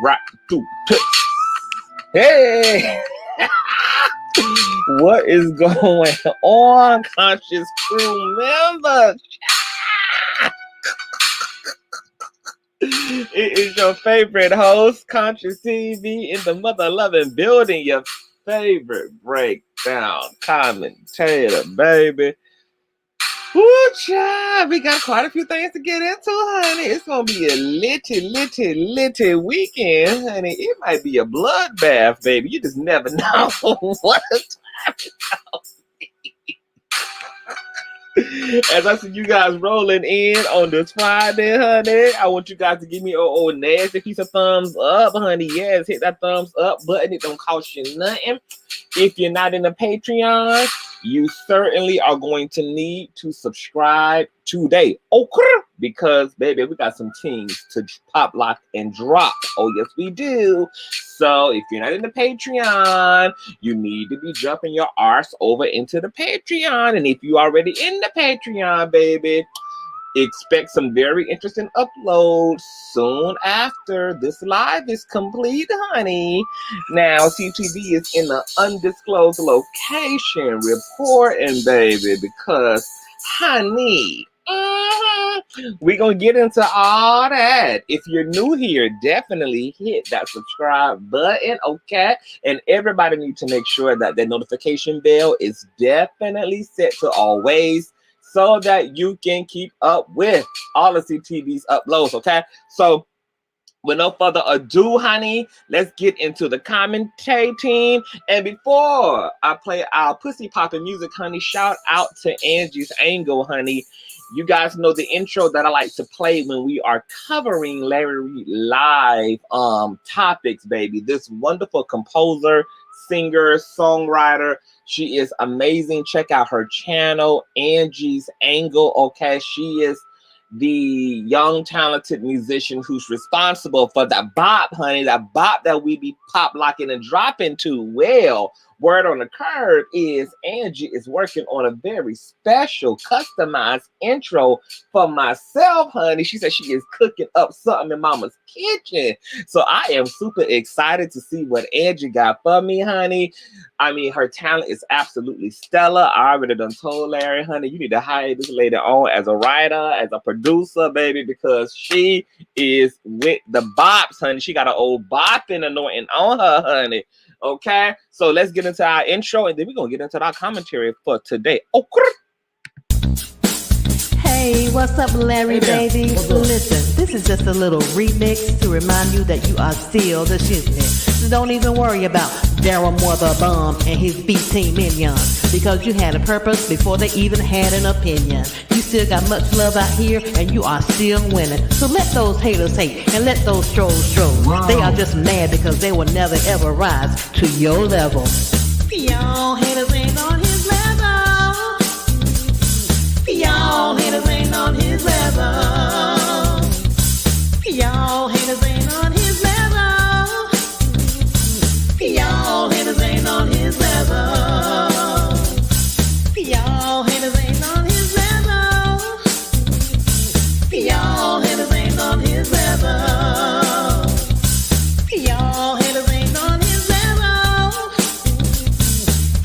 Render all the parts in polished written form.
Right through. Hey, what is going on, Conscious crew members? It is your favorite host, Consciouztv, in the mother-loving building, your favorite breakdown commentator, baby. Woo, child, we got quite a few things to get into, honey. It's going to be a litty weekend, honey. It might be a bloodbath, baby. You just never know what time it's going to be. As I see you guys rolling in on this Friday, honey, I want you guys to give me a nasty piece of thumbs up, honey. Yes, hit that thumbs up button. It don't cost you nothing. If you're not in the Patreon, you certainly are going to need to subscribe today. Okay, because, baby, we got some things to pop, lock, and drop. Oh, yes, we do. So if you're not in the Patreon, you need to be jumping your arse over into the Patreon. And if you're already in the Patreon, baby, expect some very interesting uploads soon after this live is complete, honey. Now, CTV is in an undisclosed location reporting, baby, because, honey, we're going to get into all that. If you're new here, definitely hit that subscribe button, okay? And everybody needs to make sure that the notification bell is definitely set to always, so that you can keep up with all of CTV's uploads, okay? So, with no further ado, honey, let's get into the commentating. And before I play our pussy popping music, honey, shout out to Angie's Angle, honey. You guys know the intro that I like to play when we are covering Larry Reid live topics, baby. This wonderful composer, singer, songwriter. She is amazing. Check out her channel, Angie's Angle. Okay, she is the young, talented musician who's responsible for that bop, honey. That bop that we be pop locking and dropping to. Well, word on the curb is Angie is working on a very special, customized intro for myself, honey. She said she is cooking up something in Mama's kitchen. So I am super excited to see what Angie got for me, honey. I mean, her talent is absolutely stellar. I already done told Larry, honey, you need to hire this lady on as a writer, as a producer, baby, because she is with the bops, honey. She got an old bopping anointing on her, honey. Okay, so let's get into our intro, and then we're going to get into our commentary for today. Okay. Hey, what's up, Larry, baby? Listen, this is just a little remix to remind you that you are still the shiznit. So don't even worry about Darryl the Bomb and his B-Team minions, because you had a purpose before they even had an opinion. You still got much love out here, and you are still winning. So let those haters hate, and let those trolls troll. Wow. They are just mad because they will never ever rise to your level. Y'all haters ain't on his level. Y'all haters ain't on his level. Y'all haters ain't on his level. Y'all haters ain't on his level. Y'all haters ain't on his level. Y'all haters ain't on his level. Y'all haters ain't on his level.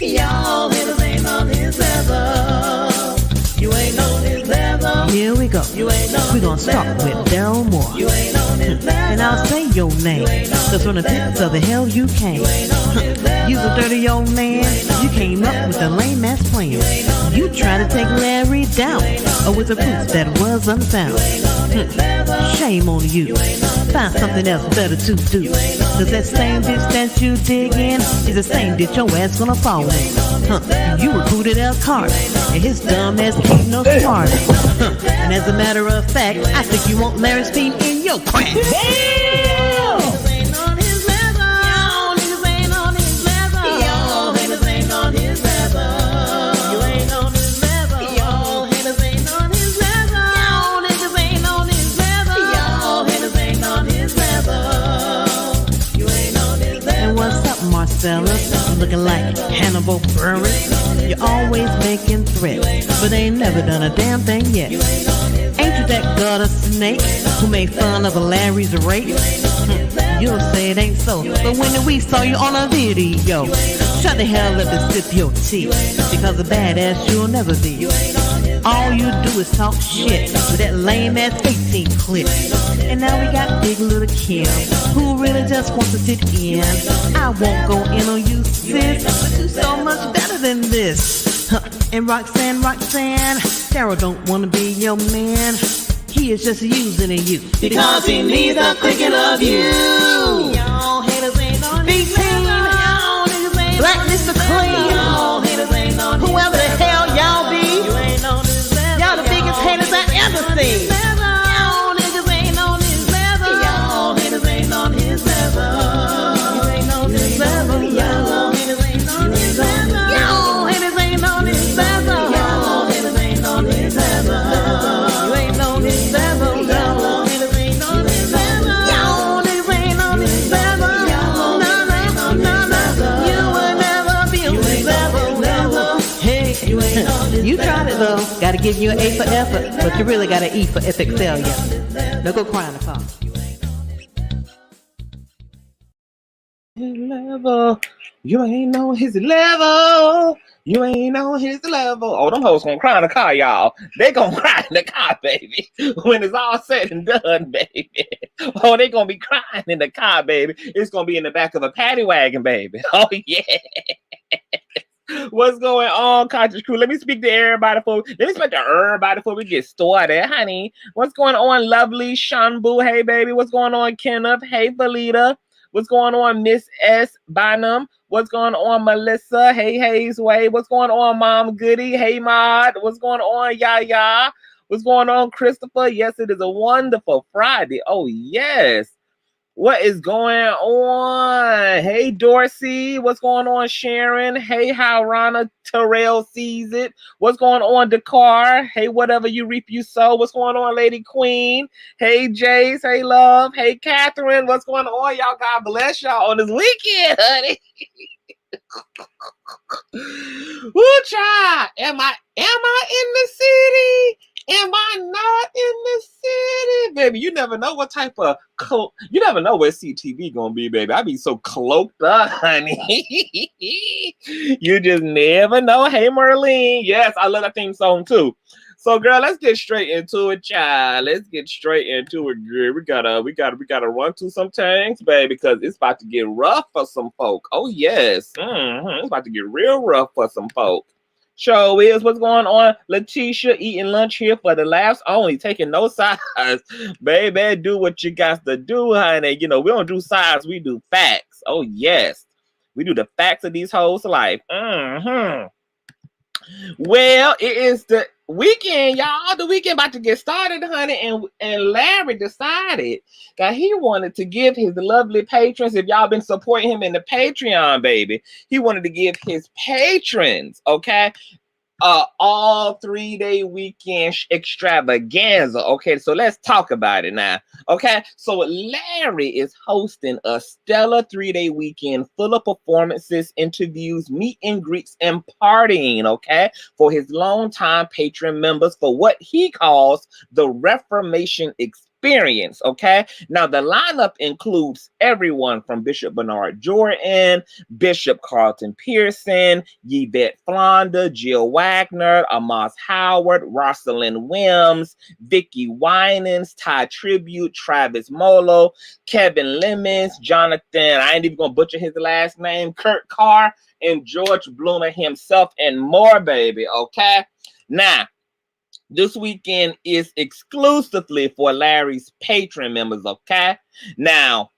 Y'all haters ain't on his level. You ain't on his level. Here we go. We're gonna start with Darryl Moore. You ain't on his level. And I'll say your name, cause from the pits of the hell you came. You's a dirty old man. You came up with a lame ass plan. You tried to take Larry down, with a proof that was unfound. Shame on you. Find something else better to do. Cause that same ditch that you dig in is the same ditch your ass gonna fall in. You recruited El Carter, and his dumb ass ain't no smarter. And as a matter of fact, I think you want Larry's feet in your crack. Marcellus, looking like Hannibal Burris. You're always making threats, but ain't never done a damn thing yet. Ain't you that gutter snake who made fun of Larry's rape? You'll say it ain't so, but when we saw you on a video, shut the hell up and sip your tea, because a badass you'll never be. All you do is talk shit with that lame ass 18 clip. And now we got big little Kim, who really just wants to sit in. I won't go in on you, sis, but you're so much better than this. And Roxanne, Darryl don't wanna be your man. He is just using you because he needs a thinking of you. Y'all haters ain't on his level. Black Mr. Clean. Y'all haters ain't on whoever the hell y'all be. You ain't on his level. Y'all the biggest haters I ever seen. Y'all niggas ain't on his level. Y'all haters ain't on his level. You ain't on his level. Y'all haters ain't on his level. Y'all haters ain't on his level. Y'all haters ain't on his level. You tried it though. Gotta give you an A for effort, but you really got an E for epic failure. Now go cry in the car. Level. You ain't on his level. You ain't on his level. Oh, them hoes gonna cry in the car, y'all. They gonna cry in the car, baby. When it's all said and done, baby. Oh, they gonna be crying in the car, baby. It's gonna be in the back of a paddy wagon, baby. Oh, yeah. What's going on, Conscious Crew? Let me speak to everybody before we get started, honey. What's going on, lovely Shanbu? Hey, baby. What's going on, Kenneth? Hey, Valita. What's going on, Miss S. Bynum? What's going on, Melissa? Hey, Hayes Way. What's going on, Mom Goody? Hey, Maud. What's going on, Yaya? What's going on, Christopher? Yes, it is a wonderful Friday. Oh, yes. What is going on? Hey, Dorsey. What's going on, Sharon? Hey, how Rana Terrell sees it. What's going on, Dakar? Hey, whatever you reap, you sow. What's going on, Lady Queen? Hey, Jace. Hey, Love. Hey, Catherine. What's going on, y'all? God bless y'all on this weekend, honey. Woo, child. Am I in the city? Am I not in the city? Baby, you never know what type of you never know where CTV gonna be, baby. I be so cloaked up, honey. You just never know. Hey, Merlene. Yes, I love that theme song too. So, girl, let's get straight into it, child. Let's get straight into it, girl. We gotta run through some things, baby, because it's about to get rough for some folk. Oh yes, it's about to get real rough for some folk. Show is what's going on. Letitia eating lunch here for the laughs only, taking no sides. Baby, do what you got to do, honey. You know, we don't do sides, we do facts. Oh, yes. We do the facts of these hoes' life. Well, it is the weekend, y'all. The weekend about to get started, honey. And Larry decided that he wanted to give his lovely patrons, if y'all been supporting him in the Patreon, baby, he wanted to give his patrons, okay, all 3-day weekend extravaganza. Okay, so let's talk about it now. Okay, so Larry is hosting a stellar 3-day weekend full of performances, interviews, meet and greets, and partying, okay, for his longtime patron members for what he calls the Reformation experience. Okay, now the lineup includes everyone from Bishop Bernard Jordan, Bishop Carlton Pearson, Yvette Flonda, Jill Wagner, Amos Howard, Rosalind Wims, Vicky Winans, Ty Tribute, Travis Molo, Kevin Lemons, Jonathan, I ain't even gonna butcher his last name, Kurt Carr, and George Bloomer himself, and more, baby. Okay, now this weekend is exclusively for Larry's patron members, okay? Now,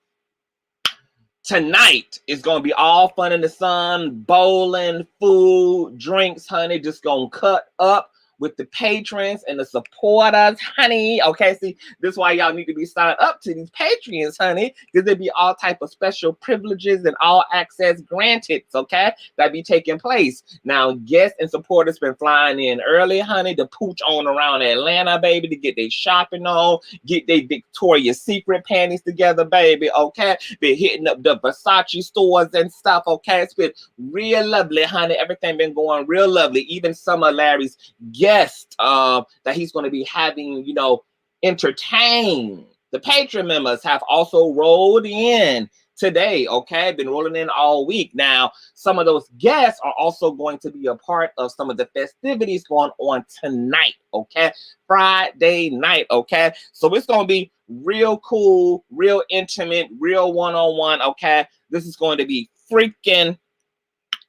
tonight is going to be all fun in the sun, bowling, food, drinks, honey, just going to cut up with the patrons and the supporters, honey. Okay, see, this is why y'all need to be signed up to these Patreons, honey, because there'll be all type of special privileges and all access granted, okay, that be taking place. Now, guests and supporters been flying in early, honey, to pooch on around Atlanta, baby, to get their shopping on, get their Victoria's Secret panties together, baby, okay? Been hitting up the Versace stores and stuff, okay? It's been real lovely, honey. Everything been going real lovely. Even some of Larry's guest guest that he's going to be having, you know, entertain. The Patreon members have also rolled in today, okay? Been rolling in all week. Now, some of those guests are also going to be a part of some of the festivities going on tonight, okay? Friday night, okay? So it's going to be real cool, real intimate, real one-on-one, okay? This is going to be freaking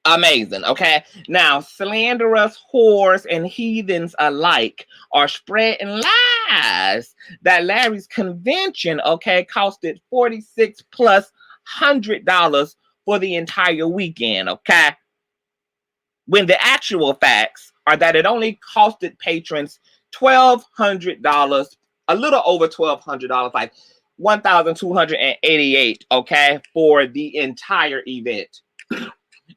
amazing, okay? Now, slanderous whores and heathens alike are spreading lies that Larry's convention, okay, costed $46,100 for the entire weekend, okay? When the actual facts are that it only costed patrons $1,200, a little over $1,200, like $1,288, okay, for the entire event.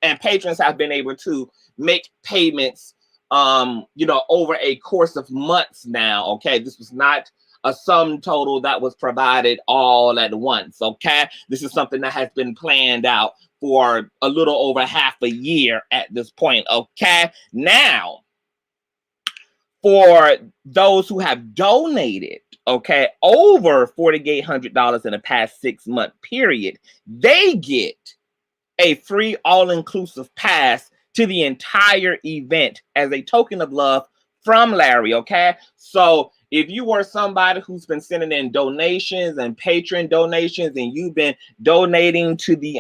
And patrons have been able to make payments, you know, over a course of months now, okay? This was not a sum total that was provided all at once, okay? This is something that has been planned out for a little over half a year at this point, okay? Now, for those who have donated, okay, over $4,800 in the past 6-month period, they get a free all-inclusive pass to the entire event as a token of love from Larry, okay? So if you were somebody who's been sending in donations and patron donations and you've been donating to the,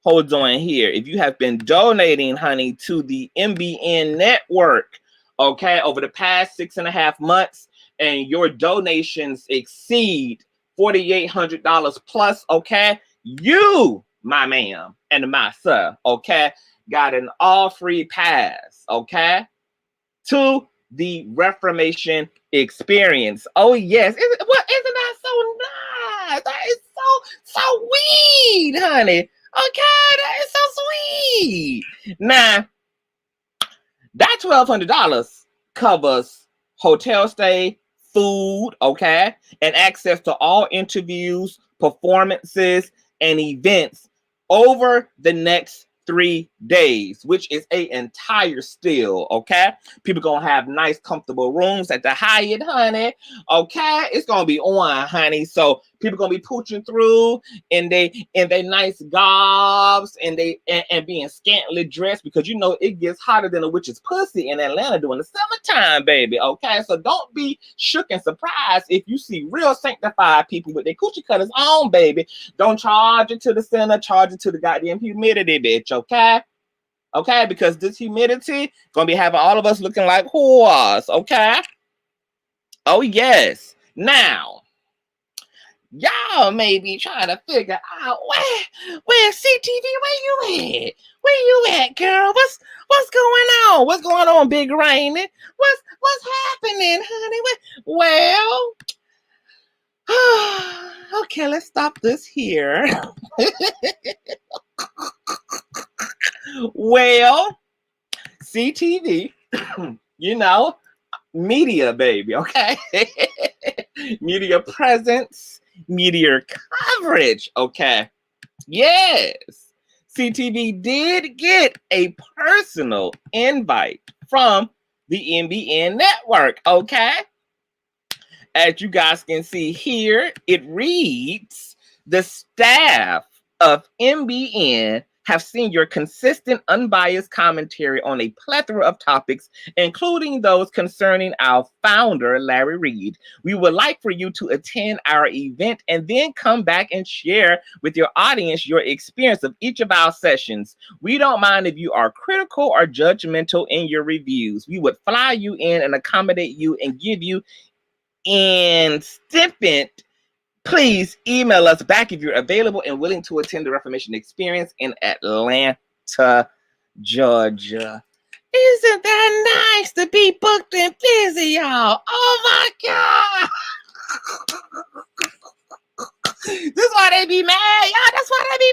hold on here. If you have been donating, honey, to the MBN network, okay, over the past 6.5 months, and your donations exceed $4,800 plus, okay, you, my ma'am, and my sir, okay, got an all-free pass, okay, to the Reformation experience. Oh, yes. Isn't that so nice? That is so sweet, honey. Okay, that is so sweet. Now, that $1,200 covers hotel stay, food, okay, and access to all interviews, performances, and events over the next 3 days, which is an entire steal, okay? People gonna have nice, comfortable rooms at the Hyatt, honey, okay? It's gonna be on, honey. So people gonna be pooching through in they nice gobs and being scantily dressed, because you know it gets hotter than a witch's pussy in Atlanta during the summertime, baby, okay? So don't be shook and surprised if you see real sanctified people with their coochie cutters on, baby. Don't charge it to the center, charge it to the goddamn humidity, bitch, okay? Okay, because this humidity gonna be having all of us looking like whores, okay? Oh, yes. Now, y'all may be trying to figure out where CTV, where you at? Where you at, girl? What's going on? What's going on, Big Rainy? What's happening, honey? Well, okay, let's stop this here. Well, CTV, you know, media, baby, okay? Media presence, media coverage, okay? Yes, CTV did get a personal invite from the MBN network, okay? As you guys can see here, it reads, the staff of MBN have seen your consistent, unbiased commentary on a plethora of topics, including those concerning our founder, Larry Reid. We would like for you to attend our event and then come back and share with your audience your experience of each of our sessions. We don't mind if you are critical or judgmental in your reviews. We would fly you in and accommodate you and give you instant. Please email us back if you're available and willing to attend the Reformation experience in Atlanta, Georgia. Isn't that nice to be booked and busy, y'all? Oh my God. This is why they be mad, y'all. That's why they be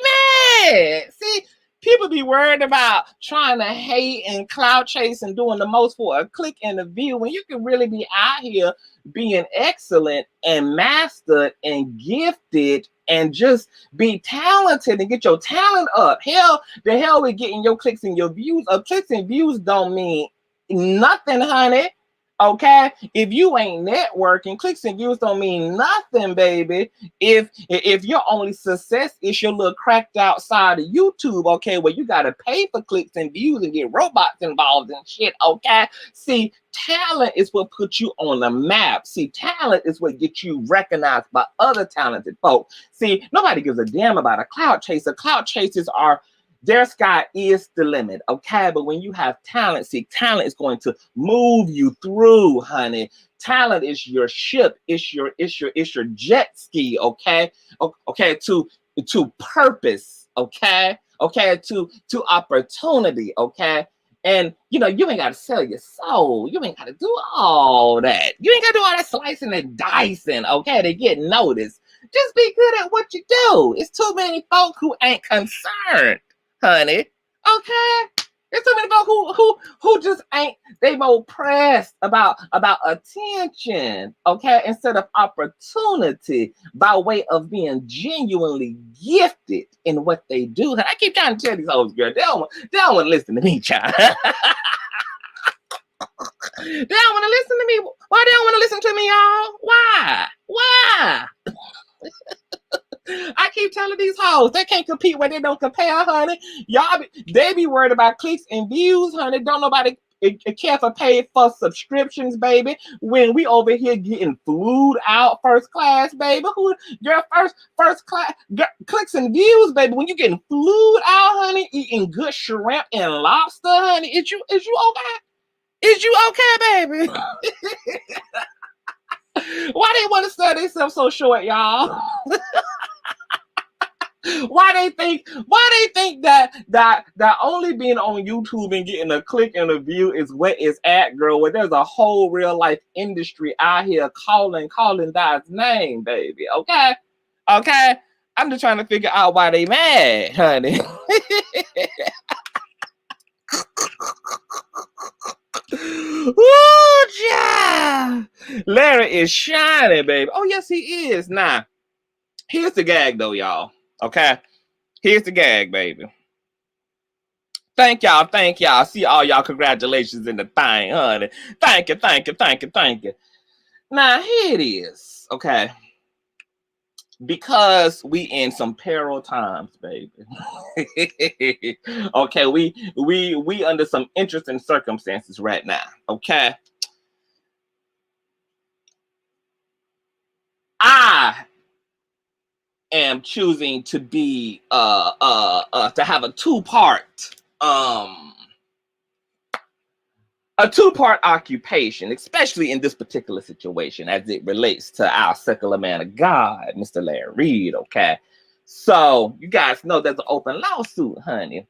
mad. See, people be worried about trying to hate and clout chase and doing the most for a click and a view when you can really be out here being excellent and mastered and gifted and just be talented and get your talent up. Hell, the hell with getting your clicks and your views up. Clicks and views don't mean nothing, honey. Okay, if you ain't networking, clicks and views don't mean nothing, baby. If your only success is your little cracked out side of YouTube, okay, where you gotta pay for clicks and views and get robots involved and shit, okay. See, talent is what puts you on the map. See, talent is what gets you recognized by other talented folks. See, nobody gives a damn about a cloud chaser. Cloud chasers are, their sky is the limit, okay? But when you have talent, see, talent is going to move you through, honey. Talent is your ship, it's your jet ski, okay? Okay, to purpose, okay? Okay, to opportunity, okay? And you know, you ain't gotta sell your soul. You ain't gotta do all that. You ain't gotta do all that slicing and dicing, okay, to get noticed. Just be good at what you do. It's too many folk who ain't concerned, honey. Okay, there's so many folk who just ain't, they more pressed about attention, okay, instead of opportunity by way of being genuinely gifted in what they do. And I keep trying to tell these hoes, girl, they don't want to listen to me, child. They don't want to listen to me. Why they don't want to listen to me, y'all? Why? I keep telling these hoes they can't compete where they don't compare, honey. They be worried about clicks and views, honey. Don't nobody care for paid for subscriptions, baby. When we over here getting food out first class, baby. Who your first class clicks and views, baby? When you getting food out, honey, eating good shrimp and lobster, honey. Is you okay? Is you okay, baby? Why they want to sell themselves so short, y'all? Why they think that only being on YouTube and getting a click and a view is what it's at, girl? Where there's a whole real life industry out here calling God's name, baby. Okay. I'm just trying to figure out why they mad, honey. Ooh, yeah. Larry is shining, baby. Oh yes, he is. Now, here's the gag, though, y'all. Okay, here's the gag, baby. Thank y'all. See all y'all congratulations in the thing, honey. Thank you. Now, here it is, okay? Because we in some peril times, baby. Okay, we under some interesting circumstances right now, okay? I am choosing to be to have a two-part occupation, especially in this particular situation as it relates to our secular man of God, Mr. Larry Reid, okay? So you guys know there's an open lawsuit, honey.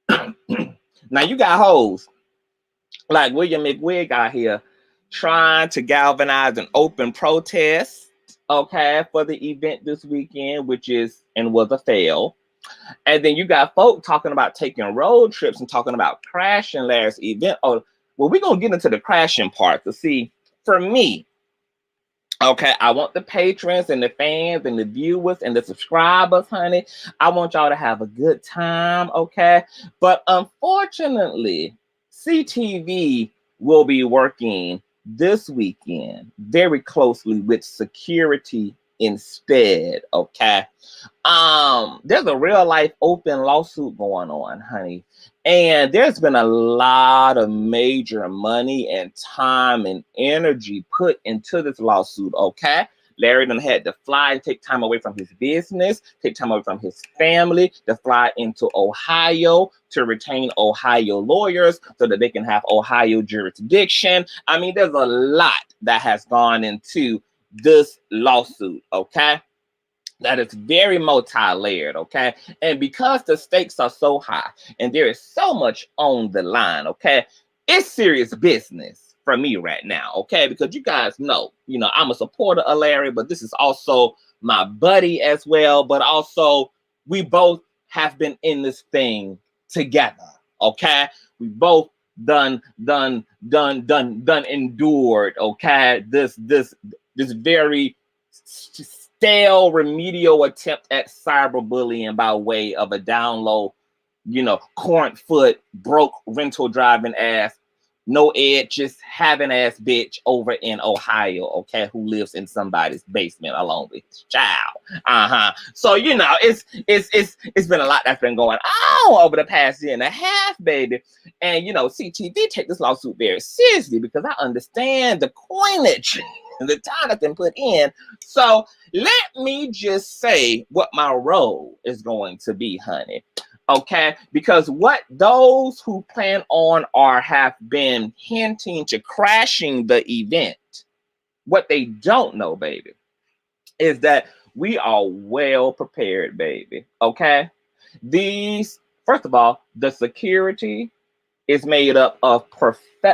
Now you got hoes like William McWig out here trying to galvanize an open protest, okay, for the event this weekend, which is and was a fail. And then you got folk talking about taking road trips and talking about crashing Larry's event. Oh, well, we're gonna get into the crashing part to see. For me, okay, I want the patrons and the fans and the viewers and the subscribers, honey. I want y'all to have a good time, okay? But unfortunately, CTV will be working this weekend very closely with security instead, okay? There's a real life open lawsuit going on, honey, and there's been a lot of major money and time and energy put into this lawsuit, okay? Larry done had to fly and take time away from his business, take time away from his family, to fly into Ohio to retain Ohio lawyers so that they can have Ohio jurisdiction. I mean, there's a lot that has gone into this lawsuit, okay? That is very multi-layered, okay? And because the stakes are so high and there is so much on the line, okay? It's serious business for me right now, okay? Because you guys know, I'm a supporter of Larry, but this is also my buddy as well. But also, we both have been in this thing together, okay? We both done endured, okay? This very stale remedial attempt at cyberbullying by way of a down low, corn foot, broke rental driving ass no edge, just having ass bitch over in Ohio, okay, who lives in somebody's basement along with child. So you know, it's been a lot that's been going on over the past year and a half, baby. And you know, CTV take this lawsuit very seriously because I understand the coinage and the time that's been put in. So let me just say what my role is going to be, honey. Okay, because what those who plan on or have been hinting to crashing the event, what they don't know, baby, is that we are well prepared, baby. Okay, first of all, the security is made up of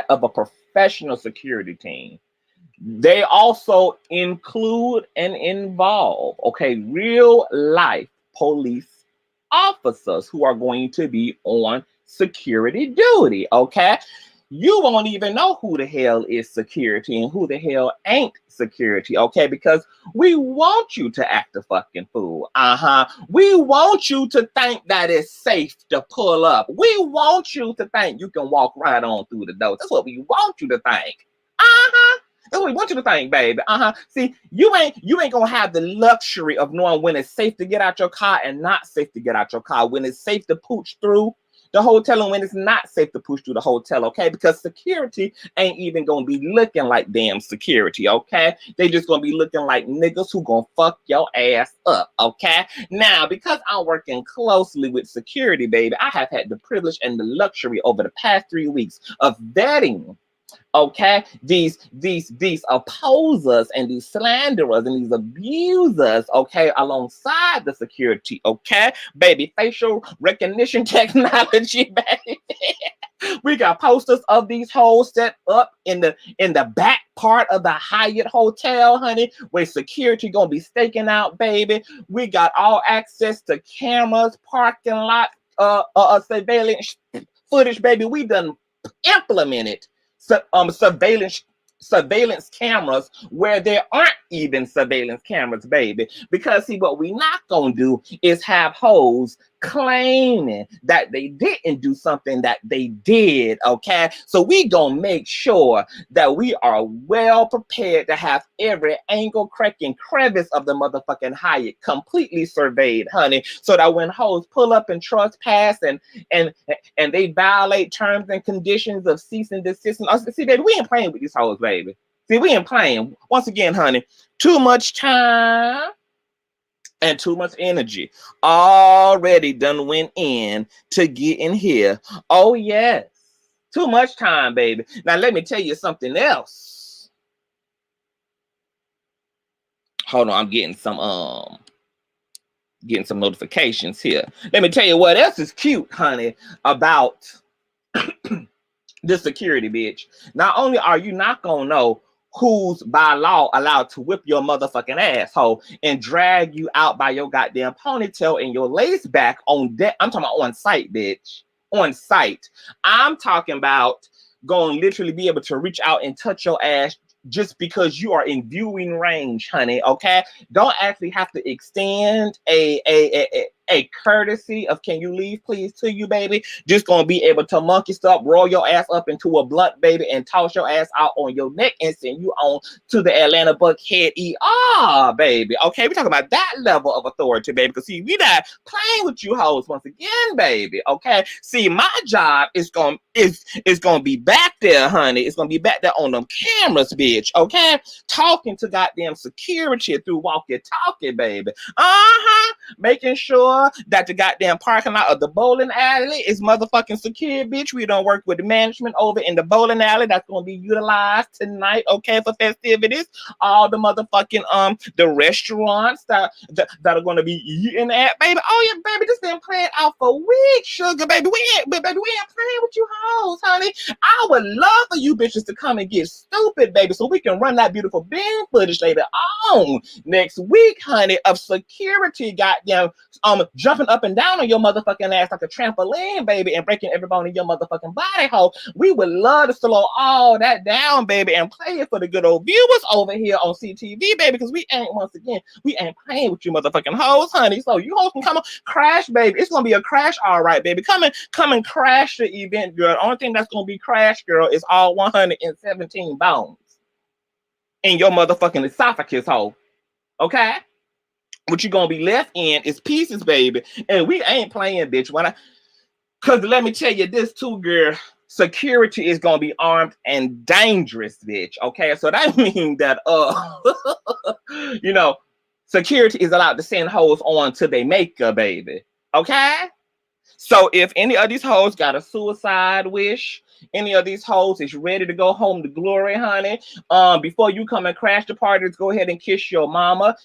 a professional security team. They also include and involve, okay, real life police officers who are going to be on security duty, okay? You won't even know who the hell is security and who the hell ain't security, okay? Because we want you to act a fucking fool. We want you to think that it's safe to pull up. We want you to think you can walk right on through the door. That's what we want you to think. That's what we want you to think, baby. See, you ain't gonna have the luxury of knowing when it's safe to get out your car and not safe to get out your car, when it's safe to pooch through the hotel and when it's not safe to push through the hotel, okay? Because security ain't even gonna be looking like damn security, okay? They just gonna be looking like niggas who gonna fuck your ass up, okay? Now, because I'm working closely with security, baby, I have had the privilege and the luxury over the past 3 weeks of vetting, okay, these opposers and these slanderers and these abusers, okay, alongside the security, okay, baby, facial recognition technology, baby. We got posters of these hoes set up in the back part of the Hyatt Hotel, honey, where security gonna be staking out, baby. We got all access to cameras, parking lot, surveillance footage, baby. We done implemented surveillance cameras where there aren't even surveillance cameras, baby. Because see, what we not gonna do is have hoes claiming that they didn't do something that they did, okay? So we gonna make sure that we are well prepared to have every angle, crack, and crevice of the motherfucking Hyatt completely surveyed, honey, so that when hoes pull up and trespass and they violate terms and conditions of cease and desist. See, baby, we ain't playing with these hoes, baby. See, we ain't playing. Once again, honey, too much time and too much energy already done went in to get in here. Oh, yes. Too much time, baby. Now, let me tell you something else. Hold on, I'm getting some notifications here. Let me tell you what else is cute, honey, about this security, bitch. Not only are you not gonna know who's by law allowed to whip your motherfucking asshole and drag you out by your goddamn ponytail and your lace back on deck. I'm talking about on site, bitch. On site. I'm talking about going literally be able to reach out and touch your ass just because you are in viewing range, honey, okay? Don't actually have to extend a courtesy of can you leave please to you, baby. Just gonna be able to monkey stop, roll your ass up into a blunt, baby, and toss your ass out on your neck and send you on to the Atlanta Buckhead ER, baby. Okay, we're talking about that level of authority, baby, because see, we not playing with you hoes once again, baby, okay? See, my job is gonna be back there, honey. It's gonna be back there on them cameras, bitch, okay? Talking to goddamn security through walkie-talkie, baby. Making sure that the goddamn parking lot of the bowling alley is motherfucking secure, bitch. We don't work with the management over in the bowling alley that's gonna be utilized tonight, okay, for festivities. All the motherfucking the restaurants that are gonna be eating at, baby. Oh yeah, baby, this been playing out for weeks, sugar, baby. We ain't playing with you hoes, honey. I would love for you bitches to come and get stupid, baby, so we can run that beautiful bin footage later on next week, honey, of security goddamn jumping up and down on your motherfucking ass like a trampoline, baby, and breaking every bone in your motherfucking body, ho. We would love to slow all that down, baby, and play it for the good old viewers over here on CTV, baby, because we ain't, once again, we ain't playing with you motherfucking hoes, honey. So you hoes can come on, crash, baby. It's gonna be a crash, all right, baby. Come and crash the event, girl. The only thing that's gonna be crash, girl, is all 117 bones in your motherfucking esophagus, ho. Okay? What you gonna be left in is pieces, baby. And we ain't playing, bitch. Cause let me tell you this too, girl. Security is gonna be armed and dangerous, bitch. Okay, so that means that you know, security is allowed to send hoes on to their maker, baby. Okay? So if any of these hoes got a suicide wish, any of these hoes is ready to go home to glory, honey, before you come and crash the parties, go ahead and kiss your mama,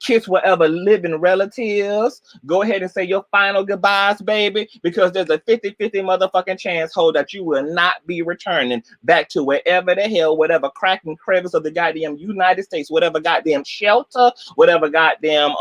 kiss whatever living relatives, go ahead and say your final goodbyes, baby, because there's a 50-50 motherfucking chance, ho, that you will not be returning back to wherever the hell, whatever cracking crevice of the goddamn United States, whatever goddamn shelter, whatever goddamn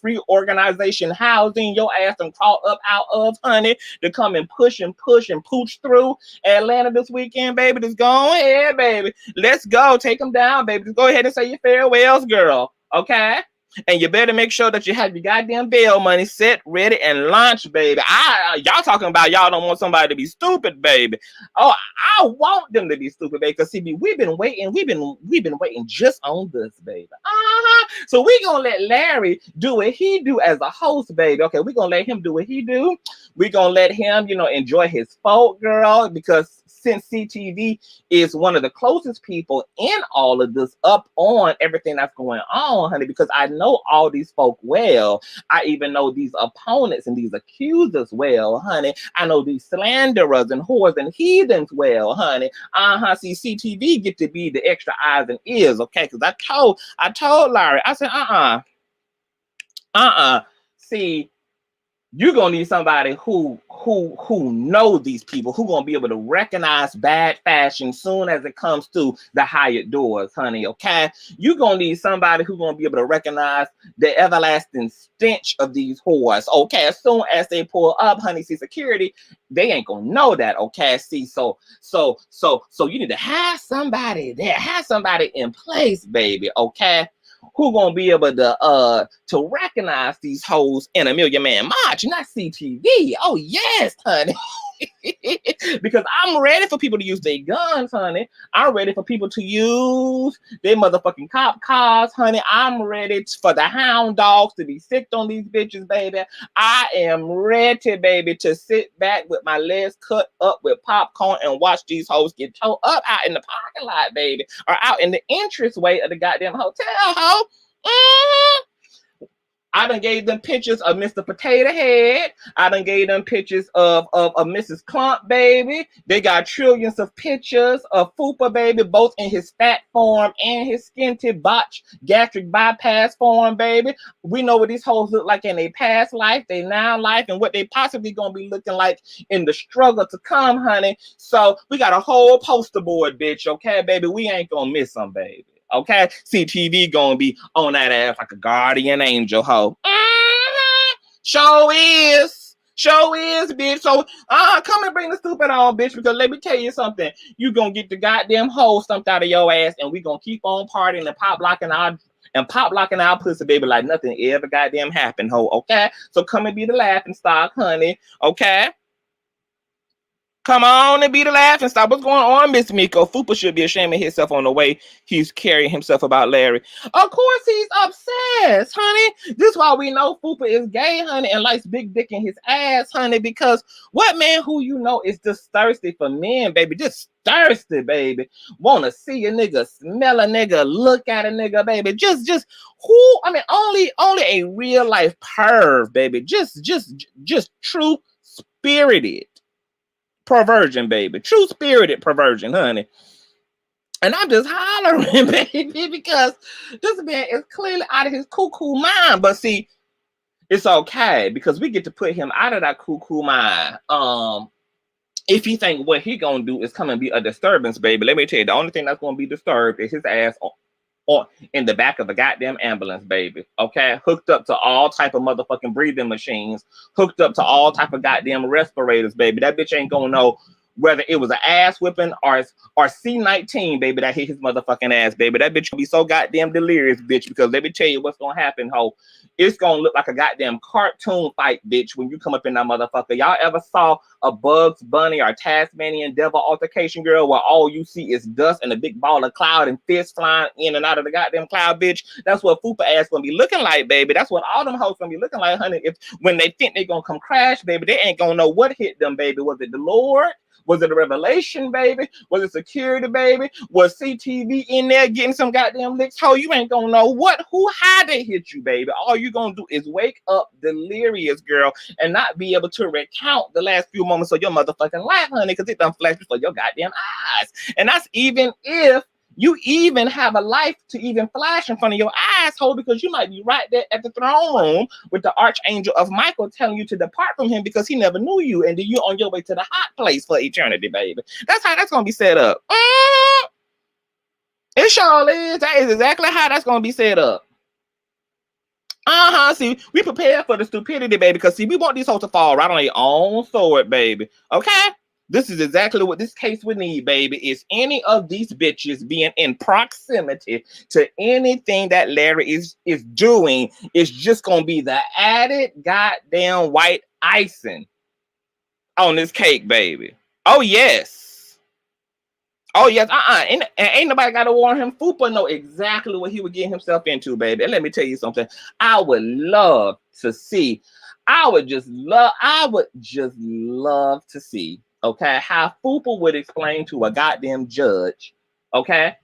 free organization housing your ass and crawl up out of, honey, to come and push and pooch through Atlanta this weekend, baby. Just go ahead, baby. Let's go. Take them down, baby. Just go ahead and say your farewells, girl. Okay? And you better make sure that you have your goddamn bail money set, ready, and launched, baby. Y'all talking about y'all don't want somebody to be stupid, baby. Oh, I want them to be stupid, baby. Because see, we've been waiting just on this, baby. So we gonna let Larry do what he do as a host, baby. Okay, we gonna let him do what he do. We gonna let him, enjoy his folk, girl, because since CTV is one of the closest people in all of this, up on everything that's going on, honey, because I know all these folk well. I even know these opponents and these accusers well, honey. I know these slanderers and whores and heathens well, honey. See, CTV get to be the extra eyes and ears, okay? Because I told Larry, I said, see, you're gonna need somebody who know these people, who gonna be able to recognize bad fashion soon as it comes through the hired doors, honey. Okay, you're gonna need somebody who's gonna be able to recognize the everlasting stench of these whores. Okay, as soon as they pull up, honey, see, security, they ain't gonna know that. Okay, see, so you need to have somebody there, have somebody in place, baby. Okay. Who gonna be able to recognize these hoes in a Million Man March, not CTV? Oh yes, honey. Because I'm ready for people to use their guns, honey. I'm ready for people to use their motherfucking cop cars, honey. I'm ready for the hound dogs to be sicked on these bitches, baby. I am ready, baby, to sit back with my legs cut up with popcorn and watch these hoes get towed up out in the parking lot, baby, or out in the entranceway of the goddamn hotel, ho. I done gave them pictures of Mr. Potato Head. I done gave them pictures of Mrs. Clump, baby. They got trillions of pictures of Fupa, baby, both in his fat form and his skinty botch gastric bypass form, baby. We know what these hoes look like in their past life, their now life, and what they possibly gonna be looking like in the struggle to come, honey. So we got a whole poster board, bitch, okay, baby? We ain't gonna miss them, baby. Okay, CTV gonna be on that ass like a guardian angel, ho. Show is, bitch. So, come and bring the stupid on, bitch. Because let me tell you something, you gonna get the goddamn hole stumped out of your ass, and we gonna keep on partying and pop locking our pussy, baby, like nothing ever goddamn happened, ho. Okay, so come and be the laughing stock, honey. Okay. Come on and be the laughing stock. What's going on, Miss Miko? Fupa should be ashamed of himself on the way he's carrying himself about Larry. Of course he's obsessed, honey. This is why we know Fupa is gay, honey, and likes big dick in his ass, honey, because what man who you know is just thirsty for men, baby? Just thirsty, baby. Wanna see a nigga, smell a nigga, look at a nigga, baby. Just who? I mean, only a real life perv, baby. Just true spirited perversion, baby. True spirited perversion, honey. And I'm just hollering, baby, because this man is clearly out of his cuckoo mind. But see, it's okay because we get to put him out of that cuckoo mind. If he think what he gonna do is come and be a disturbance, baby, let me tell you, the only thing that's gonna be disturbed is his ass in the back of a goddamn ambulance, baby. Okay, hooked up to all type of motherfucking breathing machines, hooked up to all type of goddamn respirators, baby. That bitch ain't gonna know whether it was an ass whipping or C-19, baby, that hit his motherfucking ass, baby. That bitch gonna be so goddamn delirious, bitch, because let me tell you what's gonna happen, ho. It's gonna look like a goddamn cartoon fight, bitch, when you come up in that motherfucker. Y'all ever saw a Bugs Bunny or Tasmanian Devil altercation, girl, where all you see is dust and a big ball of cloud and fists flying in and out of the goddamn cloud, bitch? That's what Fupa ass gonna be looking like, baby. That's what all them hoes gonna be looking like, honey. If when they think they gonna come crash, baby, they ain't gonna know what hit them, baby. Was it the Lord? Was it a revelation, baby? Was it security, baby? Was CTV in there getting some goddamn licks? Ho, you ain't gonna know how they hit you, baby. All you gonna do is wake up delirious, girl, and not be able to recount the last few moments of your motherfucking life, honey, because it done flashed before your goddamn eyes. And that's even if you even have a life to even flash in front of your asshole, because you might be right there at the throne room with the archangel of Michael telling you to depart from him because he never knew you, and then you're on your way to the hot place for eternity, baby. That's how that's gonna be set up. It sure is. That is exactly how that's gonna be set up. See, we prepared for the stupidity, baby, because see, we want these hoes to fall right on their own sword, baby. Okay? This is exactly what this case would need, baby, is any of these bitches being in proximity to anything that Larry is doing is just going to be the added goddamn white icing on this cake, baby. Oh, yes. Oh, yes. Ain't nobody got to warn him. Fupa know exactly what he would get himself into, baby. And let me tell you something. I would love to see. I would just love to see, okay, how Fupa would explain to a goddamn judge, okay,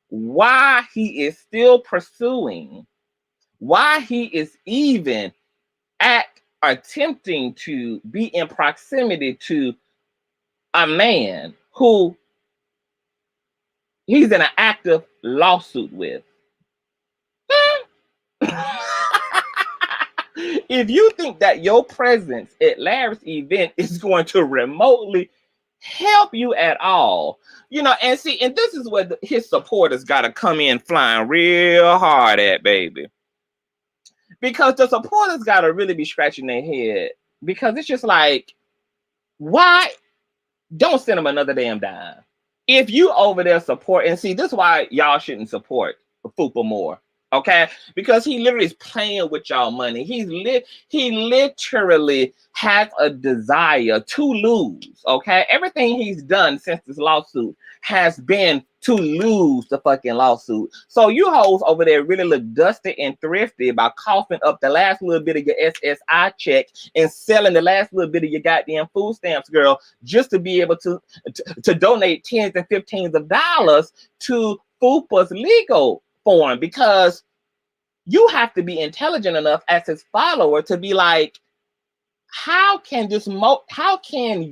why he is still pursuing, why he is even attempting to be in proximity to a man who he's in an active lawsuit with. If you think that your presence at Larry's event is going to remotely help you at all, you know, and see, and this is what his supporters got to come in flying real hard at, baby. Because the supporters got to really be scratching their head, because it's just like, why don't send them another damn dime? If you over there support, and see, this is why y'all shouldn't support Fupa more. Okay, because he literally is playing with y'all money. He literally has a desire to lose. Okay, everything he's done since this lawsuit has been to lose the fucking lawsuit. So you hoes over there really look dusty and thrifty by coughing up the last little bit of your SSI check and selling the last little bit of your goddamn food stamps, girl, just to be able to donate tens and 15s of dollars to Fupa's legal form, because you have to be intelligent enough as his follower to be like, how can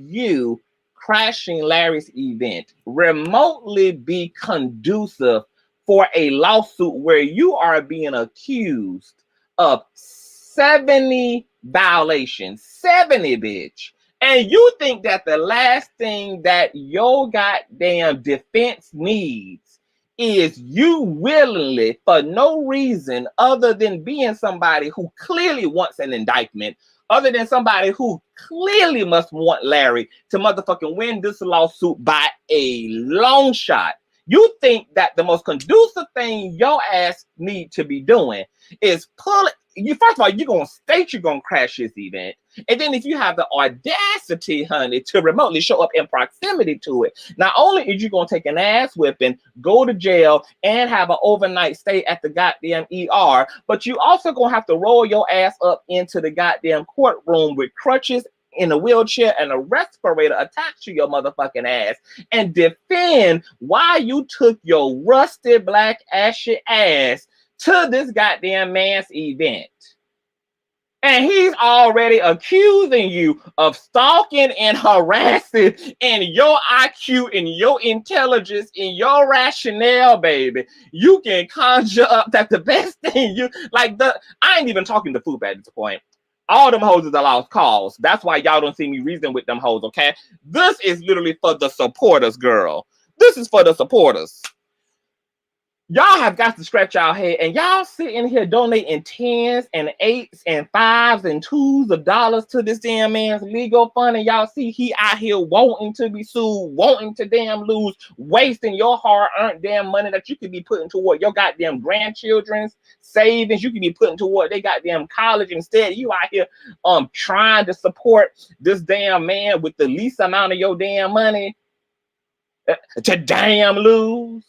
you crashing Larry's event remotely be conducive for a lawsuit where you are being accused of 70 violations, 70, bitch, and you think that the last thing that your goddamn defense needs is you willingly, for no reason other than being somebody who clearly wants an indictment, other than somebody who clearly must want Larry to motherfucking win this lawsuit by a long shot. You think that the most conducive thing your ass need to be doing is pull you. First of all, you're going to state you're going to crash this event. And then if you have the audacity, honey, to remotely show up in proximity to it, not only is you going to take an ass whipping, go to jail, and have an overnight stay at the goddamn ER, but you also going to have to roll your ass up into the goddamn courtroom with crutches, in a wheelchair, and a respirator attached to your motherfucking ass, and defend why you took your rusty black ashy ass to this goddamn man's event. And he's already accusing you of stalking and harassing, and your IQ and your intelligence and your rationale, baby. You can conjure up that the best thing you like. I ain't even talking to Fupa at this point. All them hoes is a lost cause. That's why y'all don't see me reason with them hoes, okay? This is literally for the supporters, girl. This is for the supporters. Y'all have got to scratch y'all head, and y'all sitting here donating 10s and 8s and 5s and 2s of dollars to this damn man's legal fund, and y'all see he out here wanting to be sued, wanting to damn lose, wasting your hard-earned damn money that you could be putting toward your goddamn grandchildren's savings, you could be putting toward they goddamn college. Instead, you out here trying to support this damn man with the least amount of your damn money to damn lose.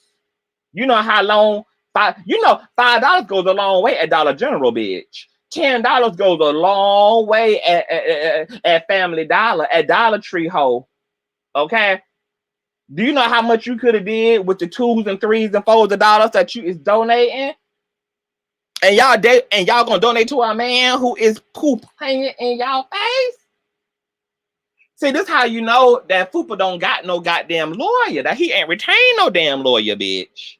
You know how long $5 goes a long way at Dollar General, bitch. $10 goes a long way at Family Dollar, at Dollar Tree ho. Okay. Do you know how much you could have did with the 2s and 3s and 4s of dollars that you is donating? And y'all gonna donate to a man who is poop hanging in y'all face? See, this how you know that Fupa don't got no goddamn lawyer, that he ain't retained no damn lawyer, bitch.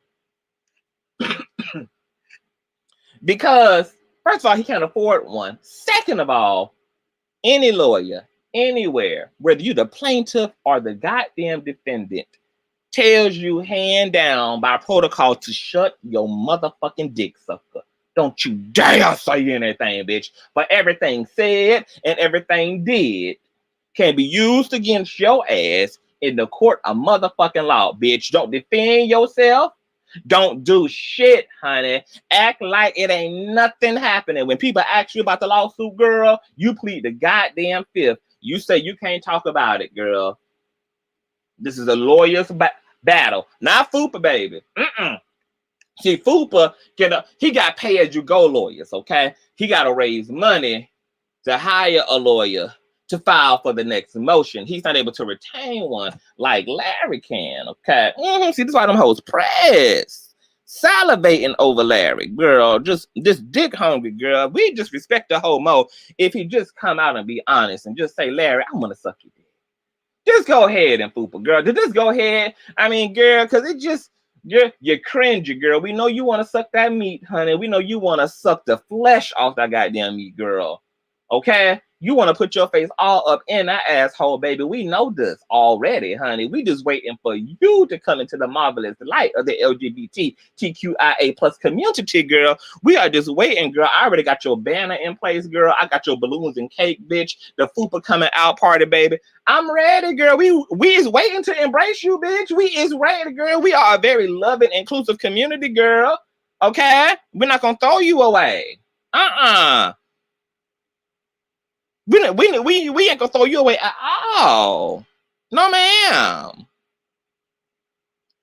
Because first of all, he can't afford one. Second of all, any lawyer, anywhere, whether you the plaintiff or the goddamn defendant, tells you hand down by protocol to shut your motherfucking dick sucker. Don't you dare say anything, bitch. But everything said and everything did can be used against your ass in the court of motherfucking law, bitch. Don't defend yourself. Don't do shit, honey. Act like it ain't nothing happening. When people ask you about the lawsuit, girl, you plead the goddamn fifth. You say you can't talk about it, girl. This is a lawyer's battle, not Fupa, baby. See, Fupa, he got pay-as-you-go lawyers, okay? He got to raise money to hire a lawyer to file for the next motion. He's not able to retain one like Larry can, okay? See, this is why them hoes press. Salivating over Larry, girl. Just dick hungry, girl. We just respect the homo if he just come out and be honest and just say, Larry, I want to suck your dick. Just go ahead and Fupa, girl. Just go ahead. I mean, girl, because it just, you're cringy, girl. We know you want to suck that meat, honey. We know you want to suck the flesh off that goddamn meat, girl. Okay? You want to put your face all up in that asshole, baby. We know this already, honey. We just waiting for you to come into the marvelous light of the LGBTQIA plus community, girl. We are just waiting, girl. I already got your banner in place, girl. I got your balloons and cake, bitch. The Fupa coming out party, baby. I'm ready, girl. We is waiting to embrace you, bitch. We is ready, girl. We are a very loving, inclusive community, girl. Okay? We're not going to throw you away. We ain't gonna throw you away at all. No, ma'am.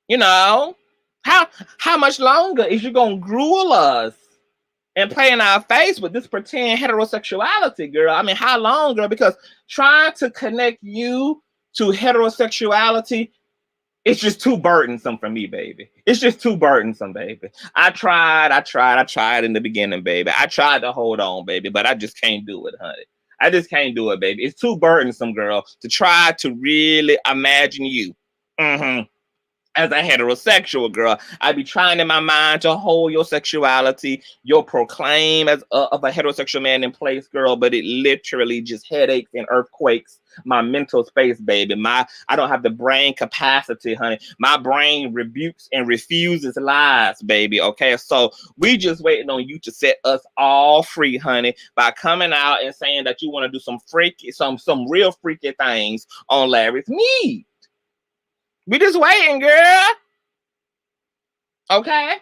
You know, how much longer is you gonna gruel us and play in our face with this pretend heterosexuality, girl? I mean, how long, girl? Because trying to connect you to heterosexuality, it's just too burdensome for me, baby. It's just too burdensome, baby. I tried in the beginning, baby. I tried to hold on, baby, but I just can't do it, honey. I just can't do it, baby. It's too burdensome, girl, to try to really imagine you as a heterosexual, girl. I be trying in my mind to hold your sexuality, your proclaim as of a heterosexual man in place, girl, but it literally just headaches and earthquakes my mental space, baby. I don't have the brain capacity, honey. My brain rebukes and refuses lies, baby. Okay, so we just waiting on you to set us all free, honey, by coming out and saying that you want to do some real freaky things on Larry's meat. We just waiting, girl. Okay.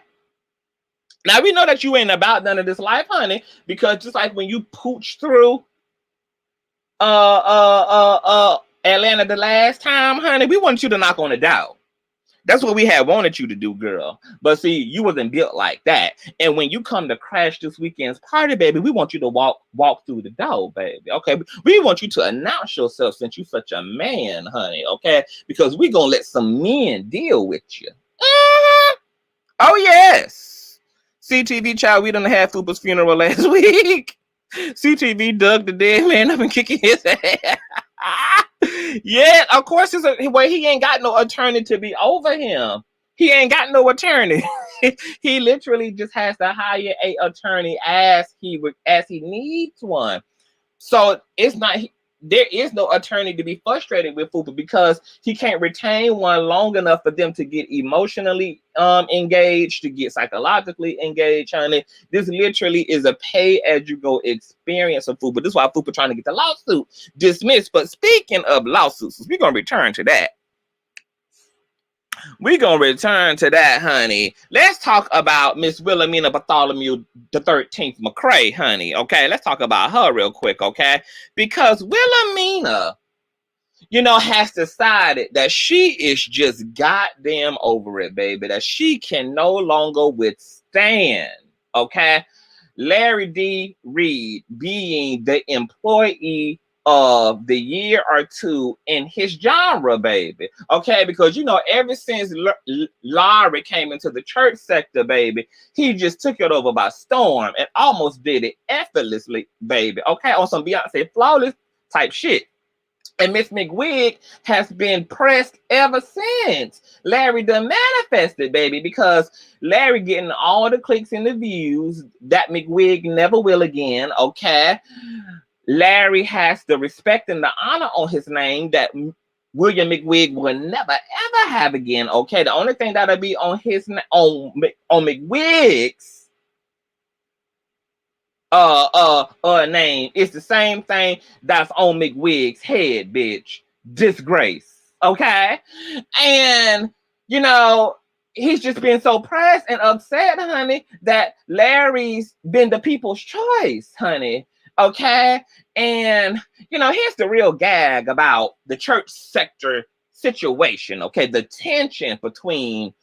Now we know that you ain't about none of this life, honey, because just like when you pooch through Atlanta the last time, honey, we want you to knock on the door. That's what we had wanted you to do, girl. But see, you wasn't built like that. And when you come to crash this weekend's party, baby, we want you to walk through the door, baby. Okay, we want you to announce yourself since you such a man, honey. Okay, because we gonna let some men deal with you. Oh yes, CTV child. We done had Fupa's funeral last week. CTV dug the dead man up and kicking his ass. Yeah, of course, he ain't got no attorney to be over him. He ain't got no attorney. He literally just has to hire a attorney as he needs one. So it's not there is no attorney to be frustrated with Fupa because he can't retain one long enough for them to get emotionally engaged, to get psychologically engaged, honey. This literally is a pay-as-you-go experience of Fupa. This is why Fupa trying to get the lawsuit dismissed. But speaking of lawsuits, we're going to return to that. We're going to return to that, honey. Let's talk about Miss Wilhelmina Bartholomew the 13th McCray, honey, okay? Let's talk about her real quick, okay? Because Wilhelmina, you know, has decided that she is just goddamn over it, baby, that she can no longer withstand, okay? Larry D. Reid being the employee of the year or two in his genre, baby. Okay, because you know, ever since Larry came into the church sector, baby, he just took it over by storm and almost did it effortlessly, baby. Okay, on some Beyonce flawless type shit. And Miss McWig has been pressed ever since Larry done manifested, baby, because Larry getting all the clicks and the views that McWig never will again, okay? Larry has the respect and the honor on his name that William McWig will never ever have again. Okay, the only thing that'll be on his on McWig's name is the same thing that's on McWig's head, bitch. Disgrace. Okay, and you know, he's just been so pressed and upset, honey, that Larry's been the people's choice, honey. Okay, and you know, here's the real gag about the church sector situation. Okay, the tension between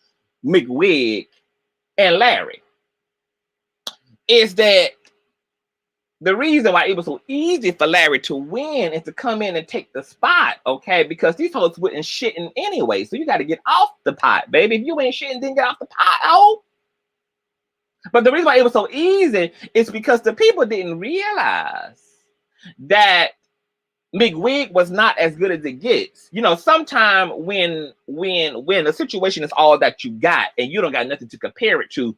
McWig and Larry is that the reason why it was so easy for Larry to win is to come in and take the spot, okay? Because these folks wouldn't shitting anyway, so you got to get off the pot, baby. If you ain't shitting, then get off the pot, oh. But the reason why it was so easy is because the people didn't realize that McWig was not as good as it gets. You know, sometime when the situation is all that you got and you don't got nothing to compare it to,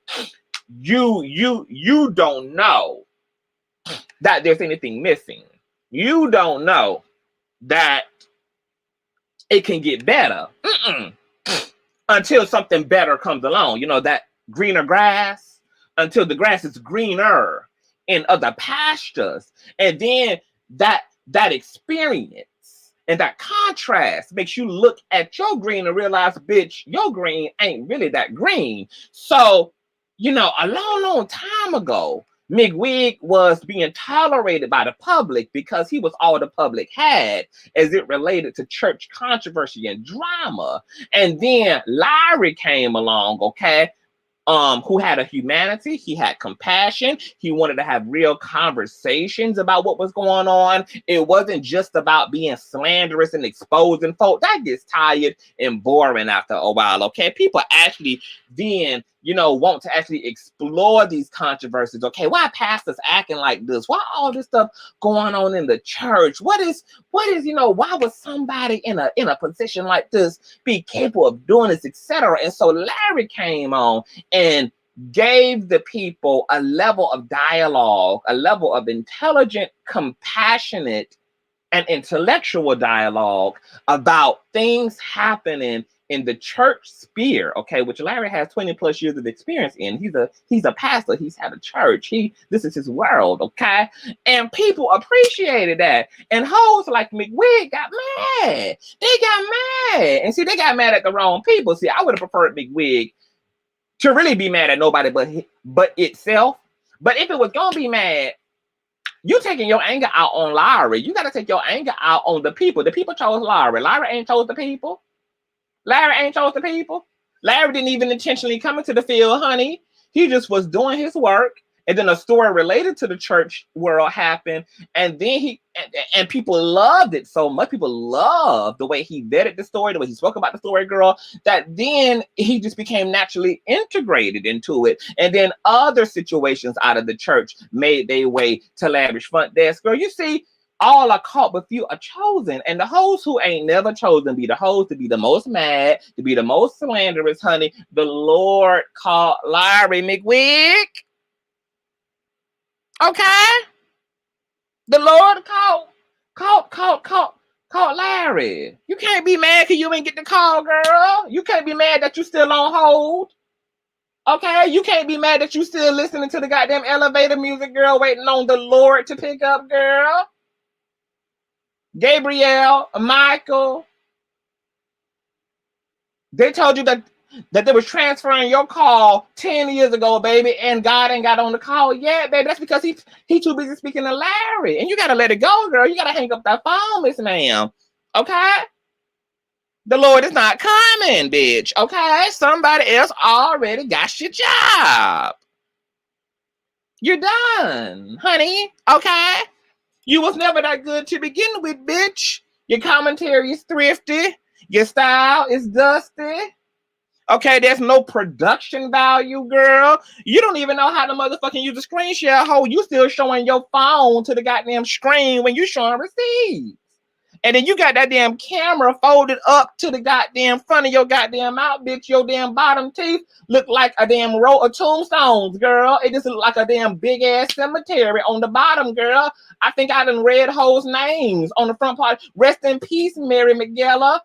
you don't know that there's anything missing. You don't know that it can get better until something better comes along. You know, that greener grass, until the grass is greener in other pastures. And then that experience and that contrast makes you look at your green and realize, bitch, your green ain't really that green. So, you know, a long time ago, McWig was being tolerated by the public because he was all the public had as it related to church controversy and drama. And then Larry came along, okay, who had a humanity, he had compassion, he wanted to have real conversations about what was going on. It wasn't just about being slanderous and exposing folk. That gets tired and boring after a while, okay? People actually then, you know, want to actually explore these controversies. Okay, why pastors acting like this? Why all this stuff going on in the church? What is, you know, why would somebody in a position like this be capable of doing this, etc.? And so Larry came on and gave the people a level of dialogue, a level of intelligent, compassionate, and intellectual dialogue about things happening in the church sphere, okay, which Larry has 20 plus years of experience in. He's a pastor. He's had a church. This is his world, okay? And people appreciated that. And hoes like McWig got mad. They got mad. And see, they got mad at the wrong people. See, I would have preferred McWig to really be mad at nobody but itself. But if it was gonna be mad, you taking your anger out on Larry. You got to take your anger out on the people. The people chose Larry. Larry ain't chose the people. Larry ain't chose the people. Larry didn't even intentionally come into the field, honey. He just was doing his work. And then a story related to the church world happened. And then and people loved it so much. People loved the way he vetted the story, the way he spoke about the story, girl, that then he just became naturally integrated into it. And then other situations out of the church made their way to Larry's front desk. Girl, you see, all are caught, but few are chosen. And the hoes who ain't never chosen be the hoes to be the most mad, to be the most slanderous, honey. The Lord called Larry McWig. Okay? The Lord called Call Larry. You can't be mad because you ain't get the call, girl. You can't be mad that you still on hold. Okay? You can't be mad that you still listening to the goddamn elevator music, girl, waiting on the Lord to pick up, girl. Gabriel, Michael. They told you that they was transferring your call 10 years ago, baby, and God ain't got on the call yet, baby. That's because he too busy speaking to Larry. And you got to let it go, girl. You got to hang up that phone, Miss Ma'am. Okay? The Lord is not coming, bitch. Okay? Somebody else already got your job. You're done, honey. Okay? You was never that good to begin with, bitch. Your commentary is thrifty. Your style is dusty. Okay, there's no production value, girl. You don't even know how to motherfucking use a screen share, ho. You still showing your phone to the goddamn screen when you showing receipts. And then you got that damn camera folded up to the goddamn front of your goddamn mouth, bitch. Your damn bottom teeth look like a damn row of tombstones, girl. It just look like a damn big-ass cemetery on the bottom, girl. I think I done read hoes' names on the front part. Rest in peace, Mary McGilla.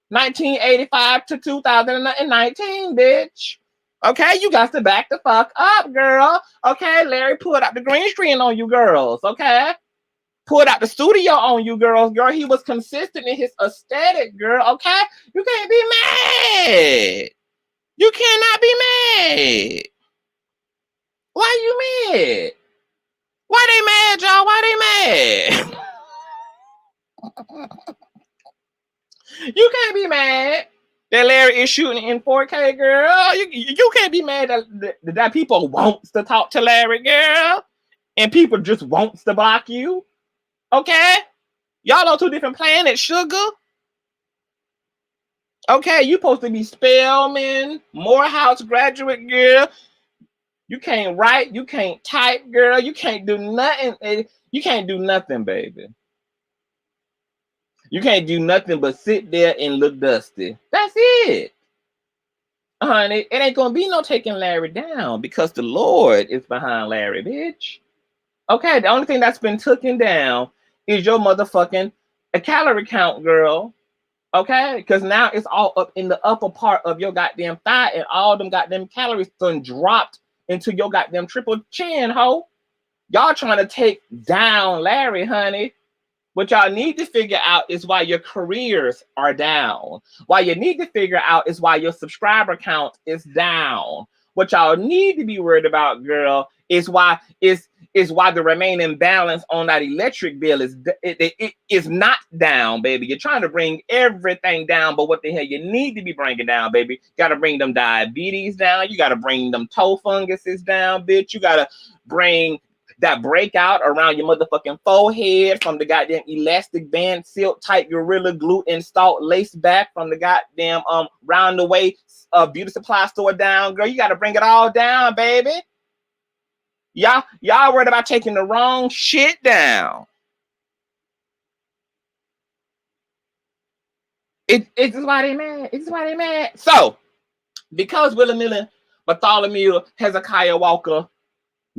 1985 to 2019, bitch. Okay, you got to back the fuck up, girl. Okay, Larry pulled out the green screen on you girls, okay? Pulled out the studio on you girls, girl. He was consistent in his aesthetic, girl, okay? You can't be mad. You cannot be mad. Why you mad? Why they mad, y'all? Why they mad? You can't be mad that Larry is shooting in 4K, girl. You can't be mad that people wants to talk to Larry, girl. And people just wants to block you. Okay? Y'all on two different planets, sugar. Okay, you supposed to be Spelman, Morehouse graduate, girl. You can't write, you can't type, girl. You can't do nothing. You can't do nothing, baby. You can't do nothing but sit there and look dusty. That's it. Honey, it ain't gonna be no taking Larry down because the Lord is behind Larry, bitch. Okay, the only thing that's been taken down is your motherfucking calorie count, girl. Okay, because now it's all up in the upper part of your goddamn thigh, and all them goddamn calories done dropped into your goddamn triple chin, ho. Y'all trying to take down Larry, honey. What y'all need to figure out is why your careers are down. What you need to figure out is why your subscriber count is down. What y'all need to be worried about, girl, is why the remaining balance on that electric bill is not down, baby. You're trying to bring everything down, but what the hell you need to be bringing down, baby? You got to bring them diabetes down. You got to bring them toe funguses down, bitch. You got to bring that breakout around your motherfucking forehead from the goddamn elastic band silk type Gorilla Glue installed lace back from the goddamn round the way beauty supply store down, girl. You got to bring it all down, baby. Y'all worried about taking the wrong shit down. It's why they mad. It's why they mad. So, because Willie Bartholomew, Hezekiah Walker,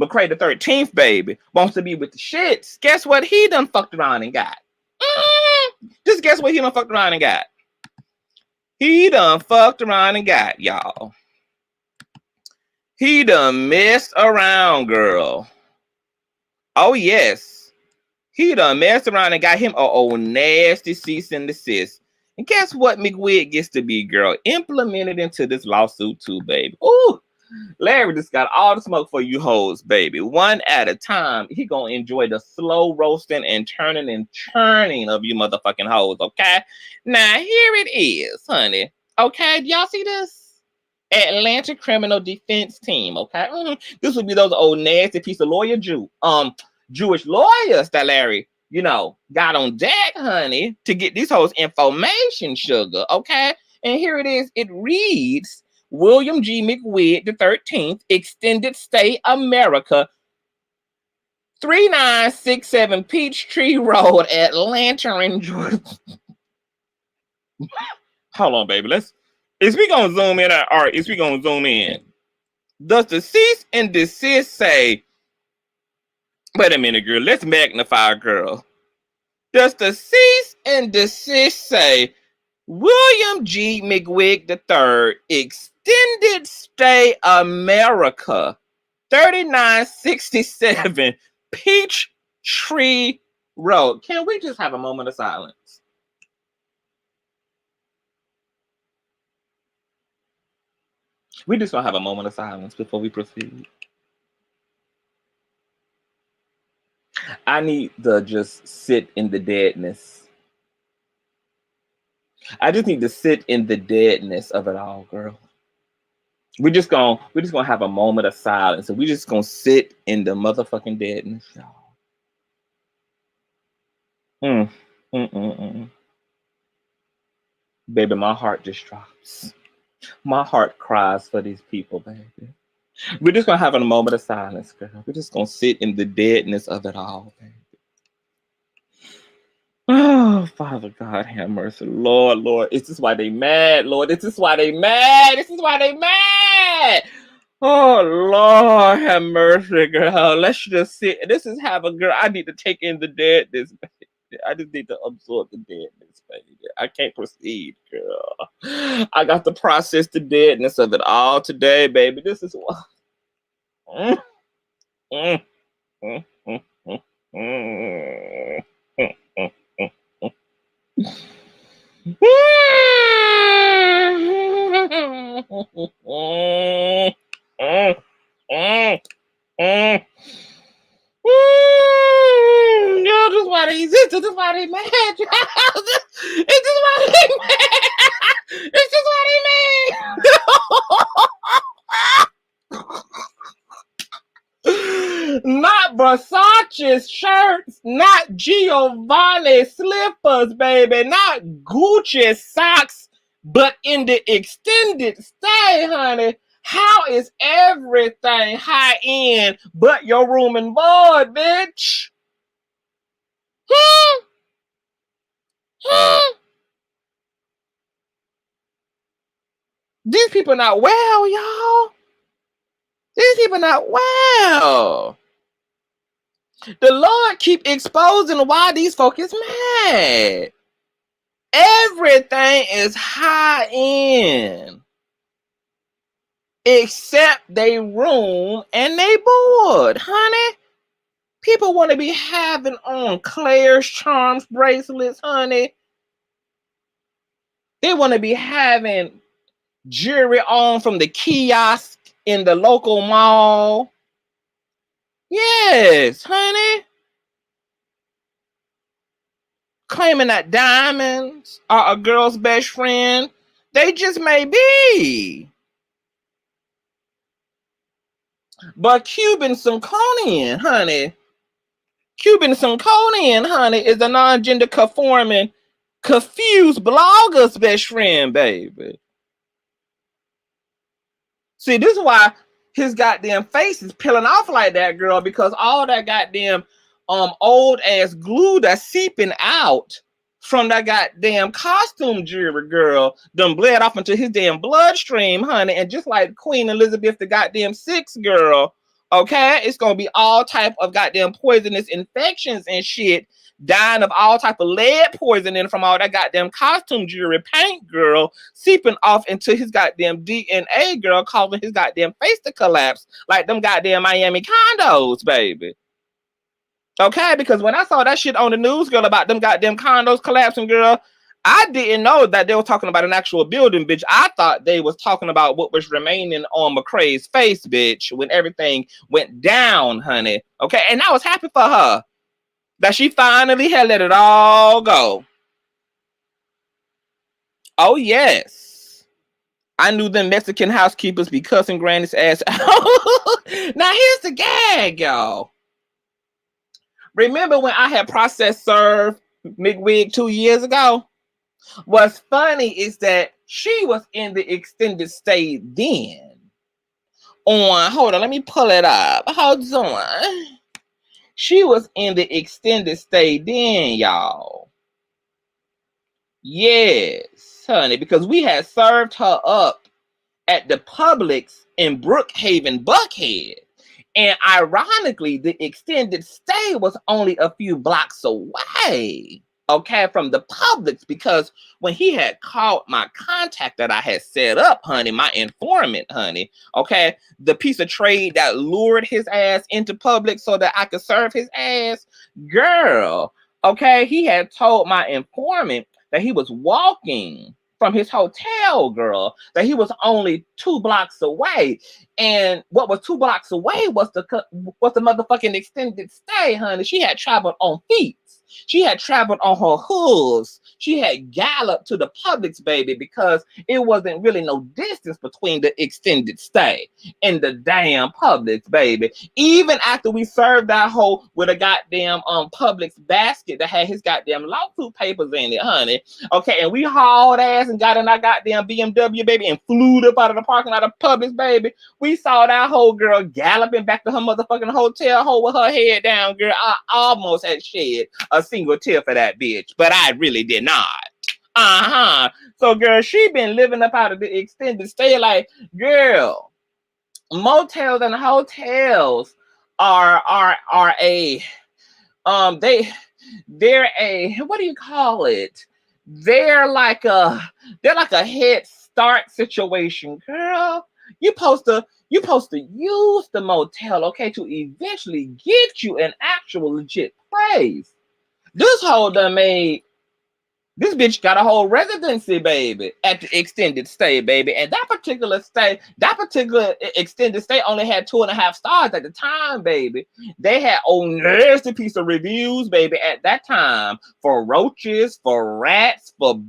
McCray the 13th, baby, wants to be with the shits, guess what he done fucked around and got? Just guess what he done fucked around and got? He done fucked around and got, y'all. He done messed around, girl. Oh, yes. He done messed around and got him a nasty cease and desist. And guess what McWig gets to be, girl? Implemented into this lawsuit too, baby. Ooh. Larry just got all the smoke for you hoes, baby. One at a time. He gonna enjoy the slow roasting and turning and churning of you motherfucking hoes, okay? Now, here it is, honey. Okay, do y'all see this? Atlanta Criminal Defense Team, okay? This would be those old nasty piece of Jewish lawyers that Larry, got on deck, honey, to get these hoes information, sugar, okay? And here it is. It reads, William G. McWig the 13th, Extended Stay America, 3967 Peachtree Road, Atlanta, Georgia. Hold on, baby. Is we gonna zoom in or is we gonna zoom in? Does the cease and desist say, wait a minute, girl, let's magnify, girl. Does the cease and desist say William G. McWig III, extended stay America, 3967 Peachtree Road? Can we just have a moment of silence? We just gonna have a moment of silence before we proceed. I need to just sit in the deadness. I just need to sit in the deadness of it all, girl. We're just gonna have a moment of silence, and we're just gonna sit in the motherfucking deadness, y'all. Baby, my heart just drops. My heart cries for these people, baby. We're just gonna have a moment of silence, girl. We're just gonna sit in the deadness of it all, baby. Oh, Father God, have mercy. Lord, is this why they mad? Lord, is this why they mad? This is why they mad. Oh, Lord, have mercy, girl. Let's just sit. This is have a girl. I need to take in the deadness, baby. I just need to absorb the deadness, baby. I can't proceed, girl. I got to process the deadness of it all today, baby. This is what. Yo, this is why they exist. This is why they mad. It's just why they mad. It's just why they mad. Not Versace shirts, not Giovanni slippers, baby, not Gucci socks, but in the extended stay, honey. How is everything high end but your room and board, bitch? These people not well, y'all. These people not well. The Lord keep exposing why these folk is mad. Everything is high end. Except they room and they board, honey. People want to be having on Claire's Charms bracelets, honey. They want to be having jewelry on from the kiosk in the local mall. Yes, honey. Claiming that diamonds are a girl's best friend. They just may be. But Cuban Synconian, honey. Cuban Synconian, honey, is a non-gender conforming, confused blogger's best friend, baby. See, this is why his goddamn face is peeling off like that, girl, because all that goddamn old ass glue that's seeping out from that goddamn costume jewelry, girl, done bled off into his damn bloodstream, honey. And just like Queen Elizabeth the goddamn sixth, girl, okay, it's gonna be all type of goddamn poisonous infections and shit, dying of all type of lead poisoning from all that goddamn costume jewelry paint, girl, seeping off into his goddamn DNA, girl, causing his goddamn face to collapse like them goddamn Miami condos, baby. Okay, because when I saw that shit on the news, girl, about them goddamn condos collapsing, girl, I didn't know that they were talking about an actual building, bitch. I thought they was talking about what was remaining on McCray's face, bitch, when everything went down, honey. Okay, and I was happy for her that she finally had let it all go. Oh, yes. I knew them Mexican housekeepers be cussing Granny's ass out. Now, here's the gag, y'all. Remember when I had process served McWig 2 years ago? What's funny is that she was in the extended stay then. Hold on, let me pull it up. Hold on. She was in the extended stay then, y'all. Yes, honey, because we had served her up at the Publix in Brookhaven, Buckhead. And ironically, the extended stay was only a few blocks away, okay, from the Publix, because when he had called my contact that I had set up, honey, my informant, honey, okay, the piece of trade that lured his ass into Publix so that I could serve his ass, girl, okay, he had told my informant that he was walking from his hotel, girl, that he was only 2 blocks away. And what was 2 blocks away was the motherfucking extended stay, honey. She had traveled on feet. She had traveled on her hooves. She had galloped to the Publix, baby, because it wasn't really no distance between the extended stay and the damn Publix, baby. Even after we served that hoe with a goddamn Publix basket that had his goddamn lawsuit papers in it, honey. Okay, and we hauled ass and got in our goddamn BMW, baby, and flew up out of the parking lot of Publix, baby. We saw that whole girl galloping back to her motherfucking hotel hole with her head down, girl. I almost had shed a single tear for that bitch, but I really did not. So, girl, she been living up out of the extended stay. Like, girl, motels and hotels are a they're a, what do you call it? They're like a head start situation, girl. You supposed to use the motel, okay, to eventually get you an actual legit place. This whole done made this bitch got a whole residency, baby, at the extended stay, baby. And that particular extended stay only had 2.5 stars at the time, baby. They had a nasty piece of reviews, baby, at that time for roaches, for rats, for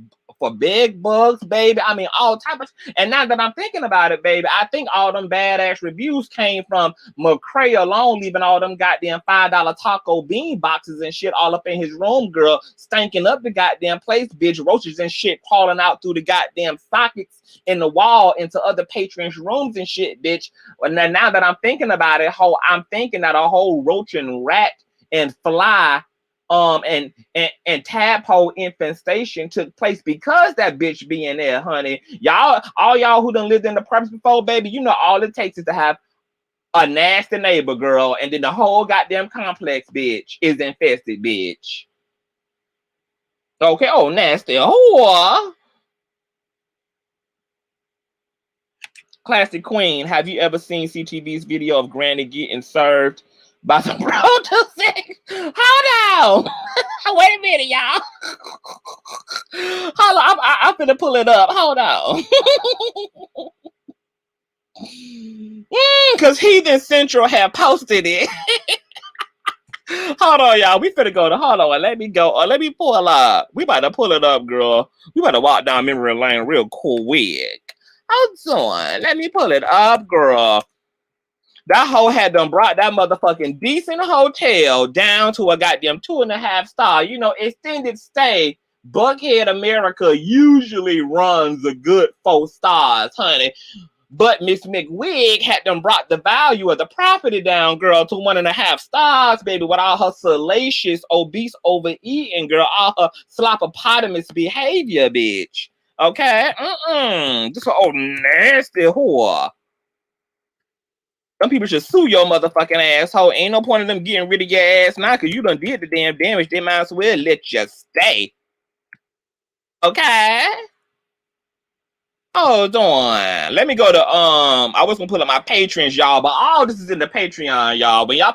bed bugs, baby. I mean, all type of. And now that I'm thinking about it, baby, I think all them badass reviews came from McCray alone, leaving all them goddamn $5 taco bean boxes and shit all up in his room, girl, stinking up the goddamn place, bitch. Roaches and shit crawling out through the goddamn sockets in the wall into other patrons' rooms and shit, bitch. Now that I'm thinking about it, I'm thinking that a whole roach and rat and fly and tadpole infestation took place because that bitch be in there, honey. All y'all who done lived in the premise before, baby, you know all it takes is to have a nasty neighbor, girl, and then the whole goddamn complex, bitch, is infested, bitch. Okay, oh, nasty whore. Classic Queen, have you ever seen CTV's video of Granny getting served by some prostitutes? Hold on. Wait a minute, y'all. Hold on. I'm finna pull it up. Hold on. Because Heathen Central had posted it. Hold on, y'all. We finna go to, hold on. Let me go. Let me pull up. We about to pull it up, girl. We about to walk down memory lane real quick. Hold on. Let me pull it up, girl. That hoe had done brought that motherfucking decent hotel down to a goddamn 2.5 star. You know, extended stay, Buckhead America usually runs a good 4 stars, honey. But Miss McWig had done brought the value of the property down, girl, to 1.5 stars, baby, with all her salacious, obese, overeating, girl, all her sloppopotamus behavior, bitch. Okay? Just an old nasty whore. Some people should sue your motherfucking asshole. Ain't no point in them getting rid of your ass now, because you done did the damn damage. They might as well let you stay. Okay? Hold on. Let me go to I was gonna pull up my patrons, y'all, but all this is in the Patreon, y'all. When y'all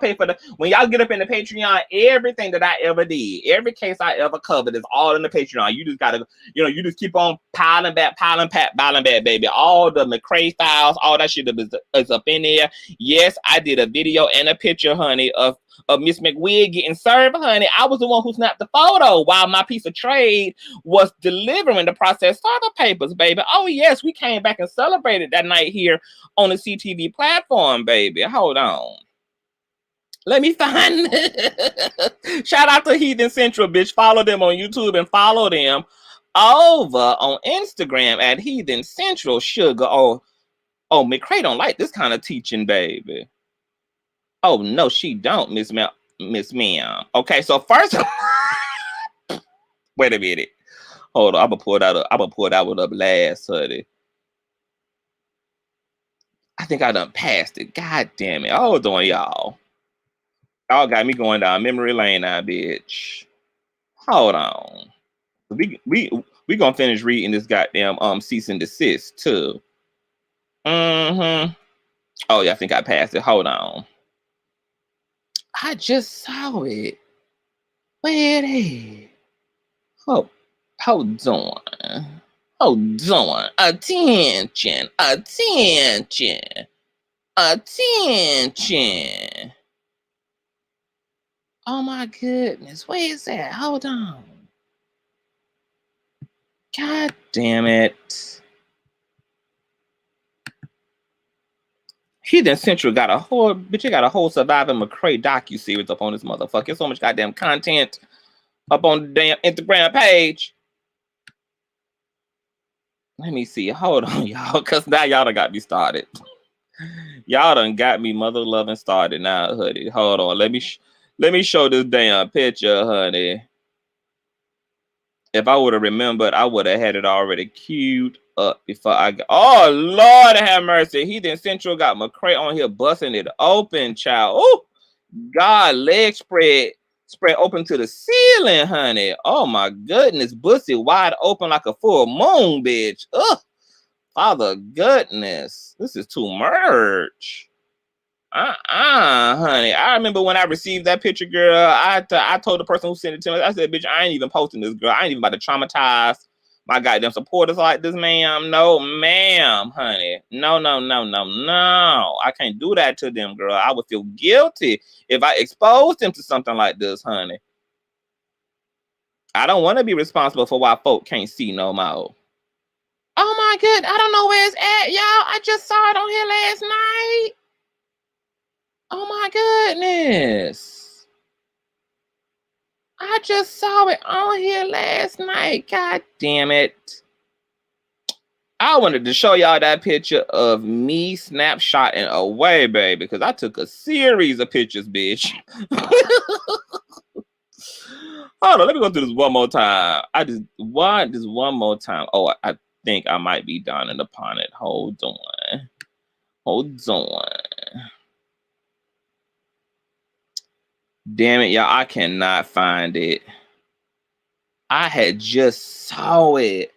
get up in the Patreon, everything that I ever did, every case I ever covered is all in the Patreon. You just gotta, you just keep on piling back, baby. All the McCray files, all that shit is up in there. Yes, I did a video and a picture, honey, of Miss McWig getting served, honey. I was the one who snapped the photo while my piece of trade was delivering the processed starter papers, baby. Oh, yes, we came back and celebrated that night here on the CTV platform, baby. Hold on. Let me find Shout out to Heathen Central, bitch. Follow them on YouTube and follow them over on Instagram at Heathen Central, sugar. Oh, McCray don't like this kind of teaching, baby. Oh, no, she don't, Miss Ma'am. Okay, so first, wait a minute. Hold on, I'm gonna pull that one up last, honey. I think I done passed it. God damn it. Hold on, y'all. Y'all got me going down memory lane now, bitch. Hold on. We gonna finish reading this goddamn cease and desist too. Mm-hmm. Oh yeah, I think I passed it. Hold on. I just saw it. Where it is? Hold on. Hold on. Attention. Oh my goodness. Where is that? Hold on. God damn it. Hidden Central got a whole Surviving McCray docu-series up on this motherfucker. So much goddamn content up on the damn Instagram page. Let me see. Hold on, y'all, because now y'all done got me started. Y'all done got me mother loving started now, honey. Hold on. Let me show this damn picture, honey. If I would have remembered, I would have had it already queued up before I got. Oh, Lord have mercy. Hidden Central got McCray on here busting it open, child. Oh, God, leg spread open to the ceiling, honey. Oh, my goodness. Bussy wide open like a full moon, bitch. Ugh. Father goodness. This is too much. Honey. I remember when I received that picture, girl, I told the person who sent it to me, I said, bitch, I ain't even posting this, girl. I ain't even about to traumatize my goddamn supporters like this, ma'am. No, ma'am, honey. No. I can't do that to them, girl. I would feel guilty if I exposed them to something like this, honey. I don't want to be responsible for why folk can't see no more. Oh my god, I don't know where it's at, y'all. I just saw it on here last night. Oh my goodness. I just saw it on here last night. God damn it. I wanted to show y'all that picture of me snapshotting away, baby, because I took a series of pictures, bitch. Hold on, let me go through this one more time. This one more time. Oh, I think I might be dawning upon it. Hold on. Damn it, y'all, I cannot find it. I had just saw it.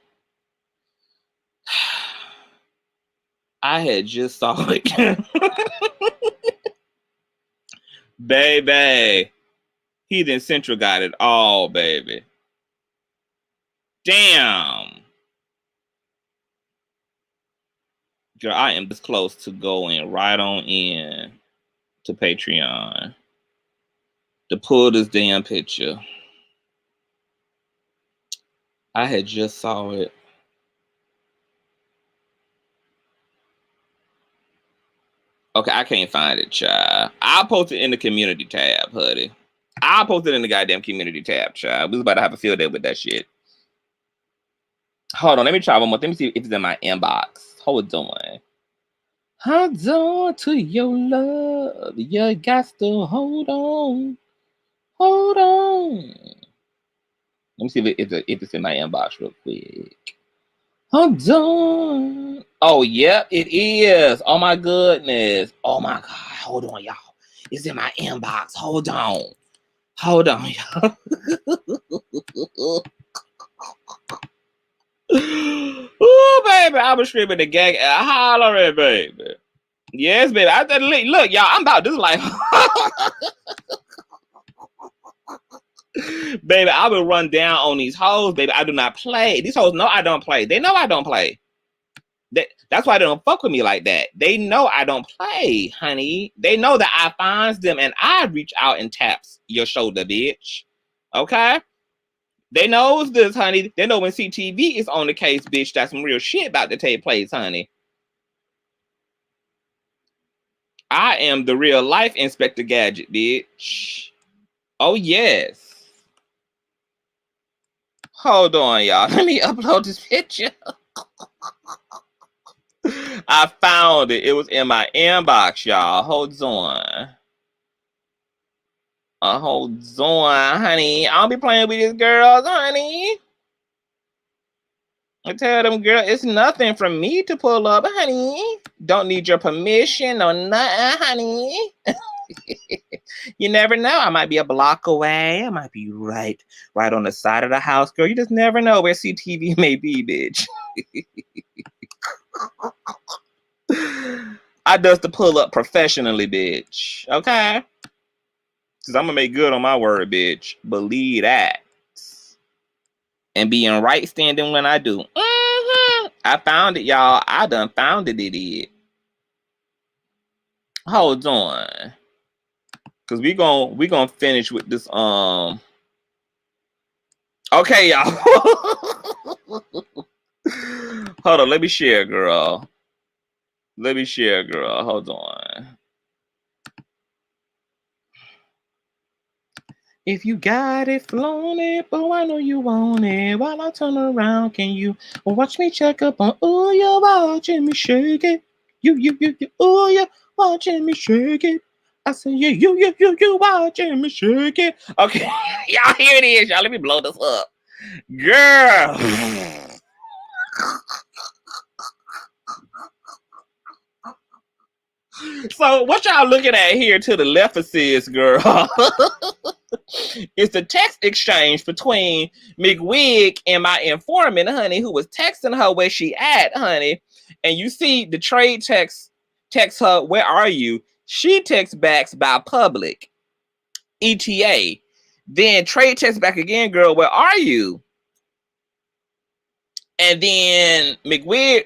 I had just saw it. Baby. Hidden Central got it all, baby. Damn. Girl, I am this close to going right on in to Patreon to pull this damn picture. I had just saw it. Okay, I can't find it, child. I'll post it in the community tab, honey. I'll post it in the goddamn community tab, child. We was about to have a field day with that shit. Hold on, let me try one more. Let me see if it's in my inbox. Hold on. Hold on to your love. You got to hold on. Hold on. Let me see if it's in my inbox real quick. Hold on. Oh, yep, it is. Oh, my goodness. Oh, my God. Hold on, y'all. It's in my inbox. Hold on. Hold on, y'all. Oh, baby. I was screaming the gag. Hollering, baby. Yes, baby. I said, look, y'all, I'm about this life. Baby, I will run down on these hoes, baby. I do not play. These hoes know I don't play. They know I don't play. That's why they don't fuck with me like that. They know I don't play, honey. They know that I finds them and I reach out and taps your shoulder, bitch. Okay? They knows this, honey. They know when CTV is on the case, bitch, that's some real shit about to take place, honey. I am the real life Inspector Gadget, bitch. Oh, yes. Hold on, y'all. Let me upload this picture. I found it. It was in my inbox, y'all. Hold on. Hold on, honey. I don't be playing with these girls, honey. I tell them, girl, it's nothing from me to pull up, honey. Don't need your permission or nothing, honey. You never know. I might be a block away. I might be right on the side of the house, girl. You just never know where CTV may be, bitch. I does the pull up professionally, bitch. Okay? Because I'm going to make good on my word, bitch. Believe that. And be in right standing when I do. Mm-hmm. I found it, y'all. I done founded it. Hold on. Because we gonna finish with this. Okay, y'all. Hold on. Let me share, girl. Hold on. If you got it, flown it, but I know you want it. While I turn around, can you watch me check up on? Oh, you're watching me shake it. You. Oh, you're watching me shake it. I say, you watching me shake it. Okay, y'all, here it is, y'all. Let me blow this up, girl. So what y'all looking at here to the left of sis, girl? It's the text exchange between McWig and my informant, honey, who was texting her where she at, honey. And you see the trade text her, where are you? She texts back by public, ETA. Then trade texts back again, girl, where are you? And then McWig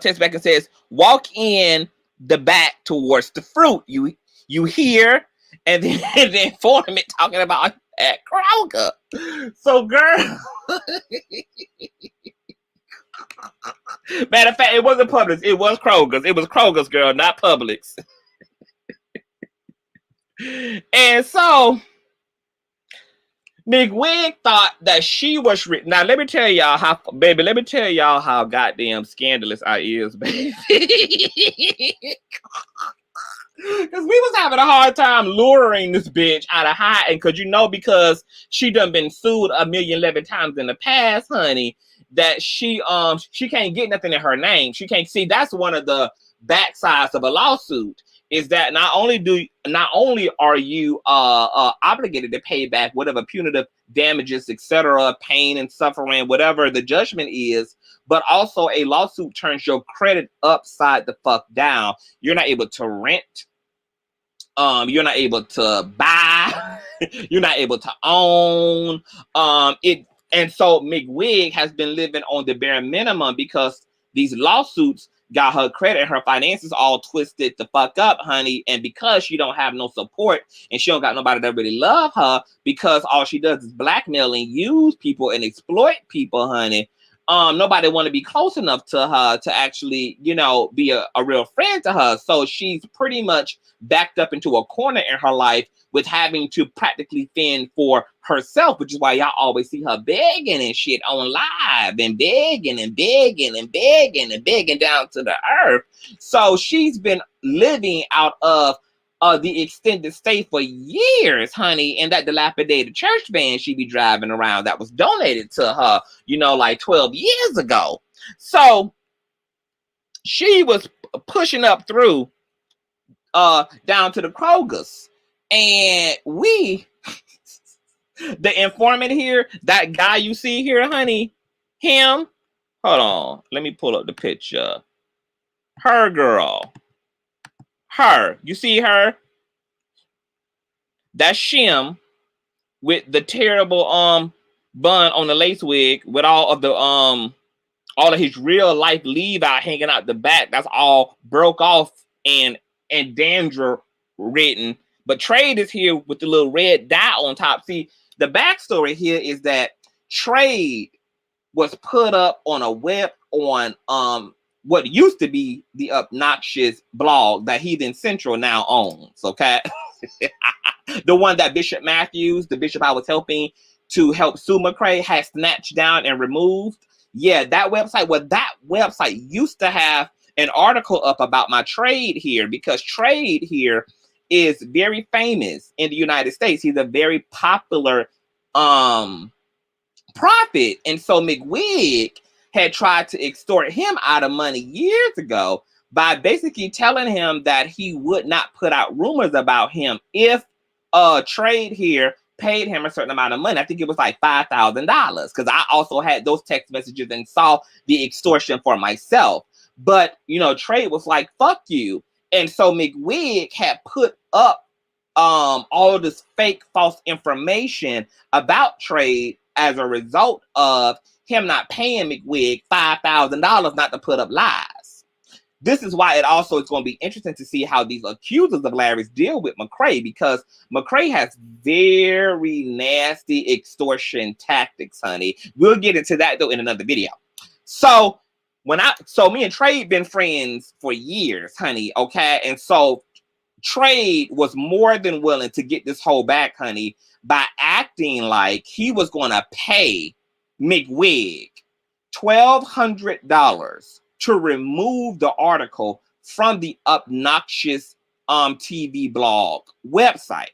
texts back and says, walk in the back towards the fruit. You hear? And then the informant talking about at Kroger. So, girl. Matter of fact, it wasn't Publix. It was Kroger's. It was Kroger's, girl, not Publix. And so, McWig thought that she was written. Now, let me tell y'all how goddamn scandalous I is, baby. Because we was having a hard time luring this bitch out of hiding. Because she done been sued 1,011 times in the past, honey, that she can't get nothing in her name. She can't see. That's one of the backsides of a lawsuit, is that not only are you obligated to pay back whatever punitive damages, etc., pain and suffering, whatever the judgment is, but also a lawsuit turns your credit upside the fuck down. You're not able to rent. You're not able to buy. You're not able to own. And so McWig has been living on the bare minimum because these lawsuits got her credit and her finances all twisted the fuck up, honey. And because she don't have no support and she don't got nobody that really love her, because all she does is blackmail and use people and exploit people, honey. Nobody want to be close enough to her to actually, be a real friend to her. So she's pretty much backed up into a corner in her life with having to practically fend for herself, which is why y'all always see her begging and shit on live and begging down to the earth. So she's been living out of the extended stay for years, honey, in that dilapidated church van she be driving around that was donated to her, like 12 years ago. So she was pushing up through down to the Kroger's, and the informant here, that guy you see here, honey, him, hold on, let me pull up the picture. Her girl. Her, you see her? That's Shim with the terrible bun on the lace wig with all of his real life leave out hanging out the back. That's all broke off and dandruff written. But Trade is here with the little red dot on top. See, the backstory here is that Trade was put up on what used to be the obnoxious blog that Heathen Central now owns, okay? The one that Bishop Matthews, the bishop I was helping to help sue McCray, had snatched down and removed. Yeah, that website. Well, that website used to have an article up about my Trade here, because Trade here is very famous in the United States. He's a very popular prophet. And so McWig had tried to extort him out of money years ago by basically telling him that he would not put out rumors about him if Trade here paid him a certain amount of money. I think it was like $5,000, because I also had those text messages and saw the extortion for myself. But, you know, Trade was like, fuck you. And so McWig had put up all of this fake false information about Trade as a result of him not paying McWig $5,000 not to put up lies. This is why it also is going to be interesting to see how these accusers of Larry's deal with McCray, because McCray has very nasty extortion tactics, honey. We'll get into that though in another video. So me and Trade been friends for years, honey. Okay, and so Trade was more than willing to get this whole back, honey, by acting like he was going to pay McWig $1,200 to remove the article from the obnoxious TV blog website.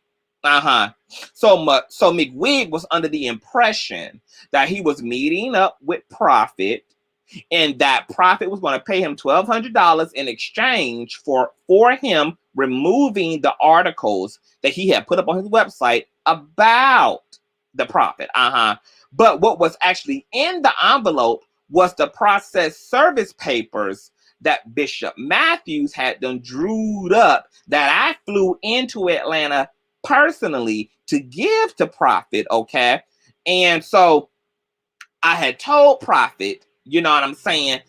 So McWig was under the impression that he was meeting up with Prophet, and that Prophet was going to pay him $1,200 in exchange for him removing the articles that he had put up on his website about the Prophet. But what was actually in the envelope was the process service papers that Bishop Matthews had done drewed up, that I flew into Atlanta personally to give to Prophet, okay? And so I had told Prophet, you know what I'm saying,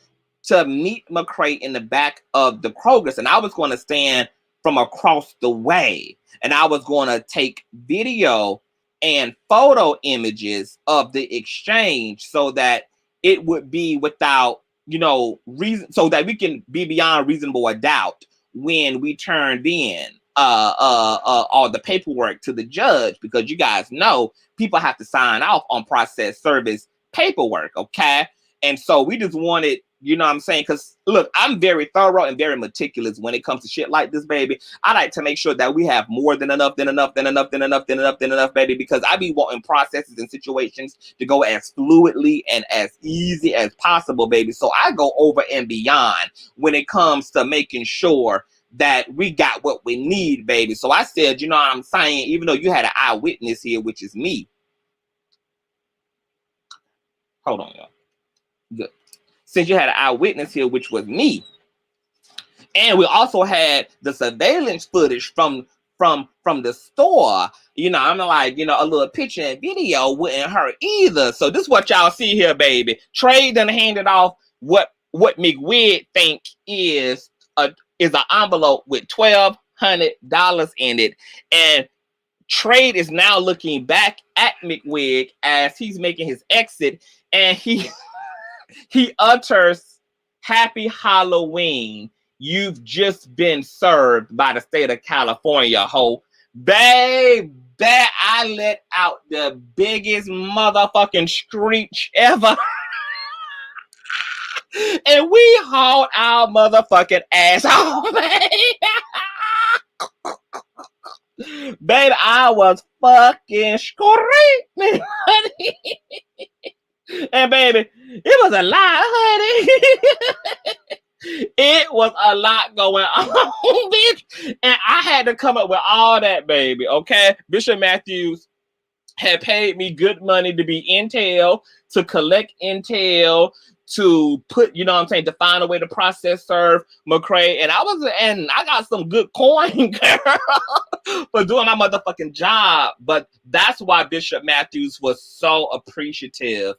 to meet McCray in the back of the Kroger's, and I was going to stand from across the way, and I was going to take video and photo images of the exchange so that it would be without, you know, reason, so that we can be beyond reasonable doubt when we turned in all the paperwork to the judge, because you guys know people have to sign off on process service paperwork, okay? And so we just wanted, you know what I'm saying? Because look, I'm very thorough and very meticulous when it comes to shit like this, baby. I like to make sure that we have more than enough, baby, because I be wanting processes and situations to go as fluidly and as easy as possible, baby. So I go over and beyond when it comes to making sure that we got what we need, baby. So I said, you know what I'm saying? Even though you had an eyewitness here, which is me. Hold on, y'all. Good. Since you had an eyewitness here, which was me, and we also had the surveillance footage from the store, you know, I'm like, you know, a little picture and video wouldn't hurt either. So this is what y'all see here, baby. Trade done handed off what McWig think is an envelope with $1,200 in it, and Trade is now looking back at McWig as he's making his exit, and he utters, "Happy Halloween. You've just been served by the state of California, ho." Babe, that I let out the biggest motherfucking screech ever. And we hauled our motherfucking ass home, baby, I was fucking screaming, honey. And baby, it was a lot, honey. It was a lot going on, bitch. And I had to come up with all that, baby, okay? Bishop Matthews had paid me good money to be intel, to collect intel, to put, you know what I'm saying, to find a way to process serve McCray. And I got some good coin, girl, for doing my motherfucking job. But that's why Bishop Matthews was so appreciative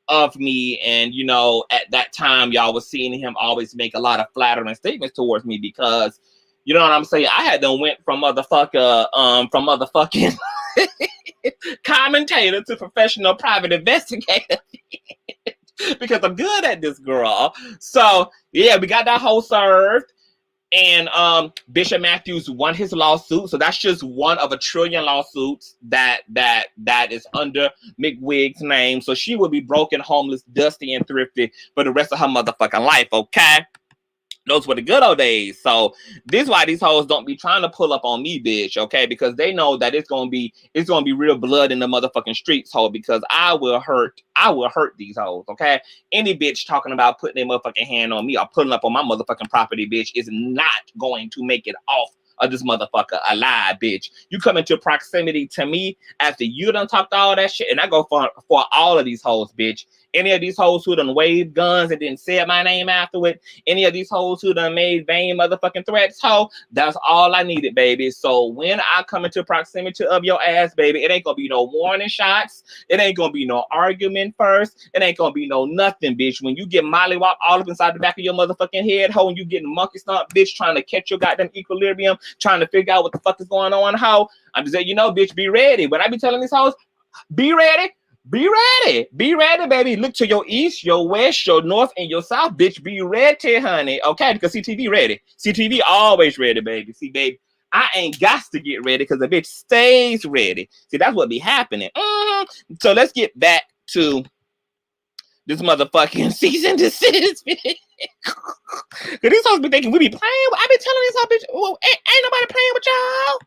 of me. And, you know, at that time, y'all was seeing him always make a lot of flattering statements towards me, because, you know what I'm saying, I had done went from motherfucking commentator to professional private investigator. Because I'm good at this, girl. So yeah, we got that whole served, and Bishop Matthews won his lawsuit. So that's just one of a trillion lawsuits that is under McWig's name. So she will be broken, homeless, dusty, and thrifty for the rest of her motherfucking life. Okay. Those were the good old days. So this is why these hoes don't be trying to pull up on me, bitch, okay? Because they know that it's gonna be real blood in the motherfucking streets, hoe, because I will hurt these hoes, okay? Any bitch talking about putting their motherfucking hand on me or pulling up on my motherfucking property, bitch, is not going to make it off of this motherfucker alive, bitch. You come into proximity to me after you done talked all that shit, and I go for all of these hoes, bitch. Any of these hoes who done waved guns and didn't say my name afterward, any of these hoes who done made vain motherfucking threats, hoe, that's all I needed, baby. So when I come into proximity of your ass, baby, it ain't gonna be no warning shots. It ain't gonna be no argument first. It ain't gonna be no nothing, bitch. When you get mollywop all up inside the back of your motherfucking head, hoe, and you getting monkey stomp, bitch, trying to catch your goddamn equilibrium, trying to figure out what the fuck is going on, hoe, I'm just saying, bitch, be ready. When I be telling these hoes, be ready. Be ready. Be ready, baby. Look to your east, your west, your north, and your south, bitch. Be ready, honey. Okay, because CTV ready. CTV always ready, baby. See, baby, I ain't got to get ready because the bitch stays ready. See, that's what be happening. So let's get back to this motherfucking cease and desist. Because these hoes be thinking we be playing. I be telling these hoes, bitch, well, ain't nobody playing with y'all.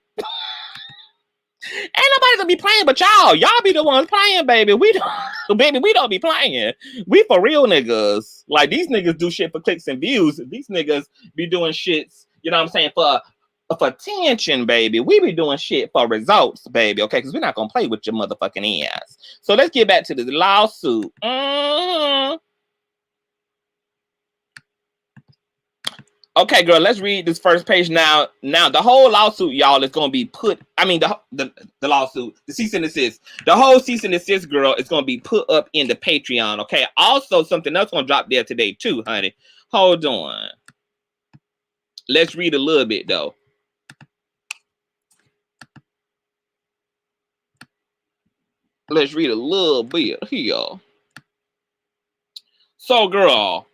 Ain't nobody gonna be playing but y'all. Y'all be the ones playing, baby. We don't be playing. We for real niggas. Like, these niggas do shit for clicks and views. These niggas be doing shits, you know what I'm saying, for attention, baby. We be doing shit for results, baby. Okay, because we're not gonna play with your motherfucking ass. So let's get back to this lawsuit. Okay, girl, let's read this first page now. Now, the whole lawsuit, y'all, is going to be put, the lawsuit, the cease and desist. The whole cease and desist, girl, is going to be put up in the Patreon, okay? Also, something else going to drop there today, too, honey. Hold on. Let's read a little bit, though. Let's read a little bit here. So, girl,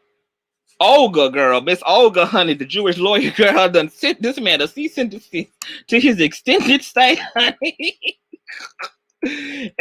Olga, girl, Miss Olga, honey, the Jewish lawyer, girl, done sent this man a cease and desist to his extended stay, honey.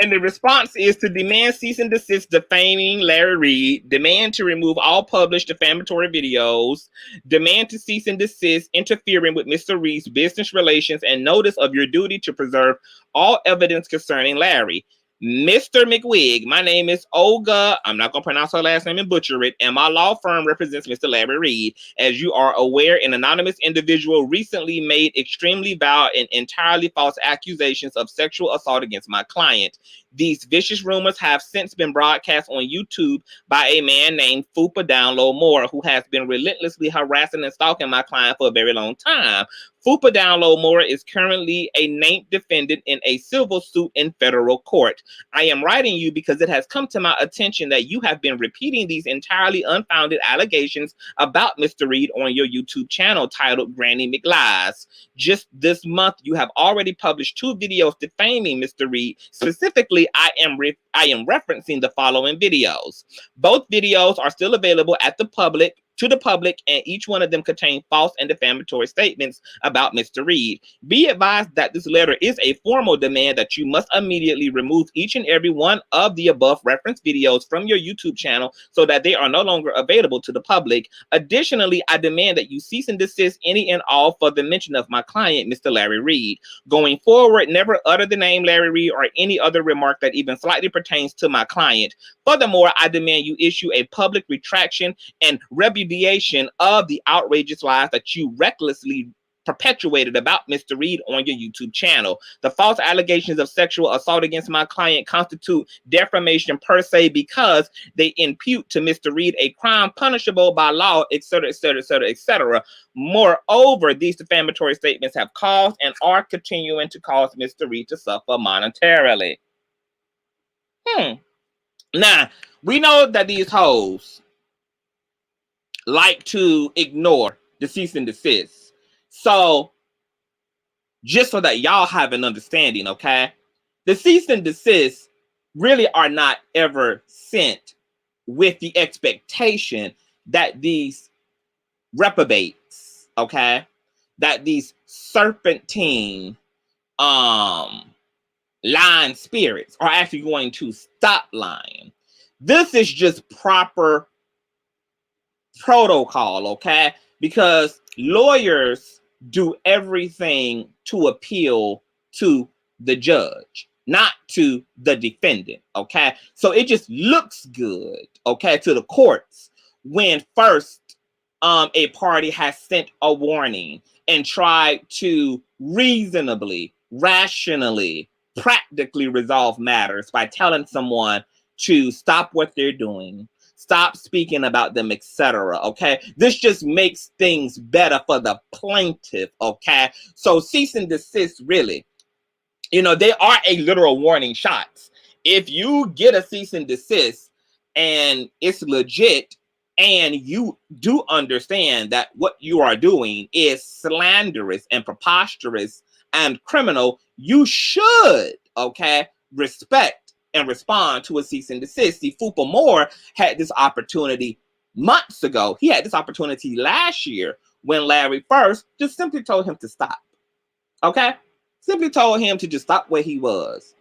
And the response is to demand cease and desist defaming Larry Reid, demand to remove all published defamatory videos, demand to cease and desist interfering with Mr. Reid's business relations, and notice of your duty to preserve all evidence concerning Larry. Mr. McWig, my name is Olga. I'm not going to pronounce her last name and butcher it. And my law firm represents Mr. Larry Reid. As you are aware, an anonymous individual recently made extremely vile and entirely false accusations of sexual assault against my client. These vicious rumors have since been broadcast on YouTube by a man named Fupa Download More, who has been relentlessly harassing and stalking my client for a very long time. Fupa Download More is currently a named defendant in a civil suit in federal court. I am writing you because it has come to my attention that you have been repeating these entirely unfounded allegations about Mr. Reid on your YouTube channel titled Granny McLies. Just this month, you have already published 2 videos defaming Mr. Reid. Specifically, I am referencing the following videos. Both videos are still available to the public, and each one of them contain false and defamatory statements about Mr. Reid. Be advised that this letter is a formal demand that you must immediately remove each and every one of the above referenced videos from your YouTube channel so that they are no longer available to the public. Additionally, I demand that you cease and desist any and all further mention of my client, Mr. Larry Reid. Going forward, never utter the name Larry Reid or any other remark that even slightly pertains to my client. Furthermore, I demand you issue a public retraction and repudiation of the outrageous lies that you recklessly perpetuated about Mr. Reid on your YouTube channel. The false allegations of sexual assault against my client constitute defamation per se because they impute to Mr. Reid a crime punishable by law, etc., etc., etc., etc. Moreover, these defamatory statements have caused and are continuing to cause Mr. Reid to suffer monetarily. Now, we know that these hoes like to ignore the cease and desist. So, just so that y'all have an understanding, okay? The cease and desist really are not ever sent with the expectation that these reprobates, okay, that these serpentine, lying spirits are actually going to stop lying. This is just proper protocol, okay? because lawyers do everything to appeal to the judge, not to the defendant, okay? So it just looks good, okay, to the courts when first a party has sent a warning and tried to reasonably, rationally, practically resolve matters by telling someone to stop what they're doing, stop speaking about them, etc. Okay, this just makes things better for the plaintiff. Okay, so cease and desist, really, they are a literal warning shots. If you get a cease and desist and it's legit, and you do understand that what you are doing is slanderous and preposterous and criminal, you should, okay, respect and respond to a cease and desist. See, Fupa Moore had this opportunity months ago. He had this opportunity last year when Larry first just simply told him to stop. Okay? Simply told him to just stop where he was.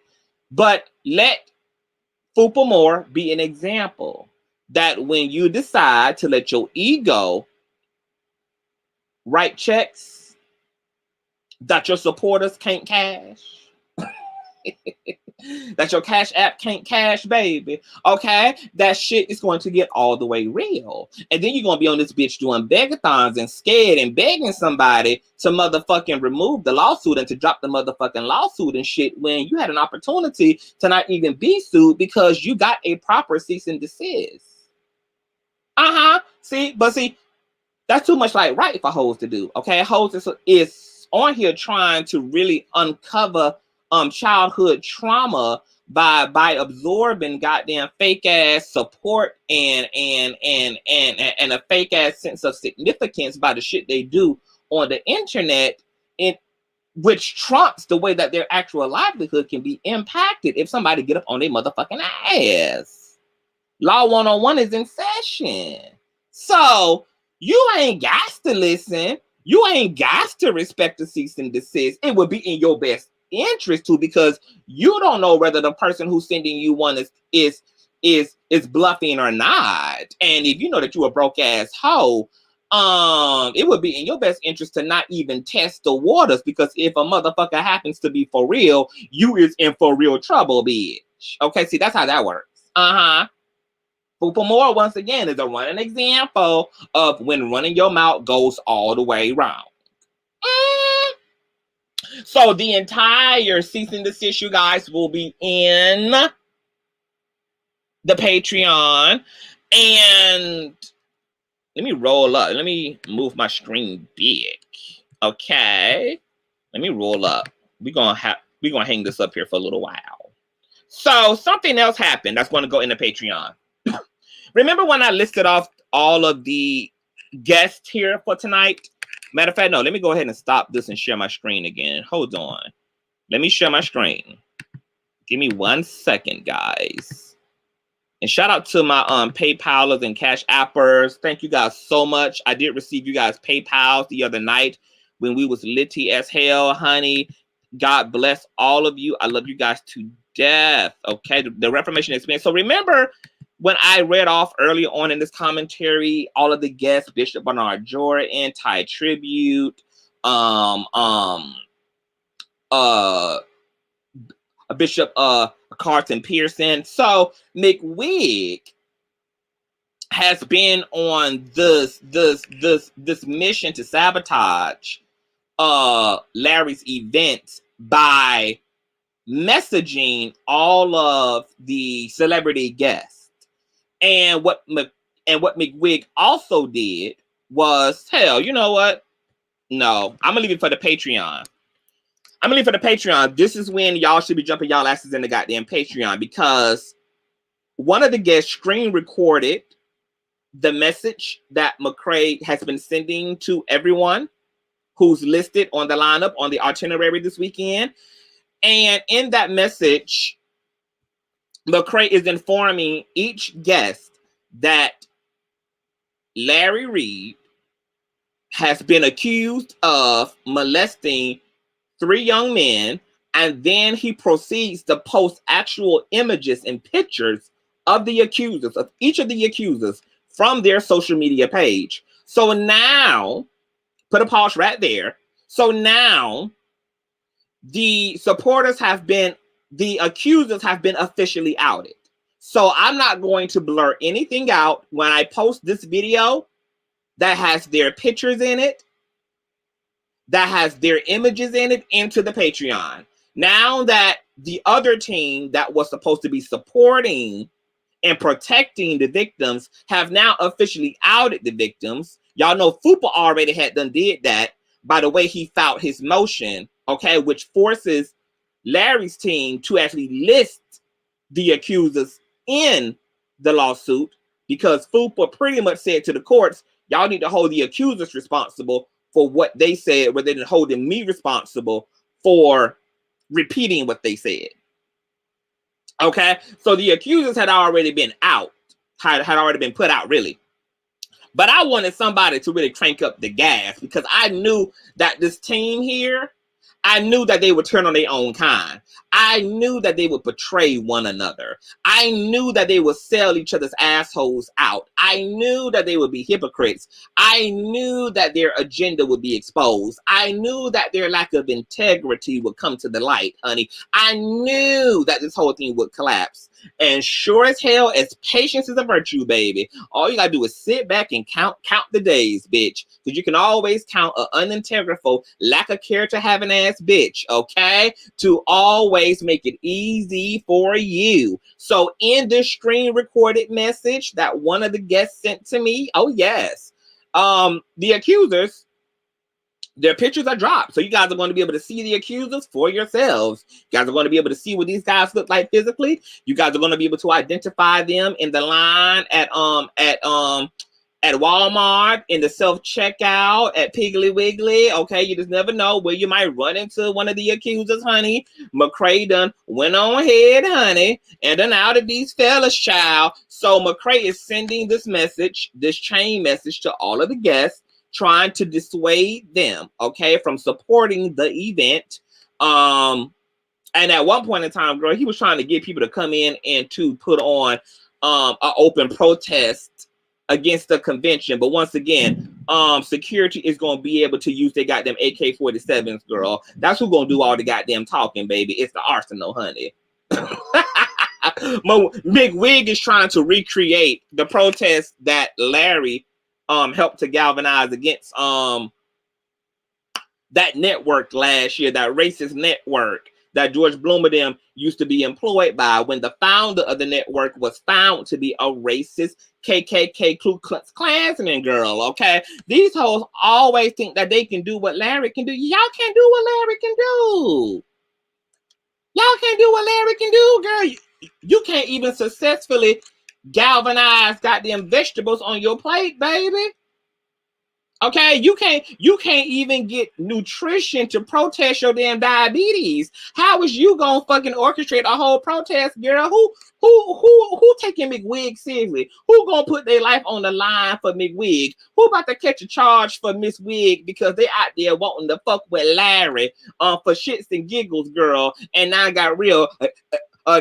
But let Fupa Moore be an example that when you decide to let your ego write checks that your supporters can't cash, that your Cash App can't cash, baby, okay, that shit is going to get all the way real. And then you're going to be on this bitch doing begathons and scared and begging somebody to motherfucking remove the lawsuit and to drop the motherfucking lawsuit and shit when you had an opportunity to not even be sued because you got a proper cease and desist. See, that's too much like right for hoes to do. Okay, hoes is on here trying to really uncover childhood trauma by absorbing goddamn fake ass support and a fake ass sense of significance by the shit they do on the internet, in which trumps the way that their actual livelihood can be impacted if somebody get up on their motherfucking ass. Law 101 is in session. So you ain't got to listen. You ain't got to respect the cease and desist. It would be in your best interest to, because you don't know whether the person who's sending you one is bluffing or not. And if you know that you a broke ass hoe, it would be in your best interest to not even test the waters, because if a motherfucker happens to be for real, you is in for real trouble, bitch. Okay, see, that's how that works. Fupa Moore, once again, is a running example of when running your mouth goes all the way round. So the entire cease and desist, you guys, will be in the Patreon. And let me roll up. Let me move my screen big. Okay. Let me roll up. We're gonna hang this up here for a little while. So something else happened that's going to go in the Patreon. Remember when I listed off all of the guests here for tonight? Matter of fact, no, let me go ahead and stop this and share my screen again. Hold on. Let me share my screen. Give me 1 second, guys. And shout out to my PayPalers and Cash Appers. Thank you guys so much. I did receive you guys PayPals the other night when we was litty as hell, honey. God bless all of you. I love you guys to death. Okay, the Reformation experience. So remember when I read off earlier on in this commentary, all of the guests, Bishop Bernard Jordan, Ty Tribute, Bishop Carlton Pearson. So McWig has been on this mission to sabotage Larry's event by messaging all of the celebrity guests. And what McWig also did was, hell, you know what? No, I'm gonna leave it for the Patreon. I'm gonna leave it for the Patreon. This is when y'all should be jumping y'all asses in the goddamn Patreon, because one of the guests screen recorded the message that McCray has been sending to everyone who's listed on the lineup on the itinerary this weekend. And in that message, McCray is informing each guest that Larry Reid has been accused of molesting 3 young men, and then he proceeds to post actual images and pictures of the accusers, of each of the accusers, from their social media page. So now, put a pause right there. So now, the accusers have been officially outed. So I'm not going to blur anything out when I post this video that has their pictures in it, that has their images in it, into the Patreon. Now that the other team that was supposed to be supporting and protecting the victims have now officially outed the victims. Y'all know Fupa already had did that by the way he filed his motion, okay, which forces Larry's team to actually list the accusers in the lawsuit, because Fupa pretty much said to the courts, y'all need to hold the accusers responsible for what they said, rather than holding me responsible for repeating what they said. Okay, so the accusers had already been out, had already been put out, really. But I wanted somebody to really crank up the gas, because I knew that this team here, I knew that they would turn on their own kind. I knew that they would betray one another. I knew that they would sell each other's assholes out. I knew that they would be hypocrites. I knew that their agenda would be exposed. I knew that their lack of integrity would come to the light, honey. I knew that this whole thing would collapse. And sure as hell, as patience is a virtue, baby, all you gotta do is sit back and count the days, bitch. Because you can always count an unintegrable, lack of character having ass bitch, okay? To always make it easy for you. So in the screen recorded message that one of the guests sent to me, oh yes, the accusers, their pictures are dropped. So you guys are going to be able to see the accusers for yourselves. You guys are going to be able to see what these guys look like physically. You guys are going to be able to identify them in the line at Walmart, in the self-checkout, at Piggly Wiggly. Okay, you just never know where you might run into one of the accusers, honey. McCray done went on ahead, honey, and done outed these fellas, child. So McCray is sending this message, this chain message, to all of the guests, trying to dissuade them, okay, from supporting the event. And at one point in time, girl, he was trying to get people to come in and to put on an open protest against the convention. But once again, security is going to be able to use their goddamn AK-47s, girl. That's who's going to do all the goddamn talking, baby. It's the arsenal, honey. Big Wig is trying to recreate the protest that Larry helped to galvanize against that network last year, that racist network that George Bloomerdam used to be employed by, when the founder of the network was found to be a racist KKK Ku Klux Klansman, girl, okay? These hoes always think that they can do what Larry can do. Y'all can't do what Larry can do. Y'all can't do what Larry can do, girl. You can't even successfully galvanize goddamn vegetables on your plate, baby. Okay, you can't even get nutrition to protest your damn diabetes. How is you gonna fucking orchestrate a whole protest, girl? Who taking McWig seriously? Who gonna put their life on the line for McWig? Who about to catch a charge for Miss Wig because they out there wanting to fuck with Larry for shits and giggles, girl? And now got real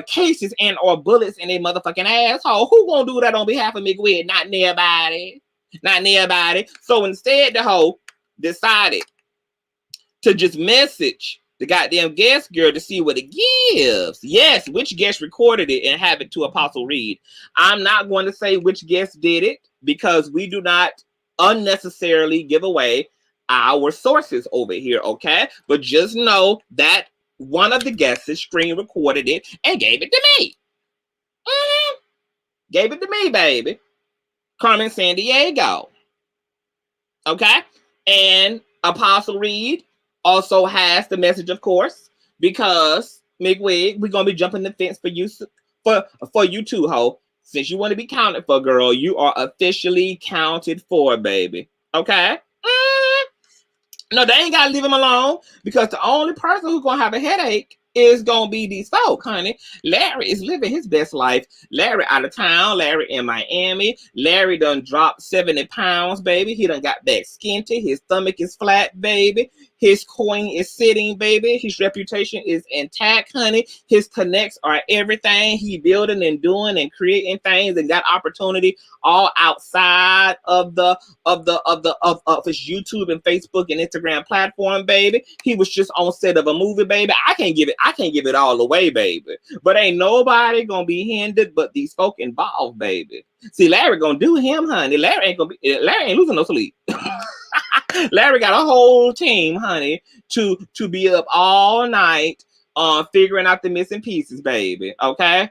cases and or bullets in their motherfucking asshole. Who gonna do that on behalf of McWig? Not nobody. Not nobody. So instead, the hoe decided to just message the goddamn guest girl to see what it gives. Yes, which guest recorded it and have it to Apostle Reid. I'm not going to say which guest did it, because we do not unnecessarily give away our sources over here, okay? But just know that one of the guests screen recorded it and gave it to me. Gave it to me, baby. Carmen San Diego. Okay? And Apostle Reid also has the message, of course, because McWig, we're gonna be jumping the fence for you, for you too, ho. Since you want to be counted for, girl, you are officially counted for, baby. Okay? No, they ain't gotta leave him alone, because the only person who's gonna have a headache is gonna be these folk, honey. Larry is living his best life. Larry out of town. Larry in Miami. Larry done dropped 70 pounds, baby. He done got back skinty. His stomach is flat, baby. His coin is sitting, baby. His reputation is intact, honey. His connects are everything. He building and doing and creating things and got opportunity all outside of his YouTube and Facebook and Instagram platform, baby. He was just on set of a movie, baby. I can't give it all away, baby. But ain't nobody gonna be hindered but these folk involved, baby. See, Larry gonna do him, honey. Larry ain't losing no sleep. Larry got a whole team, honey, to be up all night figuring out the missing pieces, baby. Okay?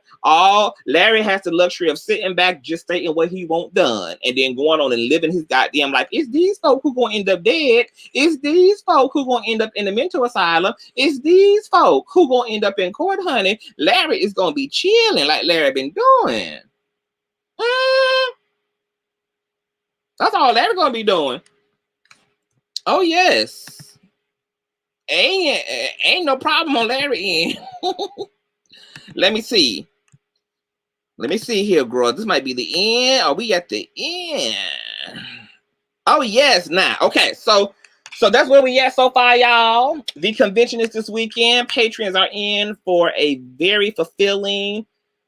Larry has the luxury of sitting back, just stating what he want done, and then going on and living his goddamn life. It's these folk who gonna end up dead. It's these folk who gonna end up in the mental asylum. It's these folk who gonna end up in court, honey. Larry is gonna be chilling like Larry been doing. That's all Larry gonna be doing. Oh yes. Ain't no problem on Larry end. Let me see here, girl. This might be the end. Are we at the end? Oh yes, now. Okay, so that's where we at so far, y'all. The convention is this weekend. Patrons are in for a very fulfilling,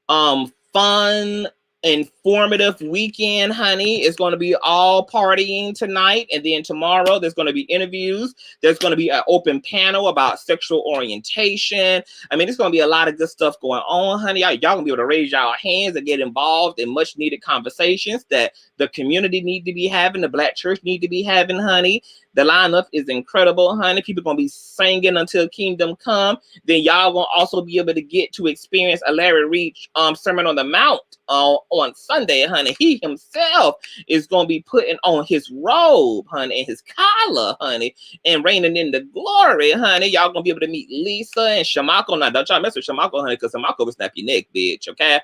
fun, informative weekend, honey. It's going to be all partying tonight, and then tomorrow there's going to be interviews. There's going to be an open panel about sexual orientation. I mean, there's going to be a lot of good stuff going on, honey. Y'all gonna be able to raise y'all hands and get involved in much needed conversations that the community need to be having, the Black church need to be having, honey. The lineup is incredible, honey. People gonna be singing until kingdom come. Then y'all gonna also be able to get to experience a Larry Reid Sermon on the Mount on Sunday, honey. He himself is gonna be putting on his robe, honey, and his collar, honey, and reigning in the glory, honey. Y'all gonna be able to meet Lisa and Shamako. Now, don't y'all mess with Shamako, honey, because Shamako will snap your neck, bitch. Okay,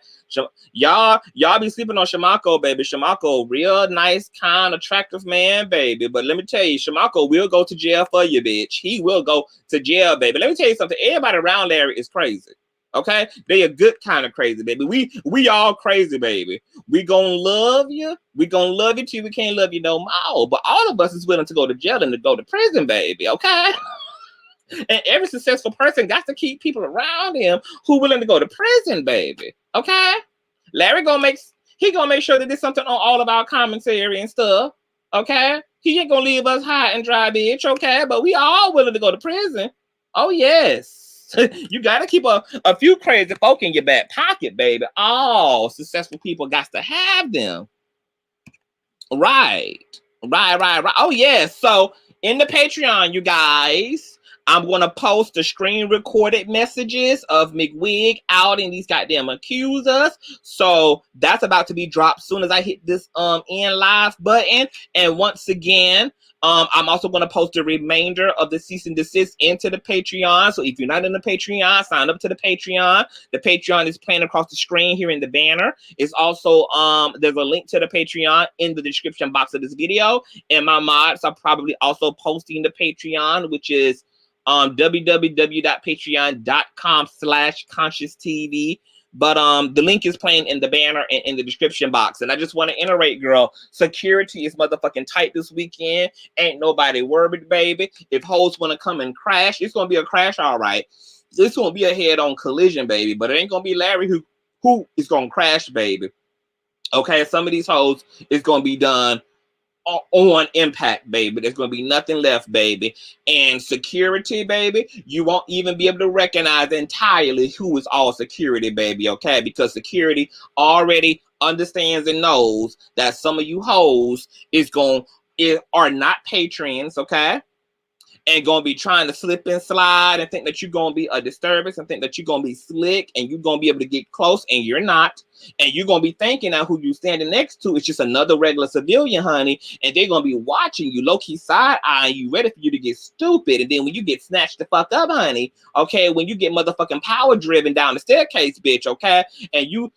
y'all be sleeping on Shamako, baby. Shamako, real nice, kind, attractive man, baby. But let me tell you, Shamako will go to jail for you, bitch. He will go to jail, baby. Let me tell you something. Everybody around Larry is crazy. Okay? They a good kind of crazy, baby. We all crazy, baby. We gonna love you. We gonna love you till we can't love you no more. But all of us is willing to go to jail and to go to prison, baby. Okay? And every successful person got to keep people around him who willing to go to prison, baby. Okay? Larry gonna make sure that there's something on all of our commentary and stuff. Okay? He ain't gonna leave us high and dry, bitch. Okay? But we all willing to go to prison. Oh yes. You gotta keep a few crazy folk in your back pocket, baby. All successful people got to have them. Right. Oh yes. So in the Patreon, you guys, I'm going to post the screen recorded messages of McWig outing these goddamn accusers. So that's about to be dropped soon as I hit this end live button. And once again, I'm also going to post the remainder of the cease and desist into the Patreon. So if you're not in the Patreon, sign up to the Patreon. The Patreon is playing across the screen here in the banner. It's also, there's a link to the Patreon in the description box of this video. And my mods are probably also posting the Patreon, which is www.patreon.com/Consciouztv. But the link is playing in the banner and in the description box. And I just want to iterate, girl, security is motherfucking tight this weekend. Ain't nobody worried, baby. If hoes want to come and crash, it's gonna be a crash, all right. This won't be a head-on collision, baby. But it ain't gonna be Larry who is gonna crash, baby. Okay, some of these hoes is gonna be done on impact, baby. There's going to be nothing left, baby. And security, baby, you won't even be able to recognize entirely who is all security, baby, okay? Because security already understands and knows that some of you hoes are not patrons, okay? And gonna be trying to slip and slide and think that you're gonna be a disturbance and think that you're gonna be slick and you're gonna be able to get close, and you're not. And you're gonna be thinking that who you standing next to is just another regular civilian, honey, and they're gonna be watching you, low-key side-eyeing you, ready for you to get stupid. And then when you get snatched the fuck up, honey, okay, when you get motherfucking power driven down the staircase, bitch, okay, and you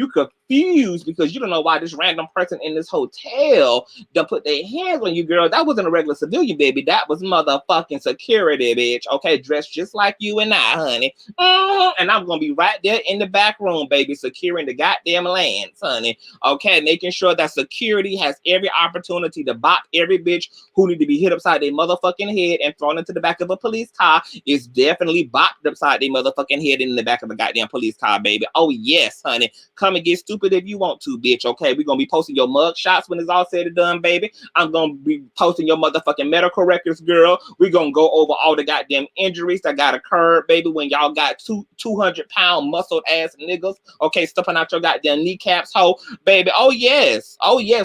could confused because you don't know why this random person in this hotel done put their hands on you, girl. That wasn't a regular civilian, baby. That was motherfucking security, bitch. Okay, dressed just like you and I, honey. And I'm gonna be right there in the back room, baby, securing the goddamn lands, honey. Okay, making sure that security has every opportunity to bop every bitch who need to be hit upside their motherfucking head and thrown into the back of a police car is definitely bopped upside their motherfucking head in the back of a goddamn police car, baby. Oh yes, honey. Come and get stupid if you want to, bitch. Okay, we're gonna be posting your mug shots when it's all said and done, baby. I'm gonna be posting your motherfucking medical records, girl. We're gonna go over all the goddamn injuries that got occurred, baby, when y'all got 200-pound muscled ass niggas, okay, stuffing out your goddamn kneecaps, ho, baby. Oh yes,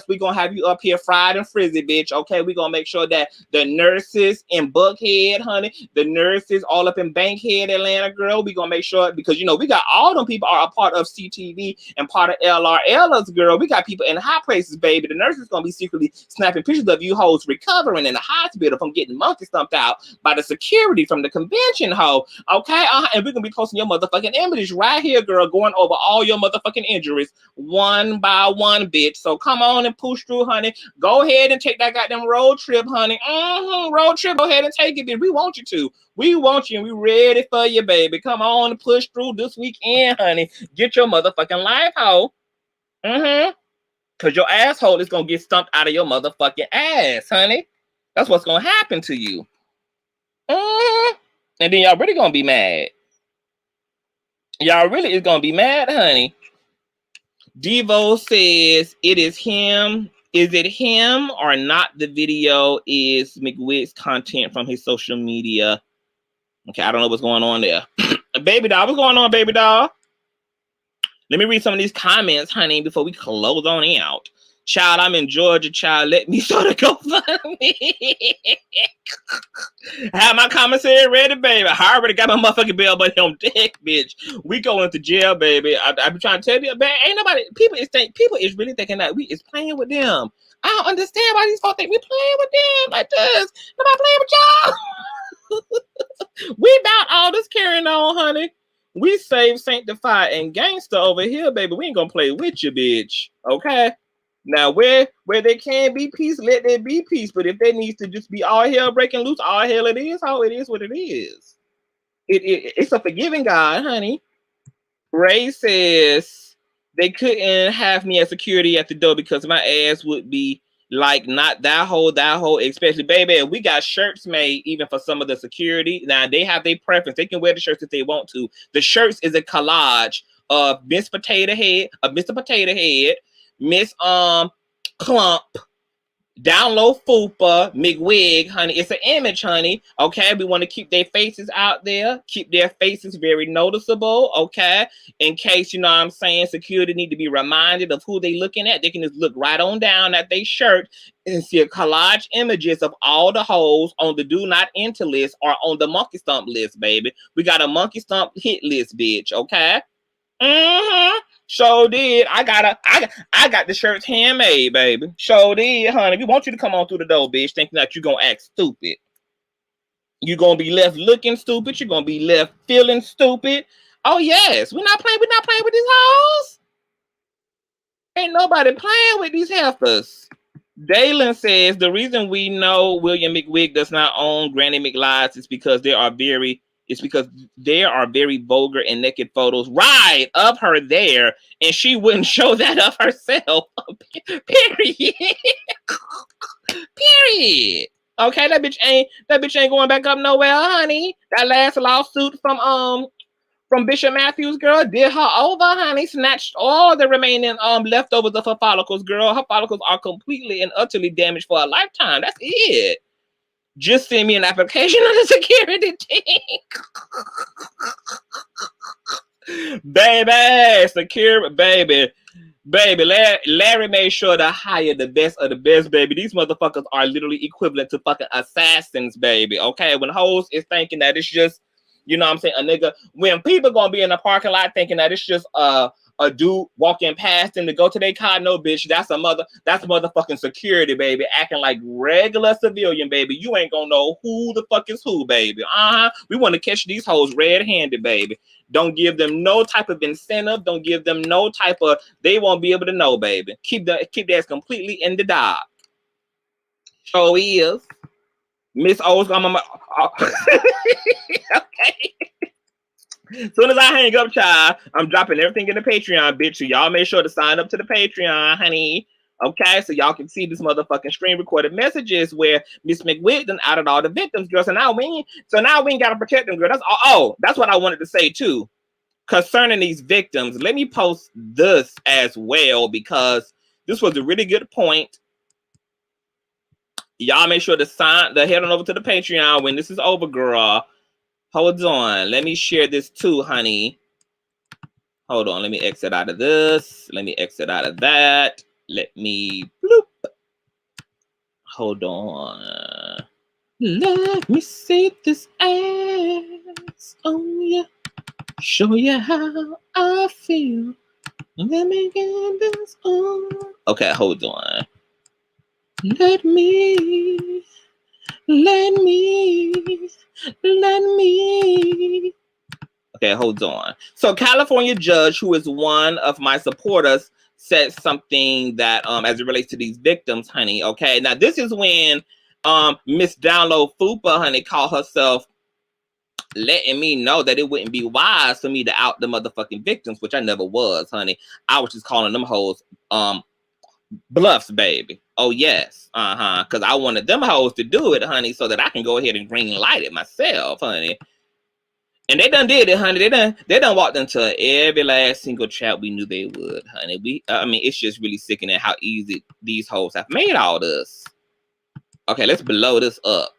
we're gonna have you up here fried and frizzy, bitch. Okay, we're gonna make sure that the nurses in Buckhead, honey, the nurses all up in Bankhead, Atlanta, girl, we're gonna make sure, because you know we got all them people are a part of CTV and part of LRLs, girl. We got people in high places, baby. The nurses gonna be secretly snapping pictures of you hoes recovering in the hospital from getting monkey stumped out by the security from the convention, ho. Okay, and we're gonna be posting your motherfucking images right here, girl, going over all your motherfucking injuries one by one, bitch. So come on and push through, honey. Go ahead and take that goddamn road trip, honey. Road trip. Go ahead and take it, bitch. We want you to. We want you and we ready for you, baby. Come on and push through this weekend, honey. Get your motherfucking life, ho. Because your asshole is going to get stumped out of your motherfucking ass, honey. That's what's going to happen to you. And then y'all really going to be mad. Y'all really is going to be mad, honey. Devo says, it is him. Is it him or not? The video is McWick's content from his social media. Okay, I don't know what's going on there. Baby doll, what's going on, baby doll? Let me read some of these comments, honey, before we close on out. Child, I'm in Georgia, child. Let me sort of go find me. Have my commissary ready, baby. I already got my motherfucking bell but on deck, bitch. We going to jail, baby. I be trying to tell you, man, ain't nobody, people is really thinking that we is playing with them. I don't understand why these folks think we playing with them like this. Nobody playing with y'all. We about all this carrying on, honey. We saved, sanctified, and gangster over here, baby. We ain't gonna play with you, bitch. Okay? Now, where there can be peace, let there be peace. But if there needs to just be all hell breaking loose, all hell it is, how it is what it is. It's a forgiving God, honey. Reid says they couldn't have me as security at the door because my ass would be like, not that whole, especially, baby. We got shirts made even for some of the security. Now, they have their preference. They can wear the shirts if they want to. The shirts is a collage of Miss Potato Head, of Mr. Potato Head, Miss Clump, down low Fupa, McWig, honey. It's an image, honey. Okay, we want to keep their faces out there, keep their faces very noticeable, okay? In case, you know what I'm saying, security need to be reminded of who they looking at. They can just look right on down at their shirt and see a collage images of all the hoes on the do not enter list or on the monkey stump list, baby. We got a monkey stump hit list, bitch, okay? So did. I got the shirts handmade, baby. So did, honey. We want you to come on through the door, bitch, thinking that you're gonna act stupid. You're gonna be left looking stupid. You're gonna be left feeling stupid. Oh yes, we're not playing with these hoes. Ain't nobody playing with these heifers. Dalen says the reason we know William McWig does not own Granny McLies is because there are very vulgar and naked photos, right, of her there, and she wouldn't show that of herself. Period. Period. Okay, that bitch ain't going back up nowhere, honey. That last lawsuit from Bishop Matthews, girl, did her over, honey. Snatched all the remaining leftovers of her follicles, girl. Her follicles are completely and utterly damaged for a lifetime. That's it. Just send me an application on the security team. Baby, secure, baby. Larry made sure to hire the best of the best, baby. These motherfuckers are literally equivalent to fucking assassins, baby. Okay, when hoes is thinking that it's just, you know what I'm saying, a nigga, when people gonna be in the parking lot thinking that it's just a a dude walking past them to go to their car. No, bitch, that's motherfucking security, baby, acting like regular civilian, baby. You ain't gonna know who the fuck is who, baby. We want to catch these hoes red-handed, baby. Don't give them no type of incentive. Don't give them no type of, they won't be able to know, baby. Keep that completely in the dark. So is Miss O's gonna okay. Soon as I hang up, child, I'm dropping everything in the Patreon, bitch. So y'all make sure to sign up to the Patreon, honey. Okay, so y'all can see this motherfucking screen recorded messages where Miss McWick done outed all the victims, girl. So now we ain't gotta protect them, girl. That's that's what I wanted to say too. Concerning these victims, let me post this as well because this was a really good point. Y'all make sure to head on over to the Patreon when this is over, girl. Hold on. Let me share this too, honey. Hold on. Let me exit out of this. Let me exit out of that. Let me bloop. Hold on. Let me see this ass on you. Show you how I feel. Let me get this on. Okay, hold on. Let me. Okay, hold on. So California judge, who is one of my supporters, said something that as it relates to these victims, honey. Okay, now this is when Miss Download Fupa, honey, called herself letting me know that it wouldn't be wise for me to out the motherfucking victims, which I never was, honey. I was just calling them hoes bluffs, baby. Oh yes, because I wanted them hoes to do it, honey, so that I can go ahead and green light it myself, honey. And they done did it, honey. They done walked into every last single trap we knew they would, honey. I mean, it's just really sickening how easy these hoes have made all this. Okay, let's blow this up.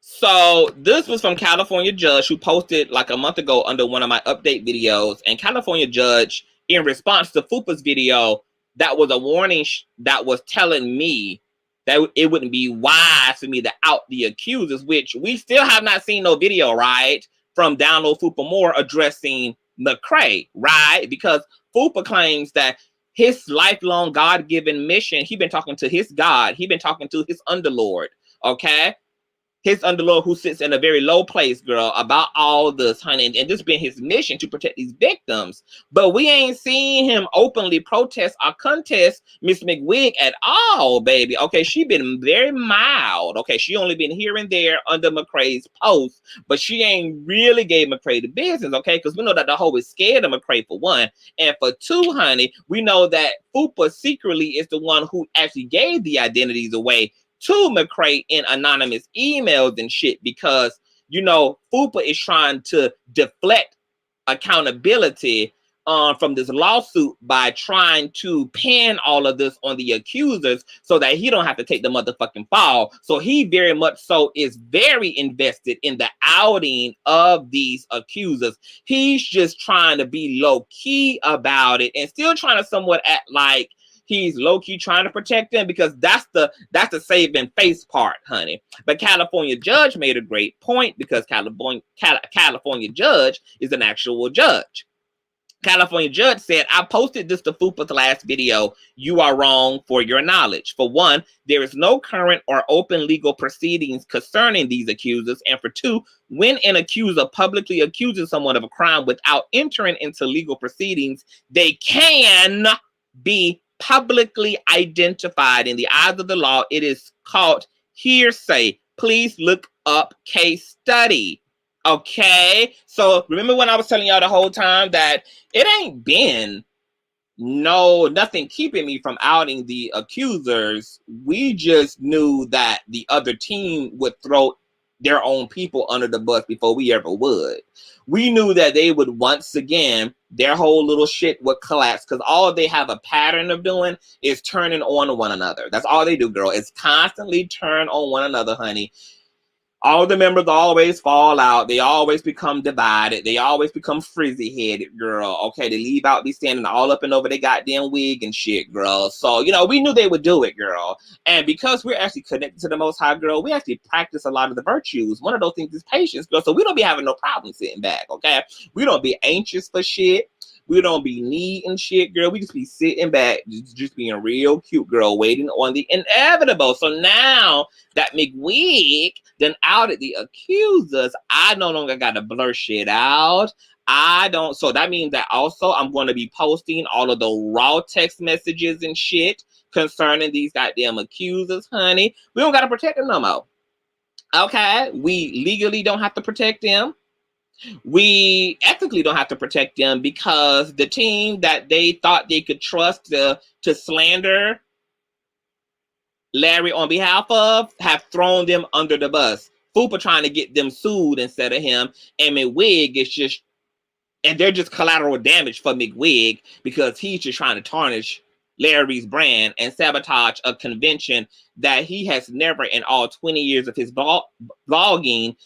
So this was from California Judge, who posted like a month ago under one of my update videos. And California Judge, in response to Fupa's video, that was a warning that was telling me that it wouldn't be wise for me to out the accusers, which we still have not seen no video, right? From Download Fupa More addressing McCray, right? Because Fupa claims that his lifelong God-given mission, he been talking to his God. He been talking to his underlord, okay? His underlord who sits in a very low place, girl, about all this, honey. And this been his mission to protect these victims. But we ain't seen him openly protest or contest Miss McWig at all, baby. Okay, she been very mild. Okay, she only been here and there under McCray's post. But she ain't really gave McCray the business, okay? Because we know that the hoe is scared of McCray, for one. And for two, honey, we know that Fupa secretly is the one who actually gave the identities away to McCray in anonymous emails and shit, because, you know, Fupa is trying to deflect accountability from this lawsuit by trying to pin all of this on the accusers so that he don't have to take the motherfucking fall. So he very much so is very invested in the outing of these accusers. He's just trying to be low key about it and still trying to somewhat act like he's low-key trying to protect them, because that's the saving face part, honey. But California Judge made a great point, because California Judge is an actual judge. California Judge said, I posted this to Fupa's last video. You are wrong for your knowledge. For one, there is no current or open legal proceedings concerning these accusers. And for two, when an accuser publicly accuses someone of a crime without entering into legal proceedings, they can be publicly identified. In the eyes of the law, it is called hearsay. Please look up case study. Okay, so remember when I was telling y'all the whole time that it ain't been nothing keeping me from outing the accusers. We just knew that the other team would throw their own people under the bus before we ever would. We knew that they would, once again, their whole little shit would collapse, because all they have a pattern of doing is turning on one another. That's all they do, girl. It's constantly turn on one another, honey. All the members always fall out. They always become divided. They always become frizzy-headed, girl. Okay, they leave out, be standing all up and over their goddamn wig and shit, girl. So, you know, we knew they would do it, girl. And because we're actually connected to the Most High, girl, we actually practice a lot of the virtues. One of those things is patience, girl. So we don't be having no problem sitting back, okay? We don't be anxious for shit. We don't be needing shit, girl. We just be sitting back, just being real cute, girl, waiting on the inevitable. So now that McWig then outed the accusers, I no longer got to blur shit out. So that means that also I'm going to be posting all of the raw text messages and shit concerning these goddamn accusers, honey. We don't got to protect them no more. Okay? We legally don't have to protect them. We ethically don't have to protect them because the team that they thought they could trust to slander Larry on behalf of have thrown them under the bus. Fupa trying to get them sued instead of him, and McWig is just, and they're just collateral damage for McWig because he's just trying to tarnish Larry's brand and sabotage a convention that he has never in all 20 years of his blogging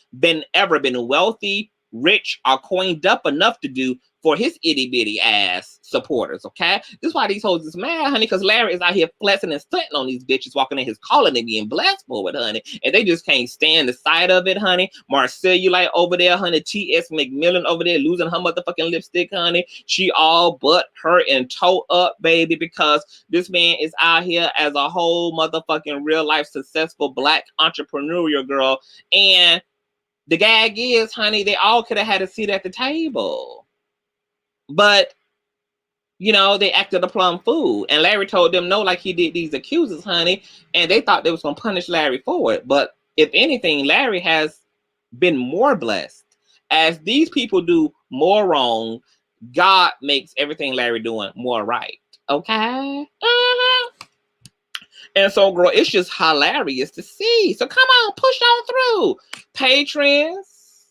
ever been wealthy, rich, or coined up enough to do for his itty-bitty ass supporters, okay? This is why these hoes is mad, honey, because Larry is out here flexing and stunting on these bitches, walking in his calling and being blessed for it, honey, and they just can't stand the sight of it, honey. Marcellulite over there, honey, T.S. McMillan over there losing her motherfucking lipstick, honey. She all but hurt and toe up, baby, because this man is out here as a whole motherfucking real-life successful black entrepreneurial girl, and the gag is, honey, they all could have had a seat at the table. But, you know, they acted a plum fool. And Larry told them no, like he did these accusers, honey. And they thought they was going to punish Larry for it. But if anything, Larry has been more blessed. As these people do more wrong, God makes everything Larry doing more right. Okay? And so, girl, it's just hilarious to see. So come on, push on through. Patrons.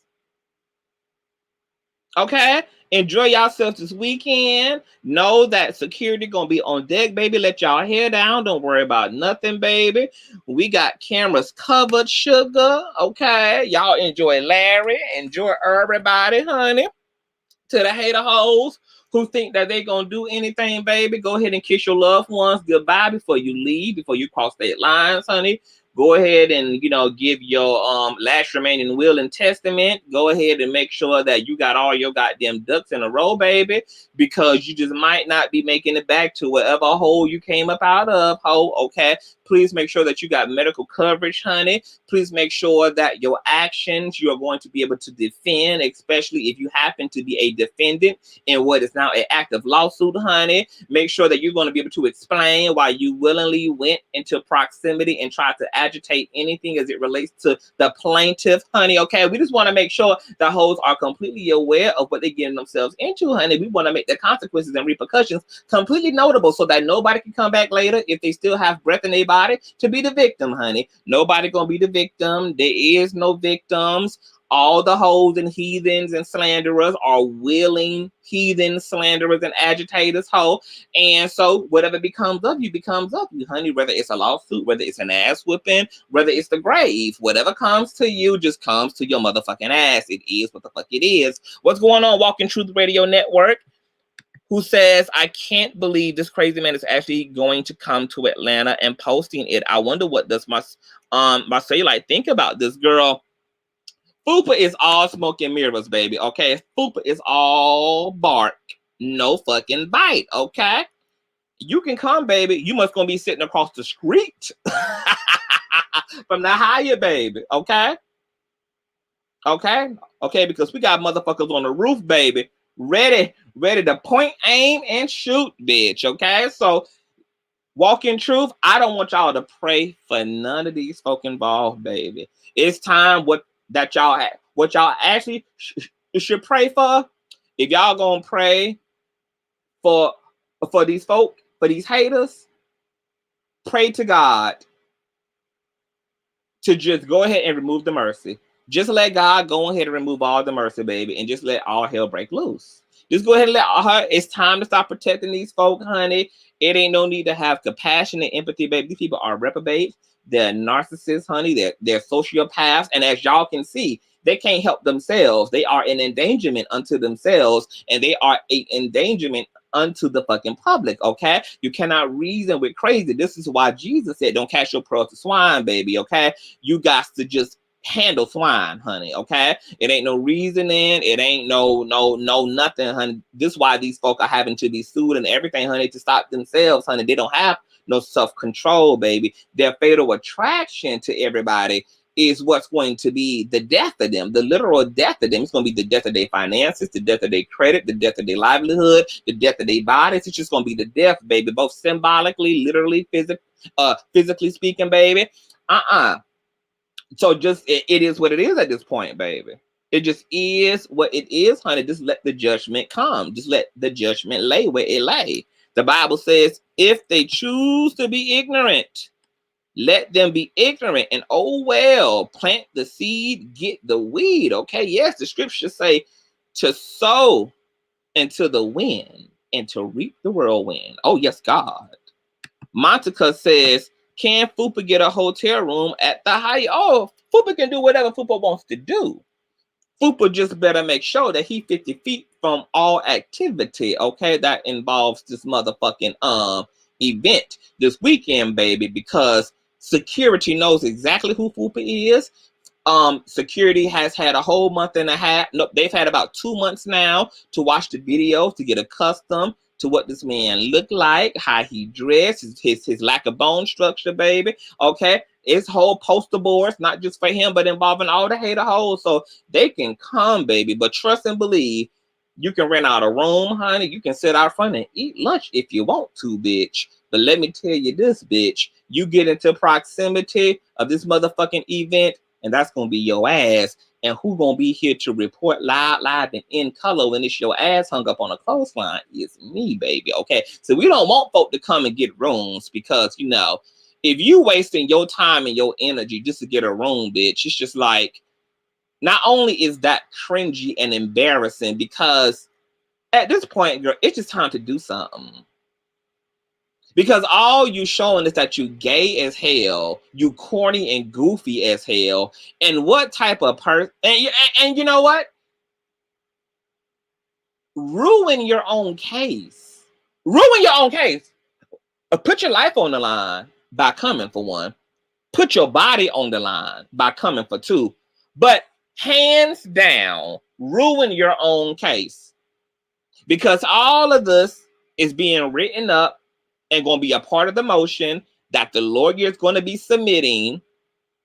Okay? Enjoy yourselves this weekend. Know that security gonna be on deck, baby. Let y'all hair down. Don't worry about nothing, baby. We got cameras covered, sugar. Okay? Y'all enjoy Larry. Enjoy everybody, honey. To the hater hoes who think that they're going to do anything, baby, go ahead and kiss your loved ones goodbye before you leave, before you cross state lines, honey. Go ahead and, you know, give your last remaining will and testament. Go ahead and make sure that you got all your goddamn ducks in a row, baby, because you just might not be making it back to whatever hole you came up out of, ho, okay? Please make sure that you got medical coverage, honey. Please make sure that your actions you are going to be able to defend, especially if you happen to be a defendant in what is now an active lawsuit, honey. Make sure that you're going to be able to explain why you willingly went into proximity and tried to agitate anything as it relates to the plaintiff, honey, okay? We just want to make sure the hoes are completely aware of what they're getting themselves into, honey. We want to make the consequences and repercussions completely notable so that nobody can come back later if they still have breath in their body to be the victim, honey. Nobody gonna be the victim. There is no victims. All the hoes and heathens and slanderers are willing heathen slanderers and agitators, ho. And so whatever becomes of you, honey. Whether it's a lawsuit, whether it's an ass whooping, whether it's the grave, whatever comes to you just comes to your motherfucking ass. It is what the fuck it is. What's going on, Walking Truth Radio Network? Who says, I can't believe this crazy man is actually going to come to Atlanta and posting it. I wonder what does my cellulite think about this, girl. Fupa is all smoke and mirrors, baby, okay? Fupa is all bark, no fucking bite, okay? You can come, baby. You must gonna be sitting across the street from the higher, baby, okay? Okay? Okay, because we got motherfuckers on the roof, baby. Ready to point, aim, and shoot, bitch, okay? So, walk in truth, I don't want y'all to pray for none of these folk involved, baby. It's time what y'all actually should pray for. If y'all gonna pray for these folk, for these haters, pray to God to just go ahead and remove the mercy. Just let God go ahead and remove all the mercy, baby, and just let all hell break loose. Just go ahead and let her. It's time to stop protecting these folk, honey. It ain't no need to have compassion and empathy, baby. These people are reprobates. They're narcissists, honey. They're sociopaths. And as y'all can see, they can't help themselves. They are an endangerment unto themselves, and they are an endangerment unto the fucking public, okay? You cannot reason with crazy. This is why Jesus said, don't cast your pearls to swine, baby, okay? You got to just handle swine, honey, okay? It ain't no reasoning. It ain't no nothing, honey. This is why these folk are having to be sued and everything, honey, to stop themselves, honey. They don't have no self-control, baby. Their fatal attraction to everybody is what's going to be the death of them, the literal death of them. It's going to be the death of their finances, the death of their credit, the death of their livelihood, the death of their bodies. It's just going to be the death, baby, both symbolically, literally, physically speaking, baby. So just, it is what it is at this point, baby. It just is what it is, honey. Just let the judgment come. Just let the judgment lay where it lay. The Bible says, if they choose to be ignorant, let them be ignorant, and oh well, plant the seed, get the weed. Okay, yes, the scriptures say to sow into the wind and to reap the whirlwind. Oh yes, God. Montica says, can Fupa get a hotel room at the Hyatt? Oh, Fupa can do whatever Fupa wants to do. Fupa just better make sure that he 50 feet from all activity, okay, that involves this motherfucking event this weekend, baby, because security knows exactly who Fupa is. Security has had a whole month and a half. No, they've had about 2 months now to watch the videos, to get accustomed to what this man looked like, how he dressed, his lack of bone structure, baby. Okay, it's whole poster boards, not just for him, but involving all the hater hoes, so they can come, baby. But trust and believe, you can rent out a room, honey. You can sit out front and eat lunch if you want to, bitch. But let me tell you this, bitch. You get into proximity of this motherfucking event, and that's gonna be your ass. And who gonna be here to report live and in color when it's your ass hung up on a clothesline? It's me, baby. Okay, so we don't want folk to come and get rooms, because you know, if you wasting your time and your energy just to get a room, bitch, it's just like, not only is that cringy and embarrassing, because at this point, girl, it's just time to do something. Because all you showing is that you gay as hell, you corny and goofy as hell, and what type of person? And you know what? Ruin your own case. Ruin your own case. Put your life on the line by coming for one. Put your body on the line by coming for two. But hands down, ruin your own case. Because all of this is being written up and going to be a part of the motion that the lawyer is going to be submitting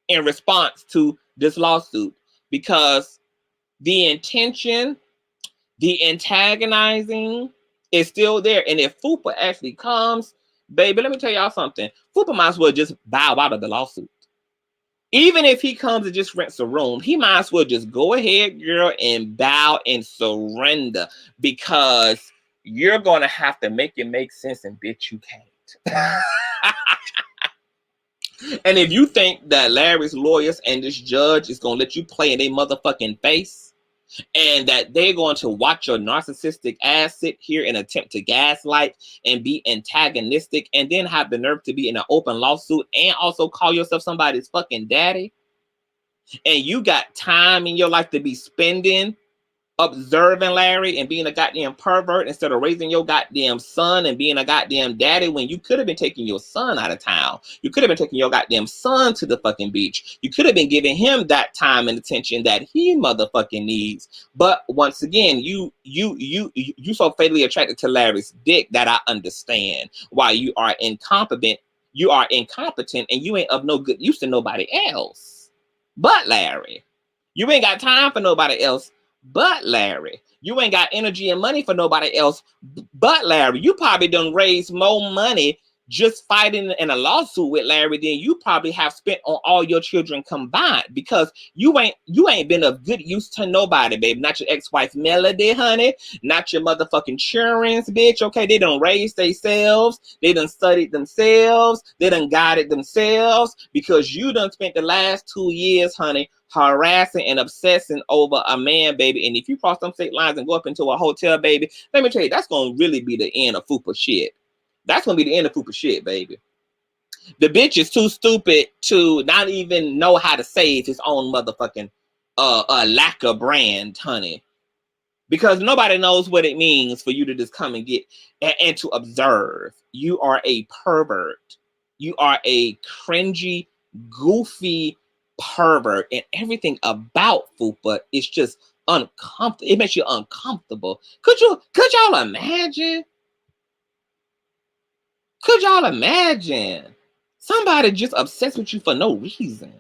in response to this lawsuit. Because the intention, the antagonizing is still there. And if Fupa actually comes, baby, let me tell y'all something. Fupa might as well just bow out of the lawsuit. Even if he comes and just rents a room, he might as well just go ahead, girl, and bow and surrender, because you're going to have to make it make sense, and bitch, you can't. And if you think that Larry's lawyers and this judge is going to let you play in their motherfucking face, and that they're going to watch your narcissistic ass sit here and attempt to gaslight and be antagonistic, and then have the nerve to be in an open lawsuit and also call yourself somebody's fucking daddy, and you got time in your life to be spending observing Larry and being a goddamn pervert instead of raising your goddamn son and being a goddamn daddy, when you could have been taking your son out of town. You could have been taking your goddamn son to the fucking beach. You could have been giving him that time and attention that he motherfucking needs. But once again, you so fatally attracted to Larry's dick that I understand why you are incompetent. You are incompetent, and you ain't of no good use to nobody else but Larry. You ain't got time for nobody else but Larry. You ain't got energy and money for nobody else but Larry. You probably done raised more money just fighting in a lawsuit with Larry than you probably have spent on all your children combined, because you ain't been of good use to nobody, baby. Not your ex-wife Melody, honey. Not your motherfucking children's, bitch. Okay, they done raised themselves. They done studied themselves. They done guided themselves, because you done spent the last 2 years, honey, harassing and obsessing over a man, baby. And if you cross them state lines and go up into a hotel, baby, let me tell you, that's gonna really be the end of Fupa shit. That's gonna be the end of Fupa shit, baby. The bitch is too stupid to not even know how to save his own motherfucking lacquer brand, honey. Because nobody knows what it means for you to just come and get and to observe. You are a pervert. You are a cringy, goofy pervert, and everything about Fupa is just uncomfortable. It makes you uncomfortable. Could y'all imagine? Could y'all imagine somebody just obsessed with you for no reason?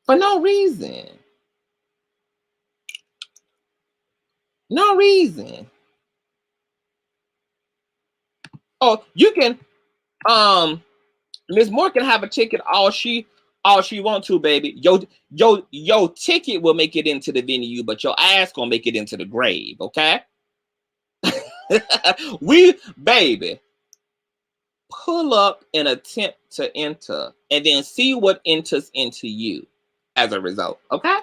For no reason. No reason. Oh, you can Miss Moore can have a ticket all she want to, baby. Your ticket will make it into the venue, but your ass gonna make it into the grave, okay? Baby, pull up and attempt to enter, and then see what enters into you as a result, okay?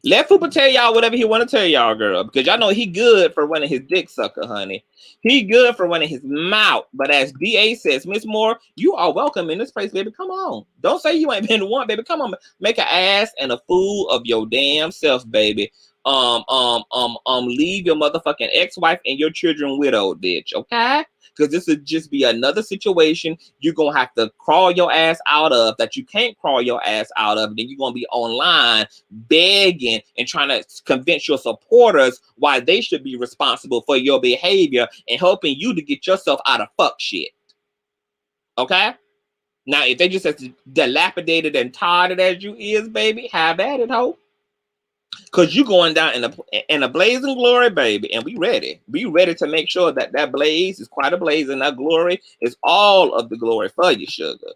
Let Fupa tell y'all whatever he want to tell y'all, girl, because y'all know he good for running his dick sucker, honey. He good for running his mouth. But as DA says, Miss Moore, you are welcome in this place, baby. Come on. Don't say you ain't been one, baby. Come on. Make an ass and a fool of your damn self, baby. Leave your motherfucking ex-wife and your children widowed, bitch, okay? Because this would just be another situation you're going to have to crawl your ass out of that you can't crawl your ass out of. Then you're going to be online begging and trying to convince your supporters why they should be responsible for your behavior and helping you to get yourself out of fuck shit. Okay? Now, if they just as dilapidated and tired as you is, baby, have at it, ho. Because you going down in a blazing glory, baby, and we ready. We ready to make sure that that blaze is quite a blaze, and that glory is all of the glory for you, sugar.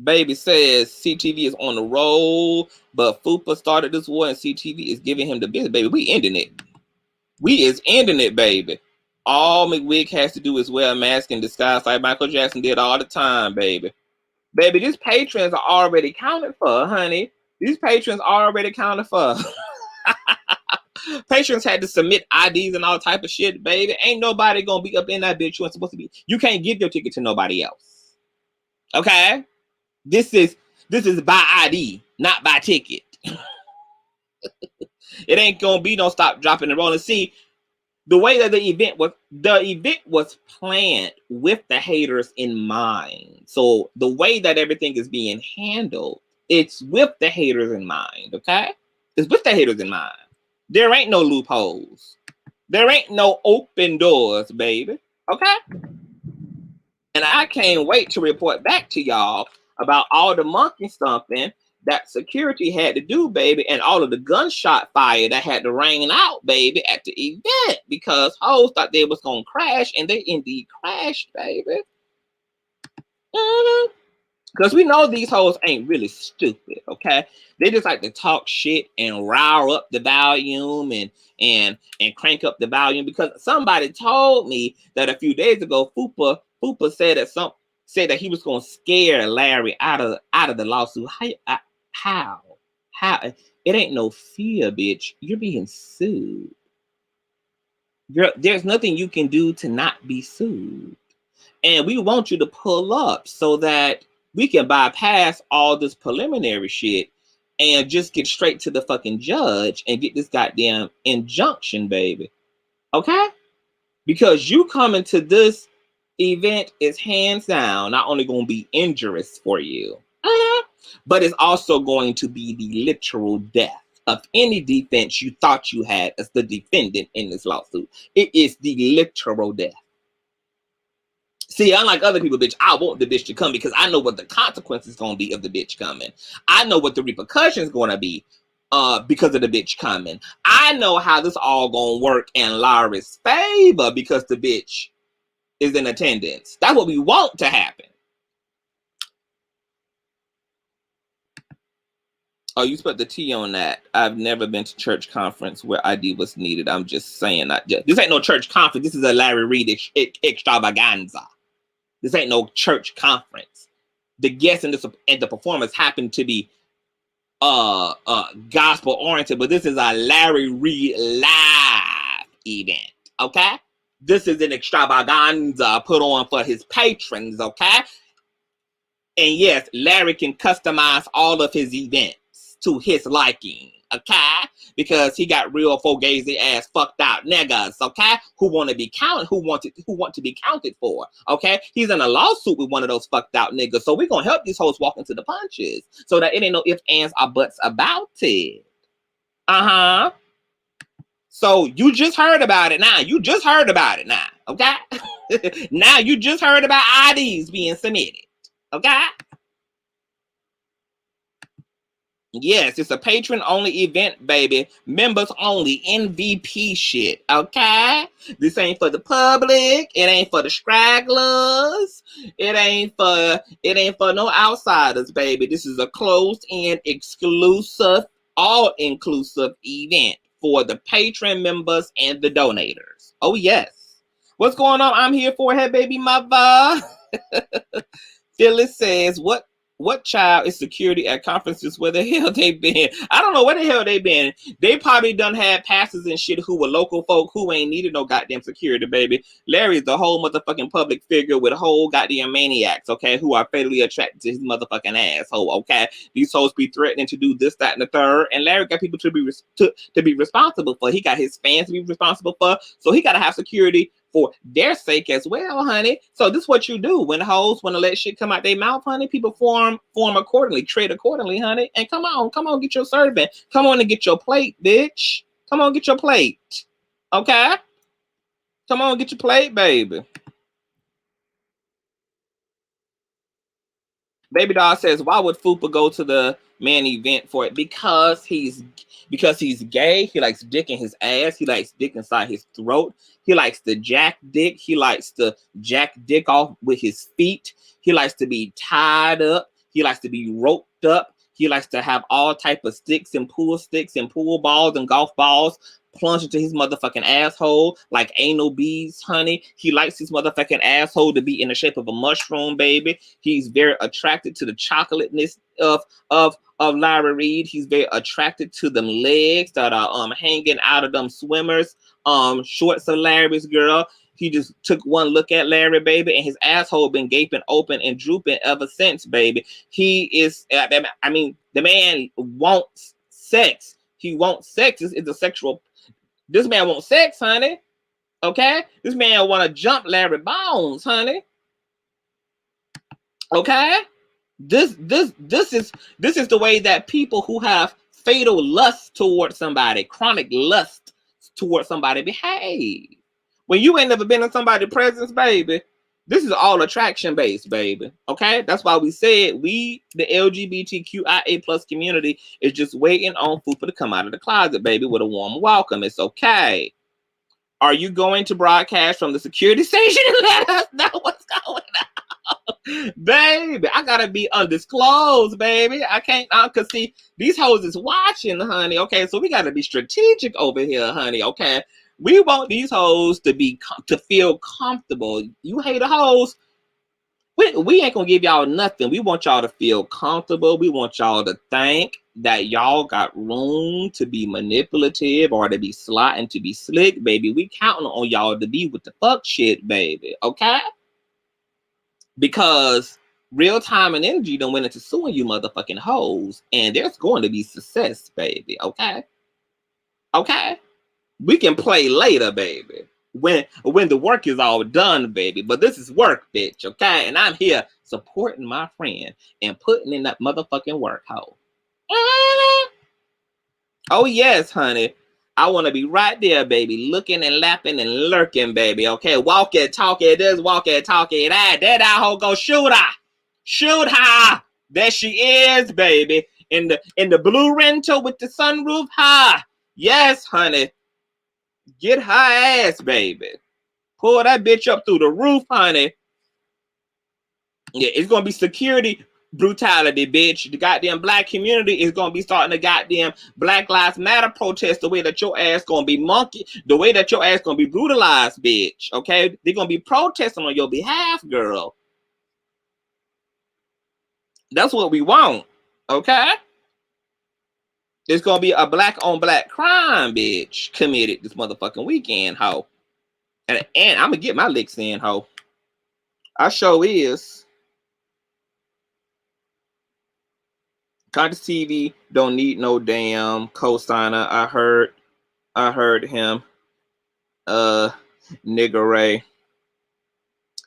Baby says CTV is on the roll, but Fupa started this war, and CTV is giving him the business, baby. We ending it. We is ending it, baby. All McWig has to do is wear a mask and disguise like Michael Jackson did all the time, baby. Baby, these patrons are already counted for, honey. These patrons are already counted for. Patrons had to submit IDs and all type of shit, baby. Ain't nobody gonna be up in that bitch. You ain't supposed to be. You can't give your ticket to nobody else. Okay? This is by ID, not by ticket. It ain't gonna be no stop, dropping, and rolling. See, the way that the event was planned with the haters in mind. So the way that everything is being handled, it's with the haters in mind, okay? It's with the haters in mind. There ain't no loopholes. There ain't no open doors, baby, okay? And I can't wait to report back to y'all about all the monkey stomping that security had to do, baby, and all of the gunshot fire that had to rain out, baby, at the event, because hoes thought they was gonna crash, and they indeed crashed, baby. Because we know these hoes ain't really stupid, okay? They just like to talk shit and rile up the volume and crank up the volume, because somebody told me that a few days ago, Fupa said that he was gonna scare Larry out of the lawsuit. How? It ain't no fear, bitch. You're being sued. There's nothing you can do to not be sued. And we want you to pull up so that we can bypass all this preliminary shit and just get straight to the fucking judge and get this goddamn injunction, baby. Okay? Because you coming to this event is hands down not only going to be injurious for you, but it's also going to be the literal death of any defense you thought you had as the defendant in this lawsuit. It is the literal death. See, unlike other people, bitch, I want the bitch to come because I know what the consequences going to be of the bitch coming. I know what the repercussions going to be because of the bitch coming. I know how this all going to work in Larry's favor because the bitch is in attendance. That's what we want to happen. Oh, you put the T on that. I've never been to church conference where ID was needed. I'm just saying. This ain't no church conference. This is a Larry Reid extravaganza. This ain't no church conference. The guests and the performers happen to be gospel oriented, but this is a Larry Reid live event, okay? This is an extravaganza put on for his patrons, okay? And yes, Larry can customize all of his events to his liking, okay? Because he got real fugazi ass fucked out niggas, okay? Who want to be counted, who want to be counted for, okay? He's in a lawsuit with one of those fucked out niggas, so we're gonna help these hoes walk into the punches so that it ain't no ifs, ands, or buts about it. Uh-huh. So you just heard about it now. You just heard about it now, okay? Now you just heard about IDs being submitted, okay? Yes, it's a patron-only event, baby. Members only, MVP shit, okay? This ain't for the public. It ain't for the stragglers. It ain't for no outsiders, baby. This is a closed-in, exclusive, all-inclusive event for the patron members and the donators. Oh, yes. What's going on? I'm here for her, baby mother. Phyllis says, what child is security at conferences? Where the hell they been? I don't know where the hell they been. They probably done had pastors and shit who were local folk who ain't needed no goddamn security, baby. Larry's the whole motherfucking public figure with whole goddamn maniacs, okay, who are fatally attracted to his motherfucking asshole, okay? These hoes be threatening to do this, that, and the third, and Larry got people to be responsible for. He got his fans to be responsible for, so he got to have security for their sake as well, honey. So this is what you do when hoes want to let shit come out their mouth, honey. People form accordingly, trade accordingly, honey. And come on, get your servant. Come on and get your plate, bitch. Come on, get your plate. Okay? Come on, get your plate, baby. Baby doll says, why would Fupa go to the man event for it? Because he's gay. He likes dick in his ass. He likes dick inside his throat. He likes to jack dick. He likes to jack dick off with his feet. He likes to be tied up. He likes to be roped up. He likes to have all type of sticks and pool balls and golf balls plunged into his motherfucking asshole like anal beads, honey. He likes his motherfucking asshole to be in the shape of a mushroom, baby. He's very attracted to the chocolateness of Larry Reid. He's very attracted to them legs that are hanging out of them swimmers shorts of Larry's, girl. He just took one look at Larry, baby, and his asshole been gaping open and drooping ever since, baby. He is, I mean, the man wants sex. He wants sex. It's a sexual. This man wants sex, honey. Okay? This man want to jump Larry Bones, honey. Okay? This is the way that people who have fatal lust towards somebody, chronic lust towards somebody behave. When you ain't never been in somebody's presence, baby, this is all attraction based, baby. Okay? That's why we said the LGBTQIA plus community is just waiting on Fupa to come out of the closet, baby, with a warm welcome. It's okay. Are you going to broadcast from the security station and let us know what's going on? Baby, I gotta be undisclosed, baby. I can't, cause see, these hoes is watching, honey. Okay, so we gotta be strategic over here, honey. Okay, we want these hoes to feel comfortable. You hate the hoes, we ain't gonna give y'all nothing. We want y'all to feel comfortable. We want y'all to think that y'all got room to be manipulative or to be sly and to be slick, baby. We counting on y'all to be with the fuck shit, baby. Okay? Because real time and energy done went into suing you motherfucking hoes, and there's going to be success, baby. Okay? Okay? We can play later, baby. When the work is all done, baby. But this is work, bitch, okay? And I'm here supporting my friend and putting in that motherfucking work, hoe. Oh, yes, honey. I want to be right there, baby, looking and lapping and lurking, baby, okay? Walk it, talk it, this, walk it, talk it, that hoe go shoot her. Shoot her. There she is, baby. In the blue rental with the sunroof, ha. Yes, honey. Get her ass, baby. Pull that bitch up through the roof, honey. Yeah, it's going to be security brutality, bitch. The goddamn black community is going to be starting the goddamn Black Lives Matter protest the way that your ass going to be monkey, the way that your ass going to be brutalized, bitch. Okay? They're going to be protesting on your behalf, girl. That's what we want. Okay? It's gonna be a black on black crime, bitch, committed this motherfucking weekend, ho. And I'm gonna get my licks in, ho. I sure is. Consciouztv don't need no damn co-signer. I heard him. Nigga Ray.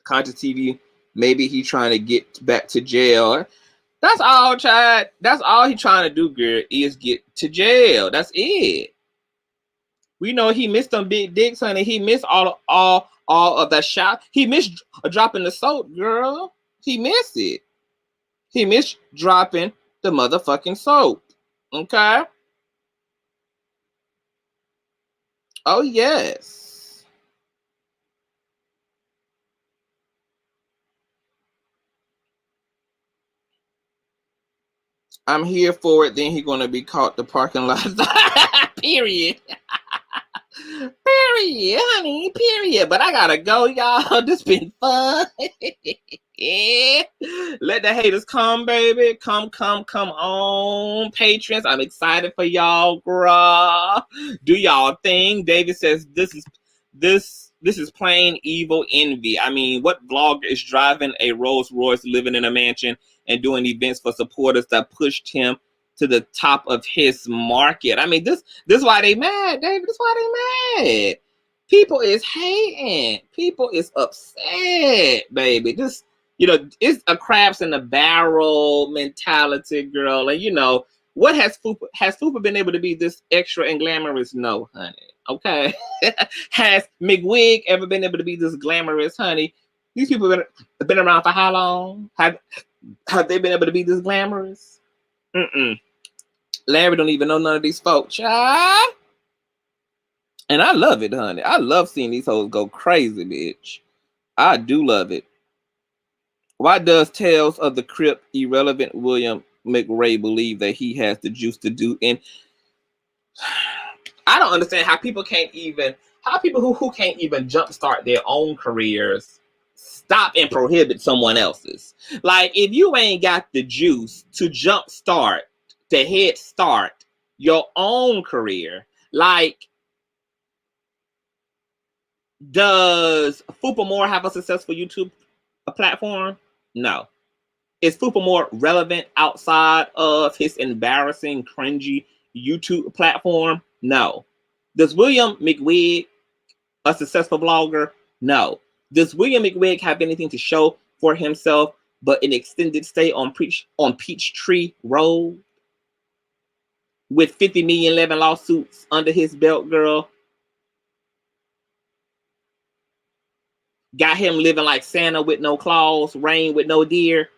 Consciouztv, maybe he trying to get back to jail. That's all, Chad. That's all he trying to do, girl, is get to jail. That's it. We know he missed them big dicks, honey. He missed all of that shot. He missed dropping the soap, girl. He missed it. He missed dropping the motherfucking soap. Okay? Oh, yes. I'm here for it. Then he's gonna be caught the parking lot. Period. Period, honey. Period. But I gotta go, y'all. This been fun. Yeah. Let the haters come, baby. Come on, patrons. I'm excited for y'all, girl. Do y'all thing. David says this is plain evil envy. I mean, what vlogger is driving a Rolls Royce, living in a mansion, and doing events for supporters that pushed him to the top of his market? I mean, this is why they mad, David. This is why they mad. People is hating. People is upset, baby. This, it's a crabs in the barrel mentality, girl. And what has Fupa been able to be this extra and glamorous? No, honey. Okay. Has McWig ever been able to be this glamorous, honey? These people have been around for how long? Have they been able to be this glamorous? Larry don't even know none of these folks, child. And I love it, honey. I love seeing these hoes go crazy, bitch. I do love it. Why does Tales of the Crypt irrelevant William McCray believe that he has the juice to do? And I don't understand how people who can't even jumpstart their own careers stop and prohibit someone else's. Like, if you ain't got the juice to jumpstart, to head start your own career, like, does Fupa More have a successful YouTube platform? No. Is Fupa More relevant outside of his embarrassing, cringy YouTube platform? No. Does William McWig a successful vlogger? No. Does William McWig have anything to show for himself but an extended stay on Peachtree Road with 50 million 11 lawsuits under his belt, girl? Got him living like Santa with no claws, rain with no deer.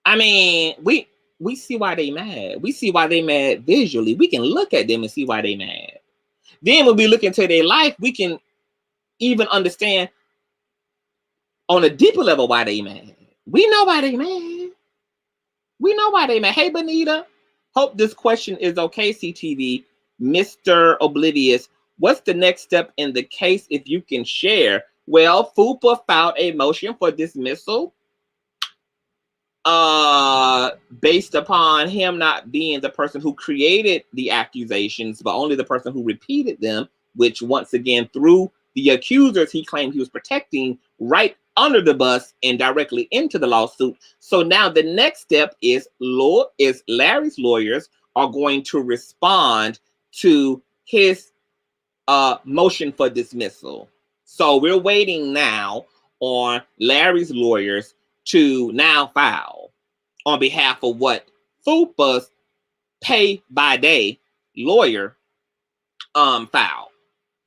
I mean, we see why they mad. We see why they mad visually. We can look at them and see why they mad. Then when we look into their life, we can even understand on a deeper level why they mad. We know why they mad. We know why they mad. Hey, Benita. Hope this question is okay, CTV. Mr. Oblivious. What's the next step in the case if you can share? Well, Fupa filed a motion for dismissal based upon him not being the person who created the accusations, but only the person who repeated them, which once again, through the accusers he claimed he was protecting, right under the bus and directly into the lawsuit. So now the next step is Larry's lawyers are going to respond to his motion for dismissal. So we're waiting now on Larry's lawyers to now file on behalf of what Fupa's pay-by-day lawyer filed.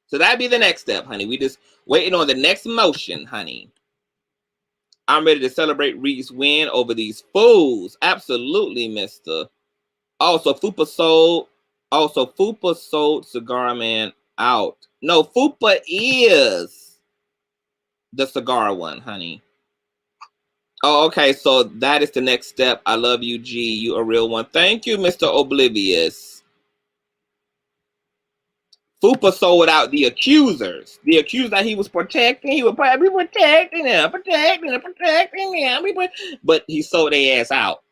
So that'd be the next step, honey. We just waiting on the next motion, honey. I'm ready to celebrate Reid's win over these fools. Absolutely, mister. Also, Fupa sold Cigar Man out. No, Fupa is the cigar one, honey. Oh, okay. So that is the next step. I love you, G. You a real one. Thank you, Mr. Oblivious. Fupa sold out the accusers. The accusers that he was protecting. He was probably protecting them. But he sold their ass out.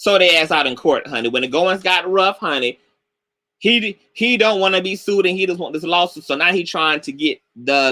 So they ass out in court, honey. When the goings got rough, honey, he don't want to be sued and he just want this lawsuit. So now he trying to get the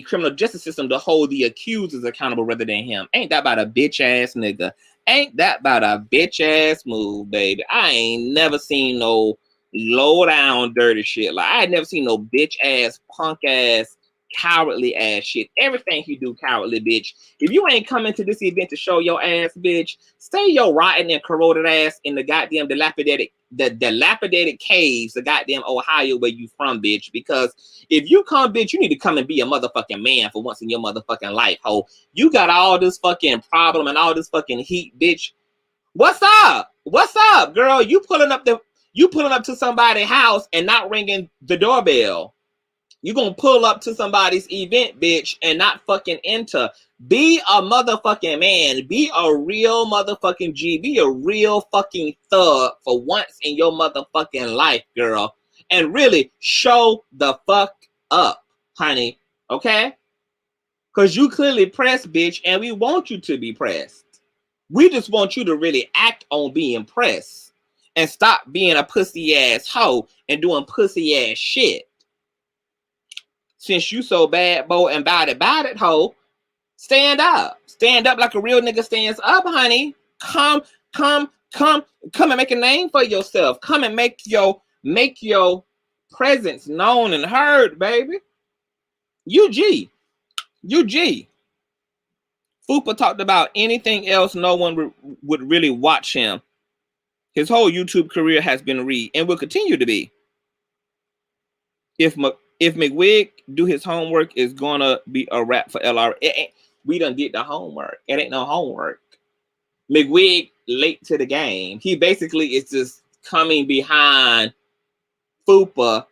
criminal justice system to hold the accusers accountable rather than him. Ain't that about a bitch ass nigga? Ain't that about a bitch ass move, baby? I ain't never seen no low down dirty shit. Like I ain't never seen no bitch ass, punk ass, cowardly ass shit. Everything he do, cowardly bitch. If you ain't coming to this event to show your ass, bitch, stay your rotten and corroded ass in the goddamn dilapidated caves, the goddamn Ohio where you from, bitch. Because if you come, bitch, you need to come and be a motherfucking man for once in your motherfucking life, ho. You got all this fucking problem and all this fucking heat, bitch. What's up? What's up, girl? You pulling up to somebody's house and not ringing the doorbell. You gonna pull up to somebody's event, bitch, and not fucking enter. Be a motherfucking man. Be a real motherfucking G. Be a real fucking thug for once in your motherfucking life, girl. And really show the fuck up, honey. Okay? Because you clearly pressed, bitch, and we want you to be pressed. We just want you to really act on being pressed and stop being a pussy ass hoe and doing pussy ass shit. Since you so bad, boy, and about it, ho, stand up. Stand up like a real nigga stands up, honey. Come and make a name for yourself. Come and make your presence known and heard, baby. UG. Fupa talked about anything else, no one would really watch him. His whole YouTube career has been Reid and will continue to be. If McWig do his homework, it's gonna be a wrap for LR. We done did the homework. It ain't no homework. McWig late to the game. He basically is just coming behind Fupa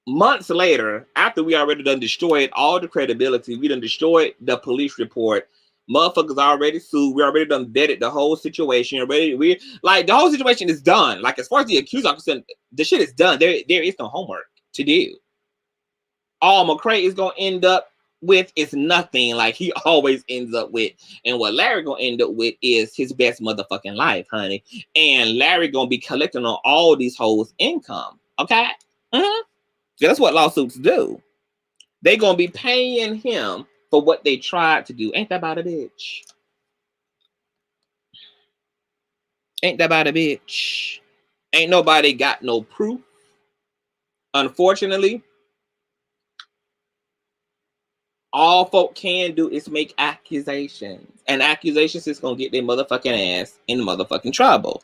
months later, after we already done destroyed all the credibility. We done destroyed the police report. Motherfuckers already sued. We already done vetted the whole situation. We like the whole situation is done. Like as far as the accused are concerned, the shit is done. There is no homework to do. All McCray is gonna end up with is nothing, like he always ends up with. And what Larry gonna end up with is his best motherfucking life, honey. And Larry gonna be collecting on all these hoes' income. Okay? That's what lawsuits do. They gonna be paying him for what they tried to do. Ain't that about a bitch? Ain't that about a bitch? Ain't nobody got no proof. Unfortunately, all folk can do is make accusations. And accusations is gonna get their motherfucking ass in motherfucking trouble.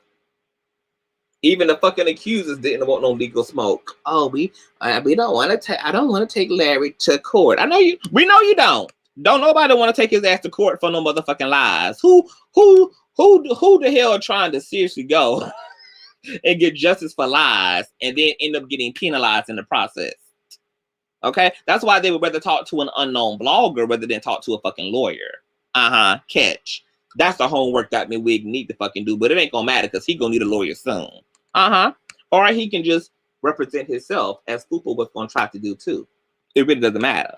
Even the fucking accusers didn't want no legal smoke. Oh, we don't want to take. I don't want to take Larry to court. I know you. We know you don't. Don't nobody want to take his ass to court for no motherfucking lies. Who the hell are trying to seriously go and get justice for lies and then end up getting penalized in the process? Okay, that's why they would rather talk to an unknown blogger rather than talk to a fucking lawyer. Catch. That's the homework that McWig need to fucking do, but it ain't gonna matter because he gonna need a lawyer soon. Or he can just represent himself as Fupa was gonna try to do too. It really doesn't matter.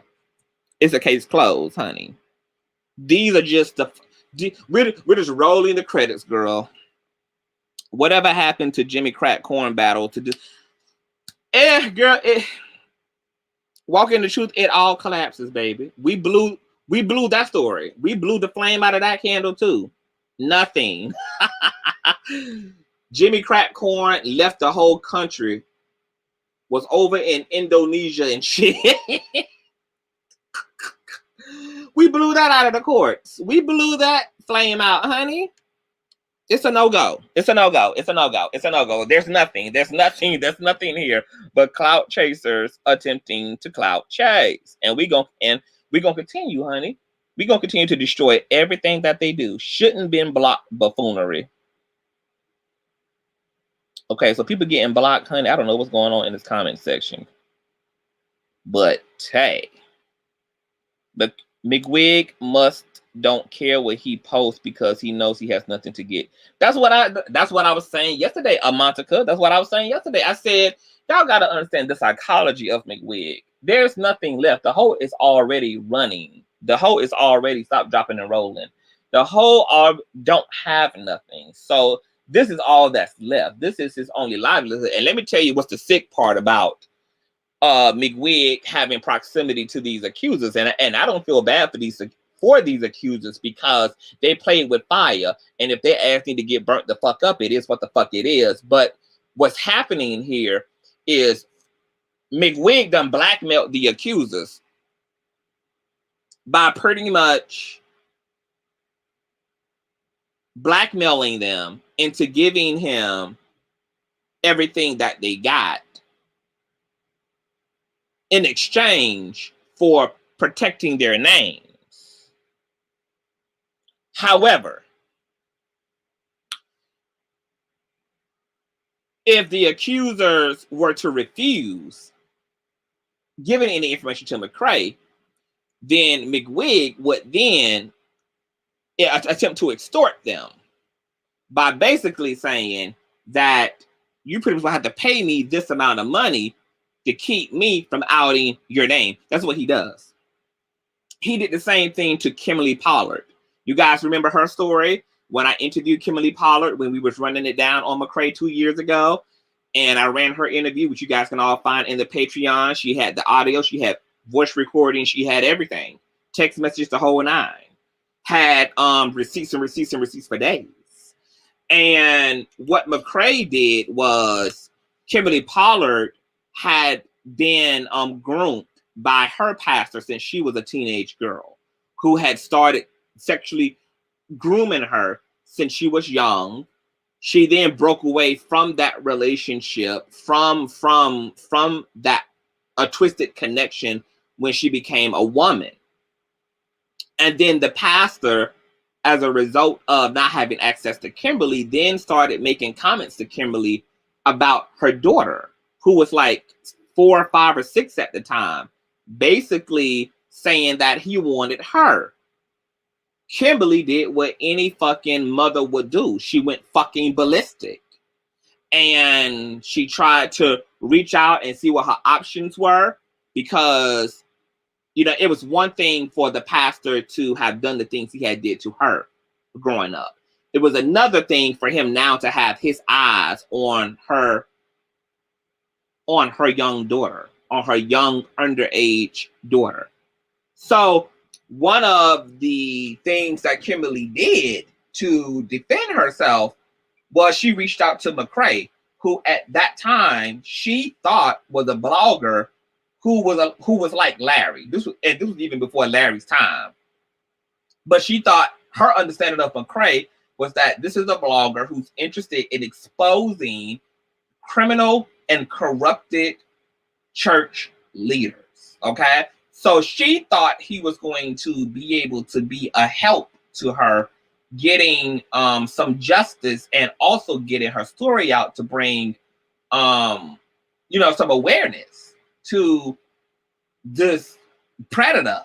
It's a case closed, honey. These are just we're just rolling the credits, girl. Whatever happened to Jimmy Crack Corn battle to do? Girl, walking the truth, it all collapses, baby. We blew that story. We blew the flame out of that candle too. Nothing. Jimmy Crack Corn left the whole country. Was over in Indonesia and shit. We blew that out of the courts. We blew that flame out, honey. It's a no-go. It's a no-go. It's a no-go. It's a no-go. There's nothing here but clout chasers attempting to clout chase. And we're gonna continue, honey. We're gonna continue to destroy everything that they do. Shouldn't been blocked buffoonery. Okay, so people getting blocked, honey. I don't know what's going on in this comment section. But hey, the McWig don't care what he posts because he knows he has nothing to get. That's what I was saying yesterday, Amantica. That's what I was saying yesterday. I said, y'all gotta understand the psychology of McWig. There's nothing left. The hoe is already running. The hoe is already stopped, dropping, and rolling. The whole arm don't have nothing. So this is all that's left. This is his only livelihood. And let me tell you what's the sick part about McWig having proximity to these accusers. And I don't feel bad for these accusers, because they played with fire. And if they're asking to get burnt the fuck up, it is what the fuck it is. But what's happening here is McWig done blackmailed the accusers by pretty much blackmailing them into giving him everything that they got in exchange for protecting their names. However, if the accusers were to refuse giving any information to McCray, then McWig would then attempt to extort them by basically saying that you pretty much have to pay me this amount of money to keep me from outing your name. That's what he does. He did the same thing to Kimberly Pollard. You guys remember her story when I interviewed Kimberly Pollard when we was running it down on McCray 2 years ago, and I ran her interview, which you guys can all find in the Patreon. She had the audio, she had voice recording, she had everything, text messages, the whole nine. Had receipts for days. And what McCray did was Kimberly Pollard had been groomed by her pastor since she was a teenage girl, who had started sexually grooming her since she was young. She then broke away from that relationship, from that a twisted connection when she became a woman. And then the pastor, as a result of not having access to Kimberly, then started making comments to Kimberly about her daughter, who was like 4 or 5 or 6 at the time, basically saying that he wanted her. Kimberly did what any fucking mother would do. She went fucking ballistic. And she tried to reach out and see what her options were, because, you know, it was one thing for the pastor to have done the things he had did to her growing up. It was another thing for him now to have his eyes on her young daughter, on her young underage daughter. So one of the things that Kimberly did to defend herself was she reached out to McCray, who at that time she thought was a blogger who was like Larry. This was even before Larry's time. But she thought her understanding of McCray was that this is a blogger who's interested in exposing criminal and corrupted church leaders. Okay? So she thought he was going to be able to be a help to her getting some justice, and also getting her story out to bring some awareness to this predator.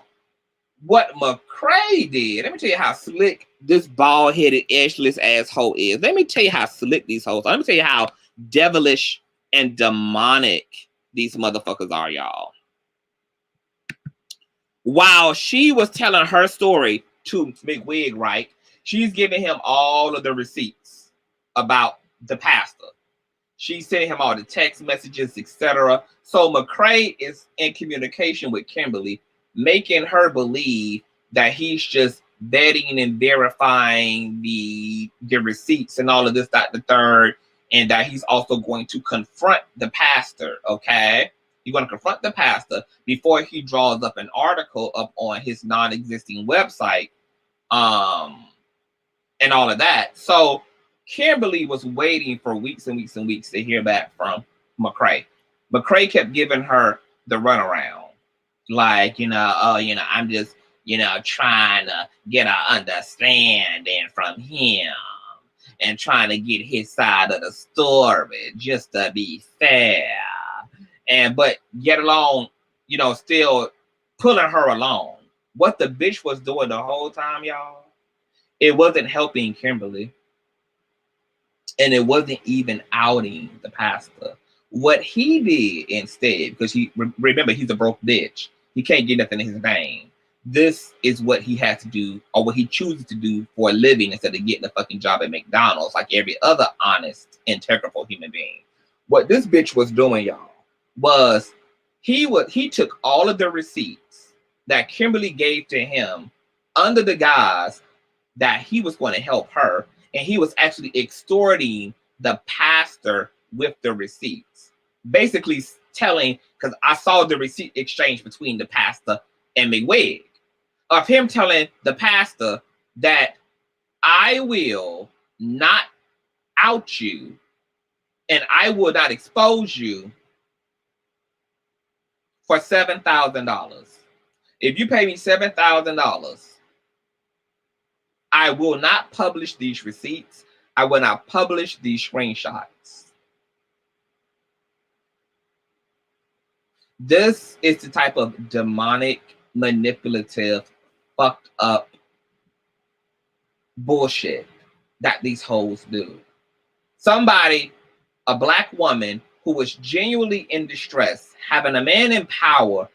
What McCray did, let me tell you how slick this bald-headed, edgeless asshole is. Let me tell you how slick these hoes are. Let me tell you how devilish and demonic these motherfuckers are, y'all. While she was telling her story to McWig, right, she's giving him all of the receipts about the pastor. She's sending him all the text messages, etc. So McCray is in communication with Kimberly, making her believe that he's just vetting and verifying the receipts and all of this, that, the third, and that he's also going to confront the pastor, okay? He's going to confront the pastor before he draws up an article up on his non-existing website, and all of that. So Kimberly was waiting for weeks and weeks and weeks to hear back from McCray. McCray kept giving her the runaround. Like, I'm just, trying to get an understanding from him and trying to get his side of the story just to be fair. But yet alone, still pulling her along. What the bitch was doing the whole time, y'all, it wasn't helping Kimberly. And it wasn't even outing the pastor. What he did instead, because remember, he's a broke bitch. He can't get nothing in his name. this is what he has to do, or what he chooses to do for a living, instead of getting a fucking job at McDonald's like every other honest, integral human being. What this bitch was doing, y'all, was he took all of the receipts that Kimberly gave to him under the guise that he was going to help her, and he was actually extorting the pastor with the receipts. Basically telling, because I saw the receipt exchange between the pastor and McWig, of him telling the pastor that I will not out you and I will not expose you for $7,000. If you pay me $7,000, I will not publish these receipts. I will not publish these screenshots. This is the type of demonic, manipulative, fucked up bullshit that these hoes do. Somebody, a black woman who was genuinely in distress, having a man in power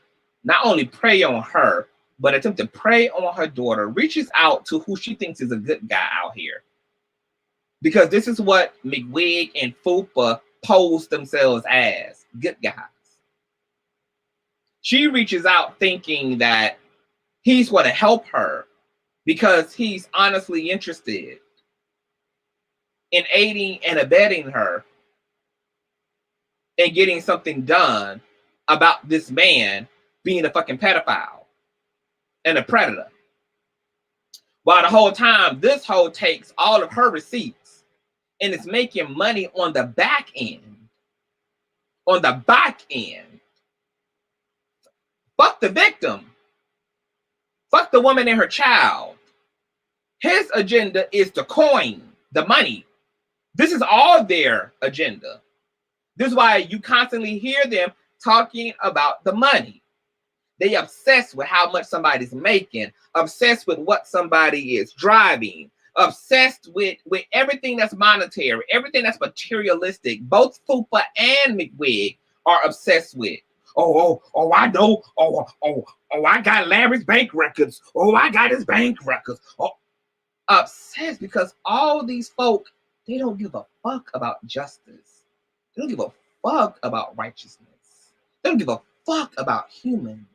not only prey on her, but attempt to prey on her daughter, reaches out to who she thinks is a good guy out here. Because this is what McWig and Fupa pose themselves as, good guys. She reaches out thinking that he's going to help her because he's honestly interested in aiding and abetting her and getting something done about this man being a fucking pedophile and a predator. While the whole time, this hoe takes all of her receipts and is making money on the back end. On the back end. Fuck the victim. Fuck the woman and her child. His agenda is the coin, the money. This is all their agenda. This is why you constantly hear them talking about the money. They obsessed with how much somebody's making, obsessed with what somebody is driving, obsessed with everything that's monetary, everything that's materialistic. Both Fupa and McWig are obsessed with. Oh, I know. Oh, I got Larry's bank records. Oh, I got his bank records. Oh, obsessed because all these folk, they don't give a fuck about justice. They don't give a fuck about righteousness. They don't give a fuck about humans.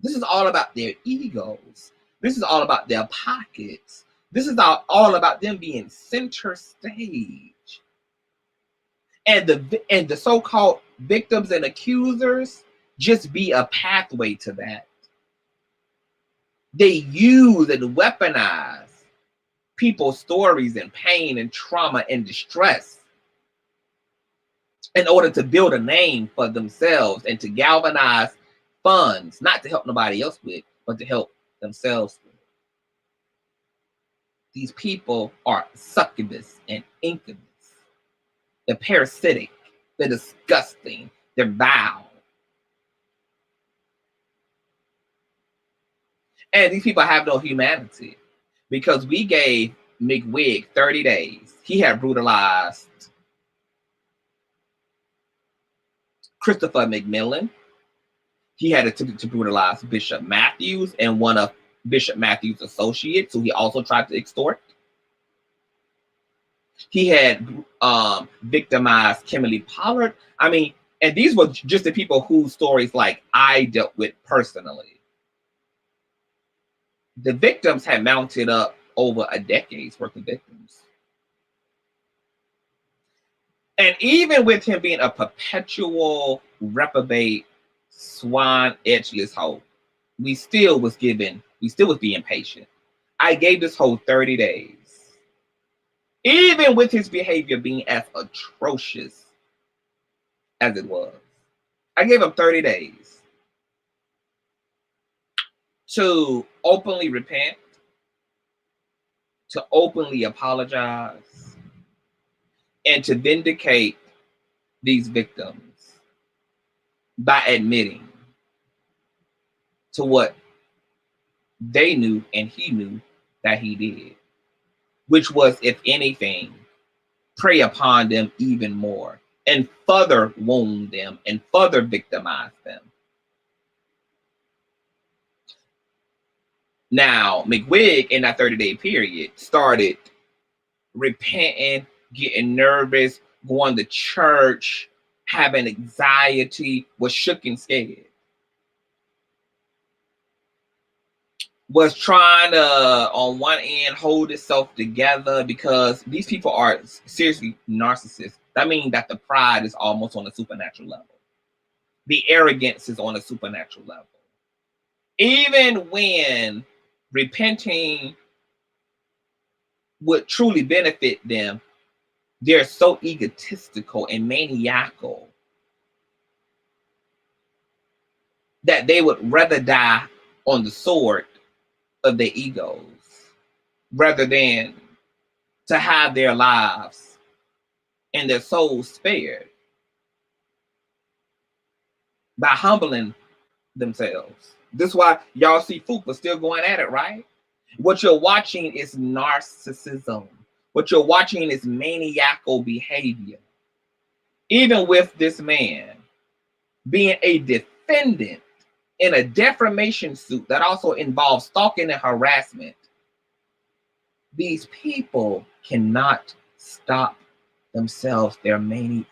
This is all about their egos. This is all about their pockets. This is all about them being center stage. And the so-called victims and accusers just be a pathway to that. They use and weaponize people's stories and pain and trauma and distress in order to build a name for themselves and to galvanize funds, not to help nobody else with, but to help themselves with. These people are succubus and incubus. They're parasitic. They're disgusting. They're vile. And these people have no humanity because we gave McWig 30 days. He had brutalized Christopher McMillan. He had attempted to brutalize Bishop Matthews and one of Bishop Matthews' associates, who he also tried to extort. He had victimized Kimberly Pollard. I mean, and these were just the people whose stories like I dealt with personally. The victims had mounted up over a decade's worth of victims. And even with him being a perpetual reprobate, swan, edgeless hoe, we still was being patient. I gave this hoe 30 days. Even with his behavior being as atrocious as it was. I gave him 30 days to openly repent, to openly apologize, and to vindicate these victims by admitting to what they knew and he knew that he did, which was, if anything, prey upon them even more and further wound them and further victimize them. Now, McWig in that 30-day period started repenting, getting nervous, going to church, having anxiety, was shook and scared. Was trying to, on one end, hold itself together because these people are seriously narcissists. That means that the pride is almost on a supernatural level. The arrogance is on a supernatural level. Even when repenting would truly benefit them, they're so egotistical and maniacal that they would rather die on the sword of their egos rather than to have their lives and their souls spared by humbling themselves. This is why y'all see Fupa still going at it, right? What you're watching is narcissism. What you're watching is maniacal behavior. Even with this man being a defendant in a defamation suit that also involves stalking and harassment, these people cannot stop themselves. They're maniacal.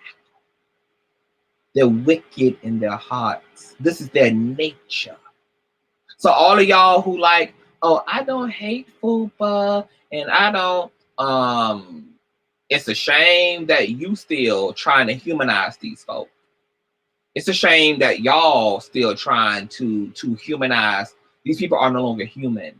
They're wicked in their hearts. This is their nature. So all of y'all who like, oh, I don't hate Fupa and I don't, it's a shame that you still trying to humanize these folks. It's a shame that y'all still trying to humanize. These people are no longer human.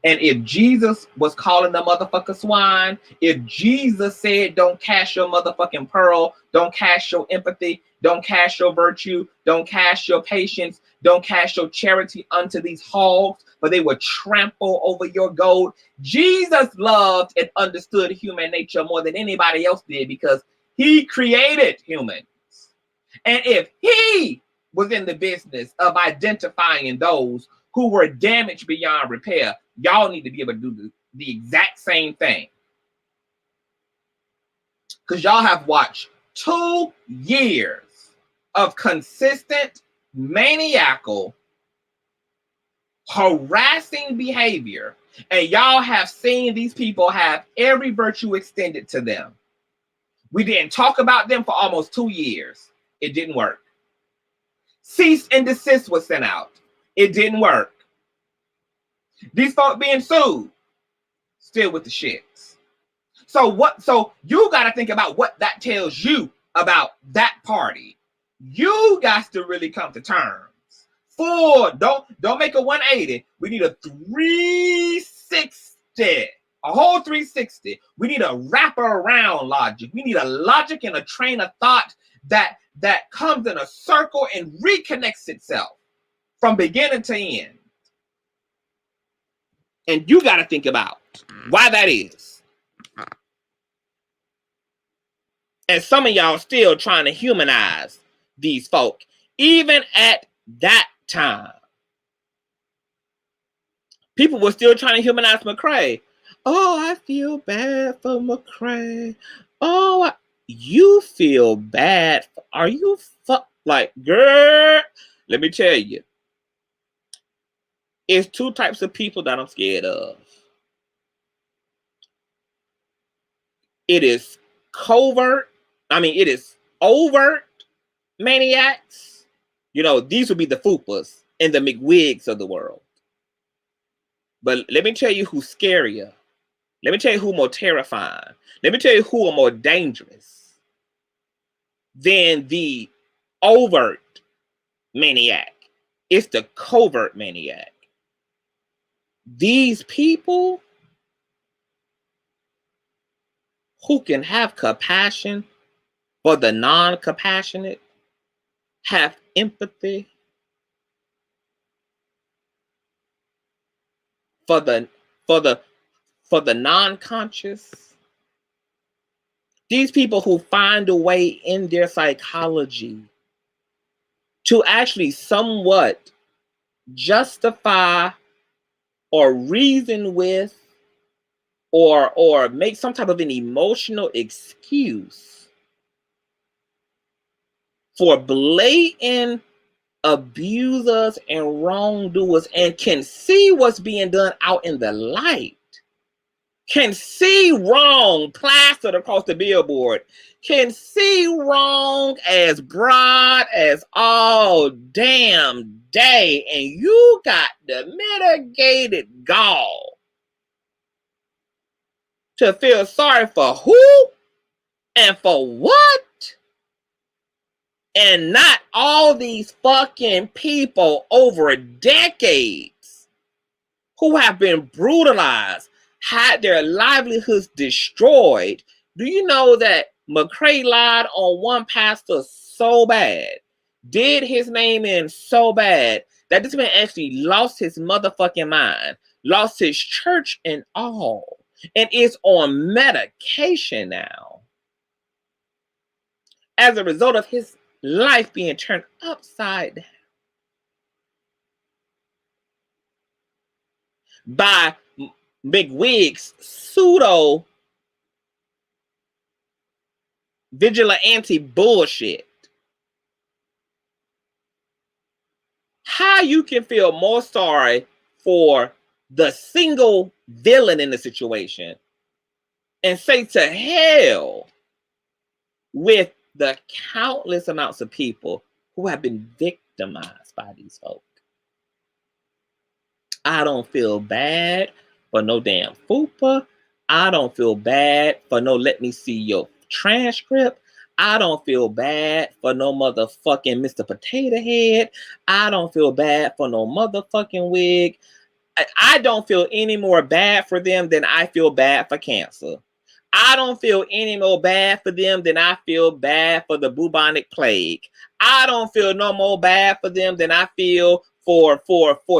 And if Jesus was calling the motherfucker swine, if Jesus said, don't cast your motherfucking pearl, don't cast your empathy, don't cast your virtue, don't cast your patience, don't cast your charity unto these hogs, for they will trample over your gold. Jesus loved and understood human nature more than anybody else did because he created humans. And if he was in the business of identifying those who were damaged beyond repair, y'all need to be able to do the exact same thing. Because y'all have watched 2 years of consistent, maniacal, harassing behavior, and y'all have seen these people have every virtue extended to them. We didn't talk about them for almost 2 years. It didn't work. Cease and desist was sent out. It didn't work. These folk being sued, still with the shits. So you got to think about what that tells you about that party. You got to really come to terms. Don't make a 180. We need a 360, a whole 360. We need a wrapper around logic. We need a logic and a train of thought that comes in a circle and reconnects itself from beginning to end. And you got to think about why that is. And some of y'all still trying to humanize these folk, even at that time. People were still trying to humanize McCray. Oh, I feel bad for McCray. Oh, you feel bad. Are you like, girl? Let me tell you. It's 2 types of people that I'm scared of. It is it is overt maniacs. You know, these would be the Fupas and the McWigs of the world. But let me tell you who's scarier. Let me tell you who more terrifying. Let me tell you who are more dangerous than the overt maniac. It's the covert maniac. These people who can have compassion for the non-compassionate, have empathy for the non-conscious. These people who find a way in their psychology to actually somewhat justify or reason with or make some type of an emotional excuse for blatant abusers and wrongdoers and can see what's being done out in the light, can see wrong plastered across the billboard, can see wrong as broad as all damn day, and you got the mitigated gall to feel sorry for who and for what? And not all these fucking people over decades who have been brutalized, had their livelihoods destroyed. Do you know that McCray lied on one pastor so bad, did his name in so bad, that this man actually lost his motherfucking mind, lost his church and all, and is on medication now as a result of his life being turned upside down by McWig's pseudo vigilante bullshit. How you can feel more sorry for the single villain in the situation and say to hell with the countless amounts of people who have been victimized by these folk. I don't feel bad for no damn Fupa. I don't feel bad for no let me see your transcript. I don't feel bad for no motherfucking Mr. Potato Head. I don't feel bad for no motherfucking wig. I don't feel any more bad for them than I feel bad for cancer. I don't feel any more bad for them than I feel bad for the bubonic plague. I don't feel no more bad for them than I feel for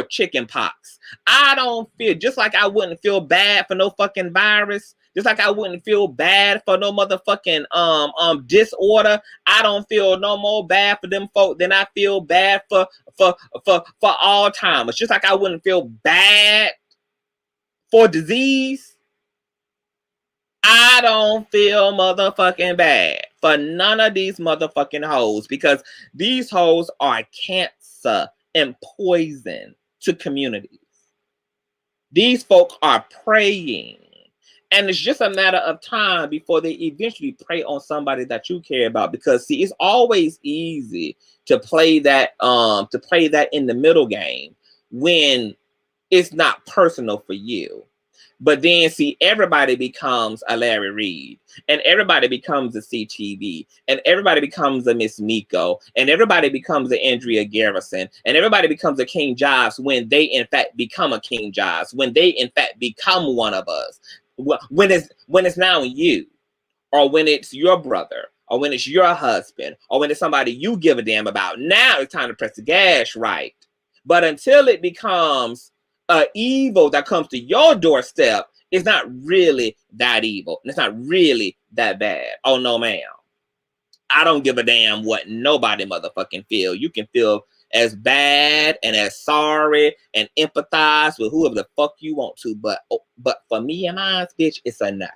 chicken pox. I don't feel, just like I wouldn't feel bad for no fucking virus, just like I wouldn't feel bad for no motherfucking disorder. I don't feel no more bad for them folk than I feel bad for Alzheimer's. Just like I wouldn't feel bad for disease. I don't feel motherfucking bad for none of these motherfucking hoes, because these hoes are cancer and poison to communities. These folk are preying, and it's just a matter of time before they eventually prey on somebody that you care about. Because see, it's always easy to play that in the middle game when it's not personal for you. But then, see, everybody becomes a Larry Reid, and everybody becomes a CTV, and everybody becomes a Miss Miko, and everybody becomes an Andrea Garrison, and everybody becomes a King Jives when they, in fact, become a King Jives, when they, in fact, become one of us. When it's now you, or when it's your brother, or when it's your husband, or when it's somebody you give a damn about, now it's time to press the gas right. But until it becomes evil that comes to your doorstep, it's not really that evil. And it's not really that bad. Oh, no, ma'am. I don't give a damn what nobody motherfucking feel. You can feel as bad and as sorry and empathize with whoever the fuck you want to. But for me and mine, bitch, it's a no.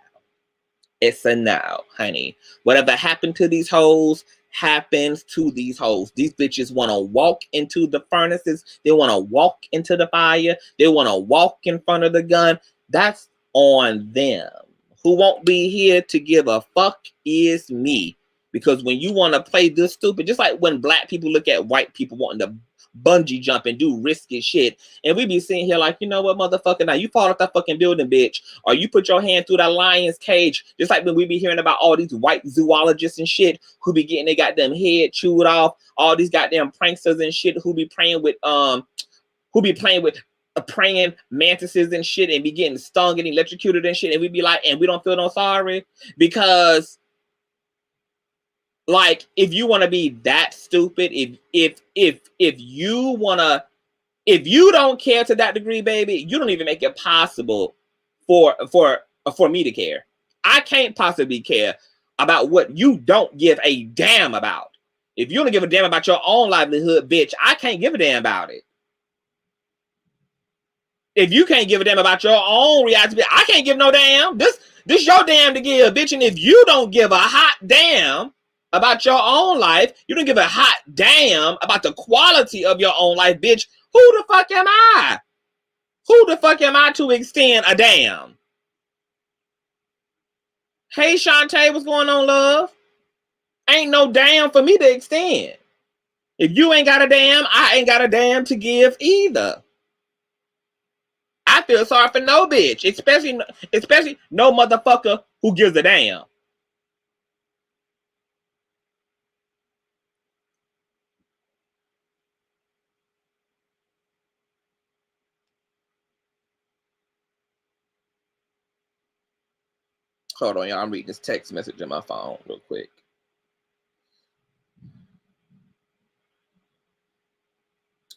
It's a no, honey. Whatever happened to these hoes happens to these hoes. These bitches want to walk into the furnaces. They want to walk into the fire. They want to walk in front of the gun. That's on them. Who won't be here to give a fuck is me. Because when you want to play this stupid, just like when black people look at white people wanting to bungee jump and do risky shit, and we be sitting here like, you know what, motherfucker, now you fall off that fucking building, bitch, or you put your hand through that lion's cage, just like when we be hearing about all these white zoologists and shit who be getting their goddamn head chewed off, all these goddamn pranksters and shit who be playing with praying mantises and shit and be getting stung, getting electrocuted and shit, and we be like, and we don't feel no sorry, because like, if you want to be that stupid, if you don't care to that degree, baby, you don't even make it possible for me to care. I can't possibly care about what you don't give a damn about. If you don't give a damn about your own livelihood, bitch, I can't give a damn about it. If you can't give a damn about your own reality, I can't give no damn. This your damn to give, bitch. And if you don't give a hot damn about your own life. You don't give a hot damn about the quality of your own life, bitch. Who the fuck am I? Who the fuck am I to extend a damn? Hey, Shantae, what's going on, love? Ain't no damn for me to extend. If you ain't got a damn, I ain't got a damn to give either. I feel sorry for no bitch, especially no motherfucker who gives a damn. Hold on, y'all. I'm reading this text message on my phone real quick.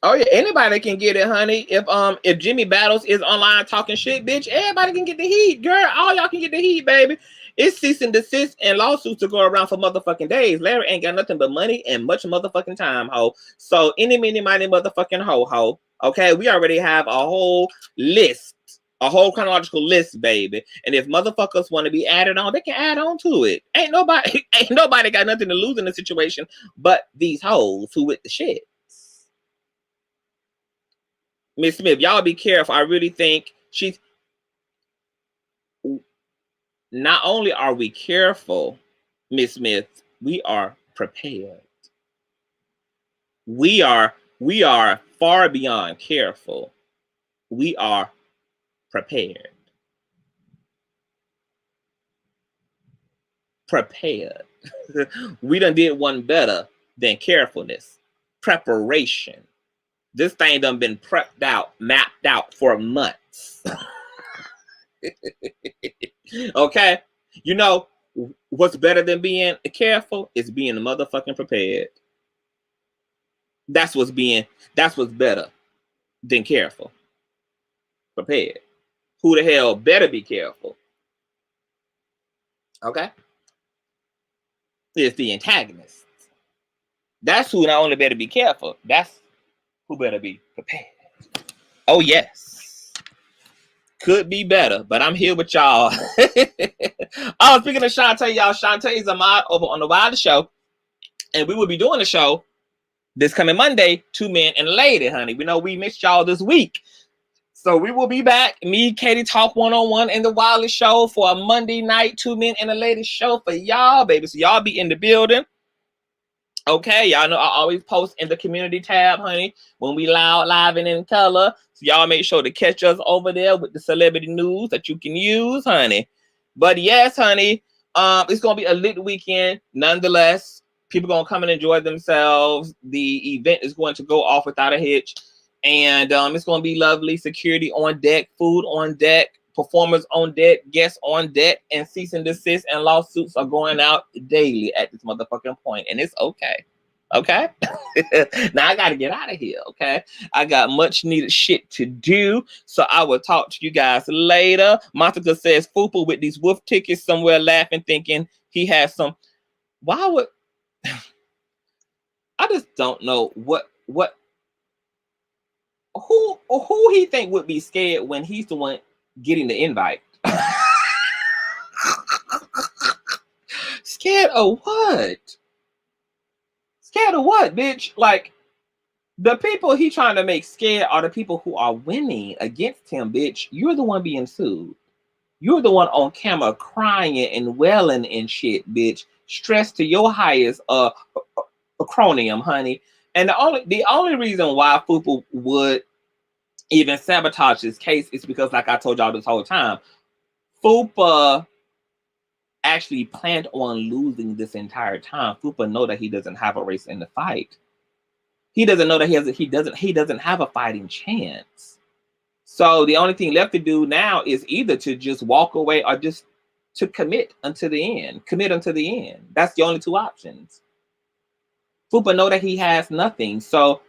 Oh yeah, anybody can get it, honey. If Jimmy Battles is online talking shit, bitch, everybody can get the heat, girl. All y'all can get the heat, baby. It's cease and desist and lawsuits to go around for motherfucking days. Larry ain't got nothing but money and much motherfucking time, ho. So any, mini, mighty motherfucking ho. Okay, we already have a whole list, a whole chronological list, baby. And if motherfuckers want to be added on, they can add on to it. Ain't nobody got nothing to lose in the situation but these hoes who with the shit. Miss Smith, y'all be careful. I really think she's... Not only are we careful, Miss Smith, we are prepared. We are far beyond careful. We are prepared. Prepared. We done did one better than carefulness. Preparation. This thing done been prepped out, mapped out for months. Okay? You know, what's better than being careful is being motherfucking prepared. That's what's better than careful. Prepared. Who the hell better be careful? Okay? It's the antagonist. That's who not only better be careful, that's who better be prepared. Oh, yes. Could be better, but I'm here with y'all. Oh, speaking of Shantae, y'all, Shantae is a mod over on the Wilder Show. And we will be doing the show this coming Monday, 2 Men and a Lady, honey. We know we missed y'all this week. So we will be back. Me, Katie, talk one-on-one in the Wilder Show for a Monday night, 2 Men and a Lady show for y'all, baby. So y'all be in the building. Okay, y'all know I always post in the community tab, honey, when we live and in color. So y'all make sure to catch us over there with the celebrity news that you can use, honey. But yes, honey, it's gonna be a lit weekend. Nonetheless, people gonna come and enjoy themselves. The event is going to go off without a hitch, and it's gonna be lovely. Security on deck, food on deck, performers on deck, guests on deck, and cease and desist and lawsuits are going out daily at this motherfucking point, and it's okay. Okay? Now I gotta get out of here, okay? I got much needed shit to do, so I will talk to you guys later. Monica says, Fupa with these wolf tickets somewhere laughing, thinking he has some... Why would... I just don't know what... Who he think would be scared when he's the one getting the invite. Scared of what? Scared of what, bitch? Like, the people he trying to make scared are the people who are winning against him, bitch. You're the one being sued. You're the one on camera crying and wailing and shit, bitch. Stressed to your highest acronym, honey. And the only reason why Fupa would even sabotage this case is because, like I told y'all this whole time, Fupa actually planned on losing this entire time. Fupa know that he doesn't have a race in the fight. He doesn't know that he doesn't have a fighting chance. So the only thing left to do now is either to just walk away or just to commit until the end. Commit until the end. That's the only two options. Fupa know that he has nothing, so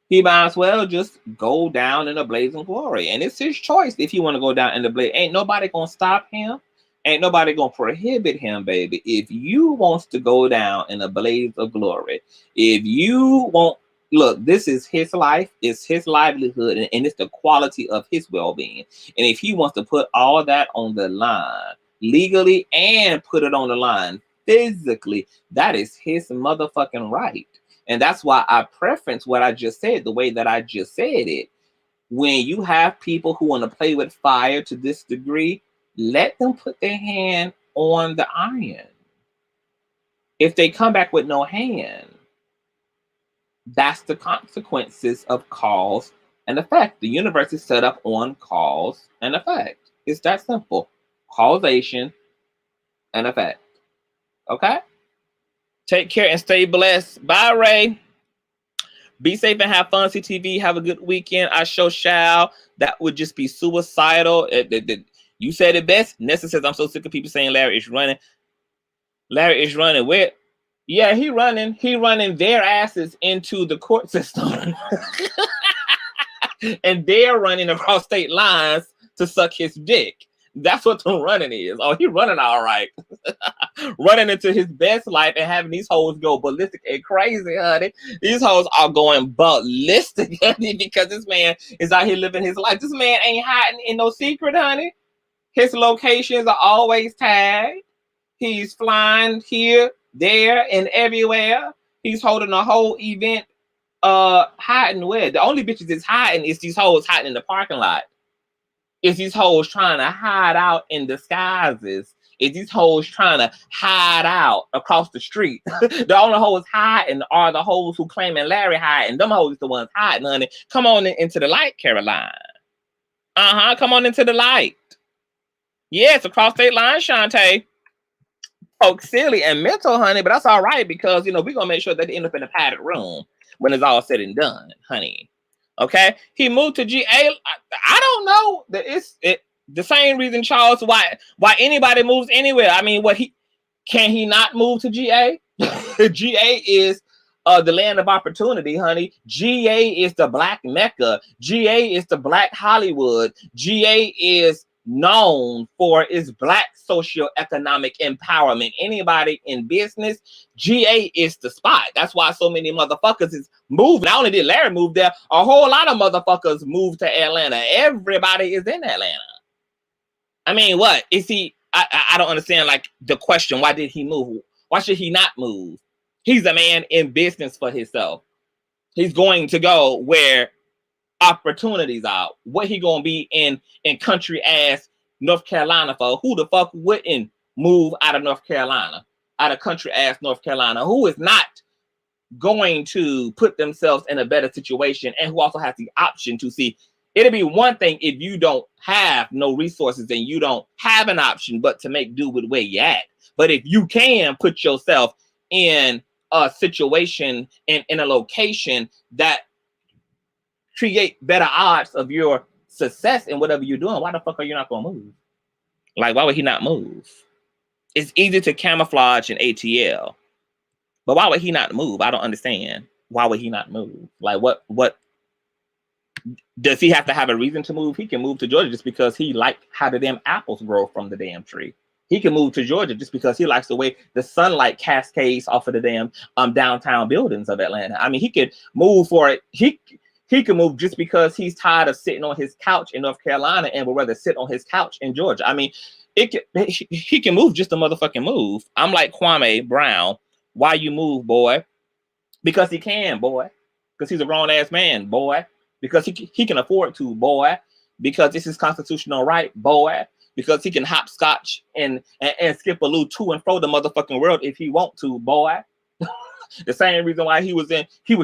he might as well just go down in a blazing glory. And it's his choice if he want to go down in the blaze. Ain't nobody gonna stop him. Ain't nobody gonna prohibit him, baby. If you wants to go down in a blaze of glory, if you want, look, this is his life, it's his livelihood, and it's the quality of his well-being. And if he wants to put all that on the line, legally, and put it on the line physically, that is his motherfucking right. And that's why I preference what I just said the way that I just said it. When you have people who want to play with fire to this degree, let them put their hand on the iron. If they come back with no hand, that's the consequences of cause and effect. The universe is set up on cause and effect. It's that simple. Causation and effect. Okay? Take care and stay blessed. Bye, Ray. Be safe and have fun, CTV. Have a good weekend. I show shall. That would just be suicidal. You said it best. Nessa says, I'm so sick of people saying Larry is running. Larry is running. Where? Yeah, he running. He running their asses into the court system. And they're running across state lines to suck his dick. That's what the running is. Oh, he running all right. Running into his best life and having these hoes go ballistic and crazy, honey. These hoes are going ballistic, honey, because this man is out here living his life. This man ain't hiding in no secret, honey. His locations are always tagged. He's flying here, there, and everywhere. He's holding a whole event, hiding where? The only bitches that's hiding is these hoes hiding in the parking lot. It's these hoes trying to hide out in disguises. It's these hoes trying to hide out across the street. The only hoes hiding are the hoes who claiming Larry hiding. Them hoes the ones hiding, honey. Come on into the light, Caroline. Come on into the light. Yes, across state line, Shantae. Oh, silly and mental, honey, but that's all right because, you know, we're going to make sure that they end up in a padded room when it's all said and done, honey. Okay, he moved to GA. I don't know. It's the same reason, Charles, why anybody moves anywhere. I mean, can he not move to GA? GA is the land of opportunity, honey. GA is the Black Mecca. GA is the Black Hollywood. GA is known for its Black socioeconomic empowerment. Anybody in business, GA is the spot. That's why so many motherfuckers is moving. Not only did Larry move there, a whole lot of motherfuckers moved to Atlanta. Everybody is in Atlanta. I mean, what is he? I don't understand. Like the question, why did he move? Why should he not move? He's a man in business for himself. He's going to go where opportunities are. What he gonna be in country ass North Carolina for? Who the fuck wouldn't move out of North Carolina, out of country ass North Carolina? Who is not going to put themselves in a better situation and who also has the option to see? It'll be one thing if you don't have no resources and you don't have an option but to make do with where you're at. But if you can put yourself in a situation in a location that create better odds of your success in whatever you're doing, why the fuck are you not gonna move? Like, why would he not move? It's easy to camouflage in ATL, but why would he not move? I don't understand. Why would he not move? Like, what does he have to have a reason to move? He can move to Georgia just because he liked how the damn apples grow from the damn tree. He can move to Georgia just because he likes the way the sunlight cascades off of the damn downtown buildings of Atlanta. I mean, he could move for it. He can move just because he's tired of sitting on his couch in North Carolina and would rather sit on his couch in Georgia. I mean, he can move just to motherfucking move. I'm like Kwame Brown. Why you move, boy? Because he can, boy. Because he's a grown-ass man, boy. Because he can afford to, boy. Because this is constitutional right, boy. Because he can hopscotch and skip a little to and fro the motherfucking world if he want to, boy. The same reason why he was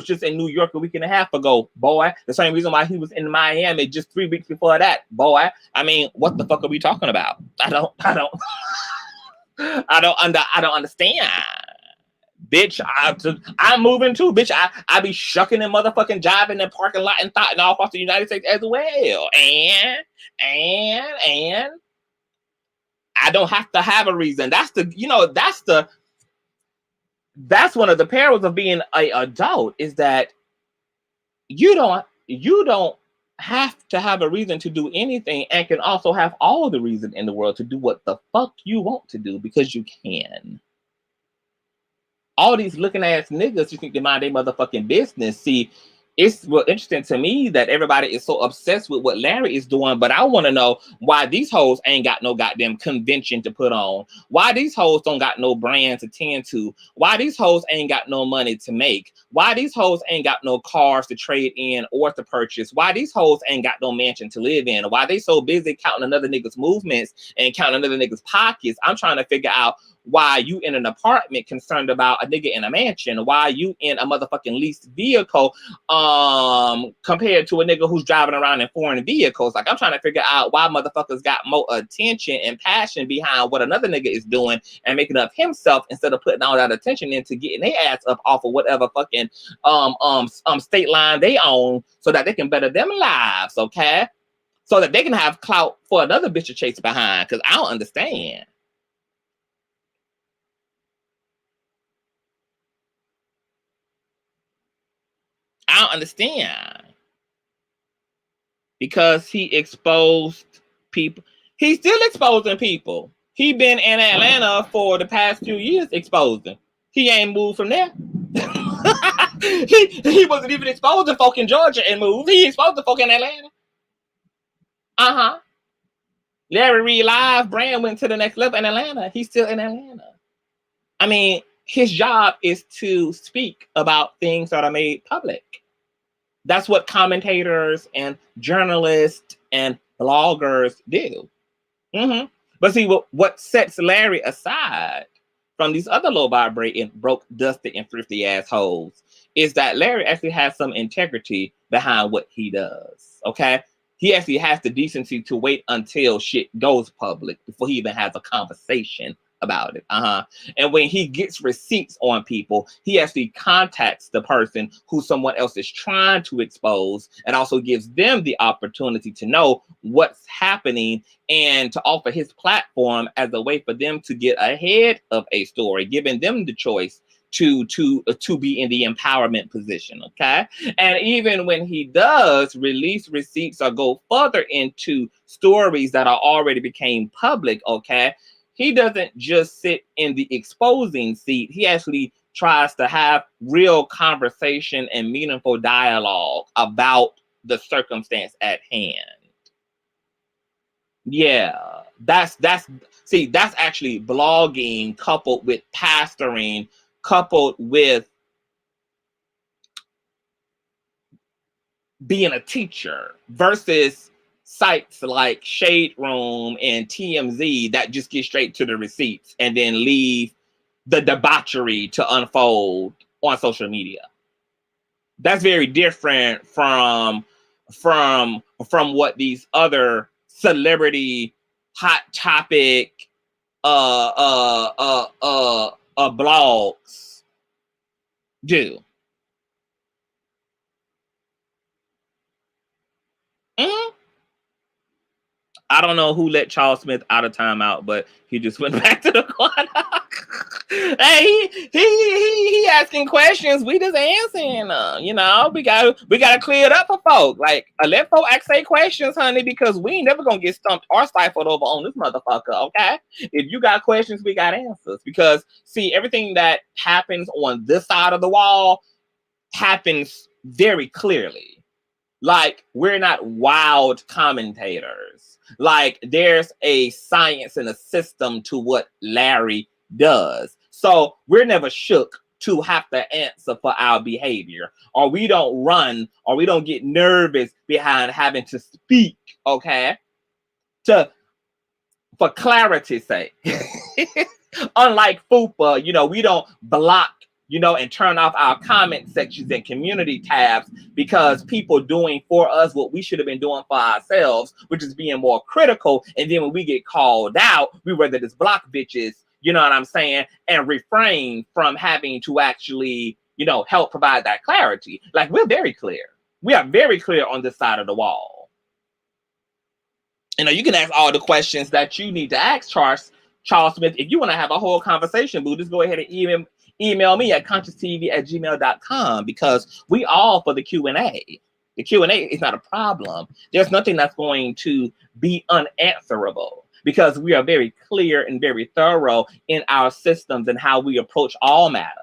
just in New York a week and a half ago, boy. The same reason why he was in Miami just 3 weeks before that, boy. I mean, what the fuck are we talking about? I don't understand. Bitch, I'm moving too, bitch. I be shucking and motherfucking jiving and parking lot and thought in all parts of the United States as well. And I don't have to have a reason. That's one of the perils of being an adult, is that you don't have to have a reason to do anything and can also have all the reason in the world to do what the fuck you want to do because you can. All these looking ass niggas, you think they mind their motherfucking business. See, it's well interesting to me that everybody is so obsessed with what Larry is doing, but I want to know why these hoes ain't got no goddamn convention to put on, why these hoes don't got no brand to tend to, why these hoes ain't got no money to make, why these hoes ain't got no cars to trade in or to purchase, why these hoes ain't got no mansion to live in, why they so busy counting another nigga's movements and counting another nigga's pockets. I'm trying to figure out why you in an apartment concerned about a nigga in a mansion, why you in a motherfucking leased vehicle compared to a nigga who's driving around in foreign vehicles. Like, I'm trying to figure out why motherfuckers got more attention and passion behind what another nigga is doing and making up himself instead of putting all that attention into getting their ass up off of whatever fucking state line they own so that they can better them lives, okay? So that they can have clout for another bitch to chase behind, because I don't understand. I don't understand. Because he exposed people. He's still exposing people. He been in Atlanta for the past few years exposing. He ain't moved from there. he wasn't even exposing folk in Georgia and moved. He exposed the folk in Atlanta. Uh-huh. Larry Reid Live brand went to the next level in Atlanta. He's still in Atlanta. I mean, his job is to speak about things that are made public. That's what commentators and journalists and bloggers do. But see, what sets Larry aside from these other low vibrating, broke, dusty, and thrifty assholes is that Larry actually has some integrity behind what he does. Okay? He actually has the decency to wait until shit goes public before he even has a conversation about it. And when he gets receipts on people, he actually contacts the person who someone else is trying to expose and also gives them the opportunity to know what's happening and to offer his platform as a way for them to get ahead of a story, giving them the choice to be in the empowerment position. Okay. And even when he does release receipts or go further into stories that are already became public, okay, he doesn't just sit in the exposing seat. He actually tries to have real conversation and meaningful dialogue about the circumstance at hand. Yeah, that's actually blogging coupled with pastoring, coupled with being a teacher versus sites like Shade Room and TMZ that just get straight to the receipts and then leave the debauchery to unfold on social media. That's very different from what these other celebrity hot topic blogs do. I don't know who let Charles Smith out of timeout, but he just went back to the corner. Hey, he asking questions. We just answering them. You know, we gotta clear it up for folk. Like, let folk ask their questions, honey, because we ain't never gonna get stumped or stifled over on this motherfucker. Okay, if you got questions, we got answers. Because see, everything that happens on this side of the wall happens very clearly. Like, we're not wild commentators. Like, there's a science and a system to what Larry does. So we're never shook to have to answer for our behavior, or we don't run, or we don't get nervous behind having to speak, okay? For clarity's sake. Unlike Fupa, you know, we don't block, you know, and turn off our comment sections and community tabs because people doing for us what we should have been doing for ourselves, which is being more critical. And then when we get called out, we rather just block bitches, you know what I'm saying, and refrain from having to actually, you know, help provide that clarity. Like, we're very clear. We are very clear on this side of the wall. You know, you can ask all the questions that you need to ask Charles Smith. If you want to have a whole conversation, boo, just go ahead and email me at consciouztv@gmail.com, because we all for the Q&A. The Q&A is not a problem. There's nothing that's going to be unanswerable, because we are very clear and very thorough in our systems and how we approach all matters.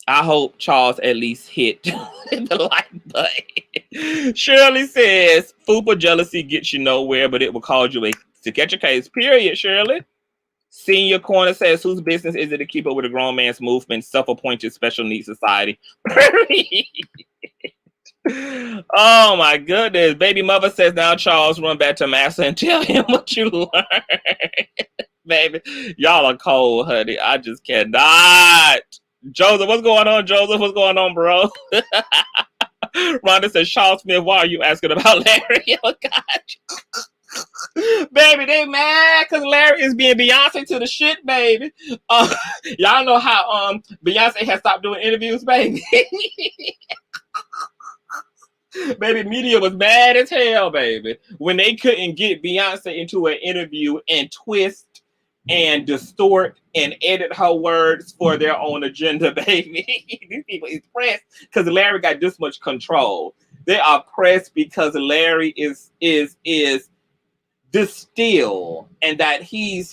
I hope Charles at least hit the like button. Shirley says, Fupa jealousy gets you nowhere, but it will cause you to catch a case. Period, Shirley. Senior Corner says, whose business is it to keep up with a grown man's movement, self-appointed special needs society? Oh my goodness. Baby mother says, now Charles, run back to Massa and tell him what you learned. Baby, y'all are cold, honey. I just cannot. Joseph, what's going on, Joseph? What's going on, bro? Rhonda says, Charles Smith, why are you asking about Larry? Oh, God. Baby, they mad because Larry is being Beyonce to the shit, baby. Y'all know how Beyonce has stopped doing interviews, baby. Baby, media was mad as hell, baby, when they couldn't get Beyonce into an interview and twist and distort and edit her words for their own agenda, baby. These people is pressed because Larry got this much control. They are pressed because Larry is distilled and that he's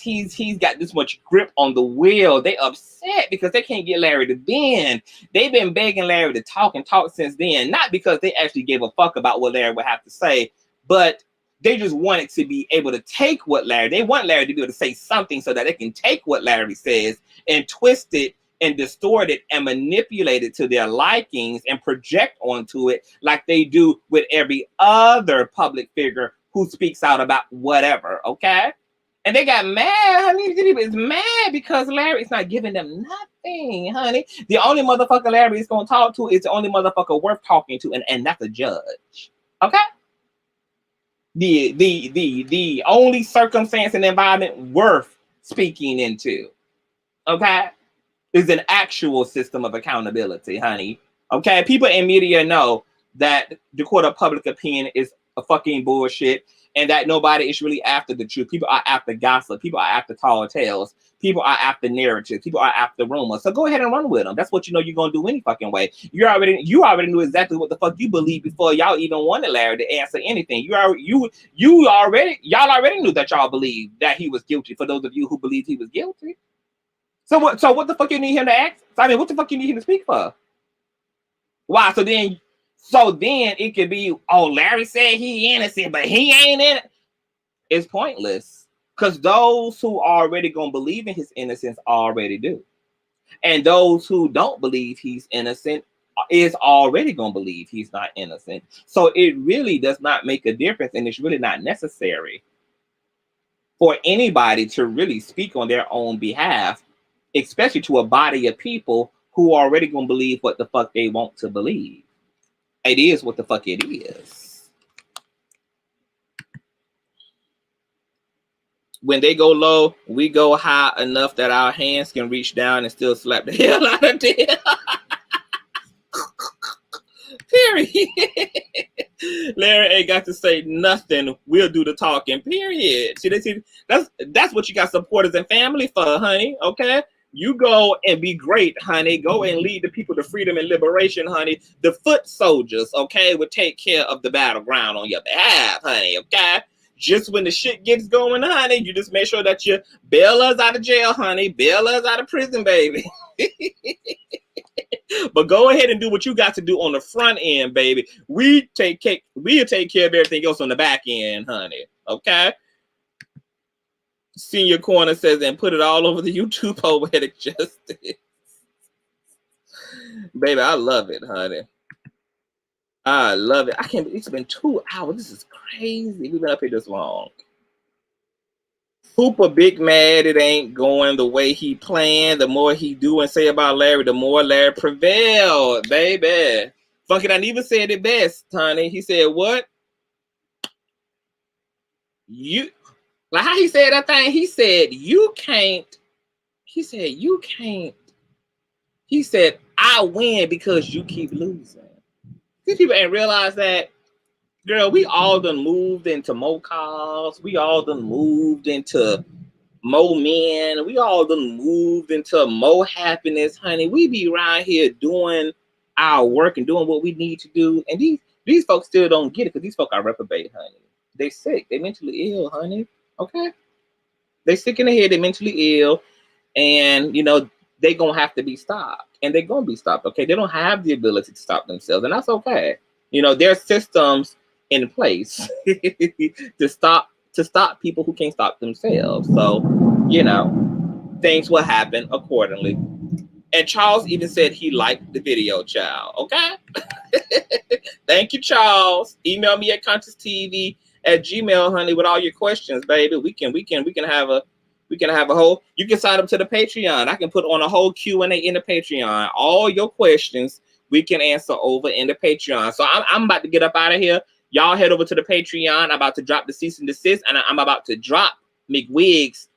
got this much grip on the wheel. They upset because they can't get Larry to bend. They've been begging Larry to talk and talk since then, not because they actually gave a fuck about what Larry would have to say, but they just wanted to be able to take what they want Larry to be able to say something so that they can take what Larry says and twist it and distort it and manipulate it to their likings and project onto it like they do with every other public figure who speaks out about whatever, okay? And they got mad, honey. It's mad because Larry's not giving them nothing, honey. The only motherfucker Larry is going to talk to is the only motherfucker worth talking to, and that's a judge, okay? The only circumstance and environment worth speaking into, okay, is an actual system of accountability, honey. Okay, people in media know that the court of public opinion is a fucking bullshit and that nobody is really after the truth. People are after gossip. People are after tall tales. People are after narratives. People are after rumors. So go ahead and run with them. That's what you know you're gonna do any fucking way. You already knew exactly what the fuck you believe before y'all even wanted Larry to answer anything. Y'all already knew that y'all believed that he was guilty. For those of you who believe he was guilty. So what the fuck you need him to act? I mean, what the fuck you need him to speak for? Why? So then it could be, oh, Larry said he innocent, but he ain't in it. It's pointless. Because those who already gonna believe in his innocence already do. And those who don't believe he's innocent is already gonna believe he's not innocent. So it really does not make a difference, and it's really not necessary for anybody to really speak on their own behalf, especially to a body of people who are already gonna believe what the fuck they want to believe. It is what the fuck it is. When they go low, we go high enough that our hands can reach down and still slap the hell out of them. Period. Larry ain't got to say nothing. We'll do the talking. Period. See, that's what you got supporters and family for, honey. Okay? You go and be great, honey. Go and lead the people to freedom and liberation, honey. The foot soldiers, okay, will take care of the battleground on your behalf, honey, okay? Just when the shit gets going, honey, you just make sure that you bail us out of jail, honey. Bail us out of prison, baby. But go ahead and do what you got to do on the front end, baby. We'll take care of everything else on the back end, honey, okay? Senior Corner says, and put it all over the YouTube poetic justice. Baby, I love it, honey. I love it. It's been 2 hours. This is crazy. We've been up here this long. Fupa big mad it ain't going the way he planned. The more he do and say about Larry, the more Larry prevailed, baby. Funky Done even said it best, honey. He said, what? Like how he said that thing, he said, you can't. He said, I win because you keep losing. These people ain't realize that, girl, we all done moved into more cars. We all done moved into more men. We all done moved into more happiness, honey. We be around here doing our work and doing what we need to do. And these folks still don't get it because these folks are reprobate, honey. They sick. They mentally ill, honey. Okay? They sick in the head. They mentally ill. And, you know, they gonna have to be stopped. and they're going to be stopped. Okay, they don't have the ability to stop themselves, and that's okay. You know, there's systems in place to stop people who can't stop themselves. So, you know, things will happen accordingly. And Charles even said he liked the video, child. Okay. Thank you, Charles. Email me at Consciouztv@gmail, honey, with all your questions, baby. We can have a whole. You can sign up to the Patreon. I can put on a whole Q&A in the Patreon. All your questions we can answer over in the Patreon. So I'm about to get up out of here. Y'all head over to the Patreon. I'm about to drop the cease and desist, and I'm about to drop McWig's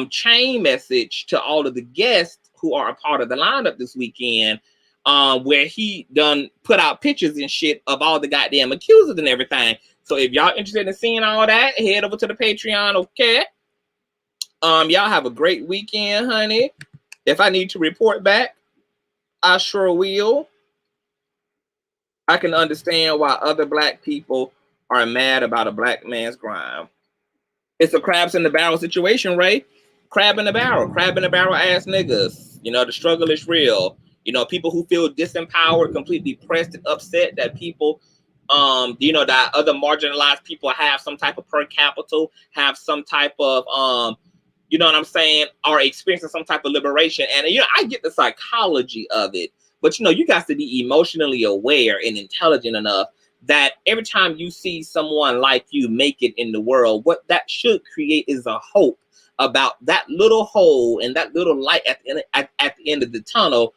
chain message to all of the guests who are a part of the lineup this weekend, where he done put out pictures and shit of all the goddamn accusers and everything. So if y'all interested in seeing all that, head over to the Patreon, okay? Y'all have a great weekend, honey. If I need to report back, I sure will. I can understand why other black people are mad about a black man's crime. It's a crabs in the barrel situation, Ray. Crab in the barrel ass niggas. You know, the struggle is real. You know, people who feel disempowered, completely depressed and upset that people, you know, that other marginalized people have some type of per capita, have some type of, you know what I'm saying, are experiencing some type of liberation. And, you know, I get the psychology of it, but, you know, you got to be emotionally aware and intelligent enough that every time you see someone like you make it in the world, what that should create is a hope about that little hole and that little light at the end of the tunnel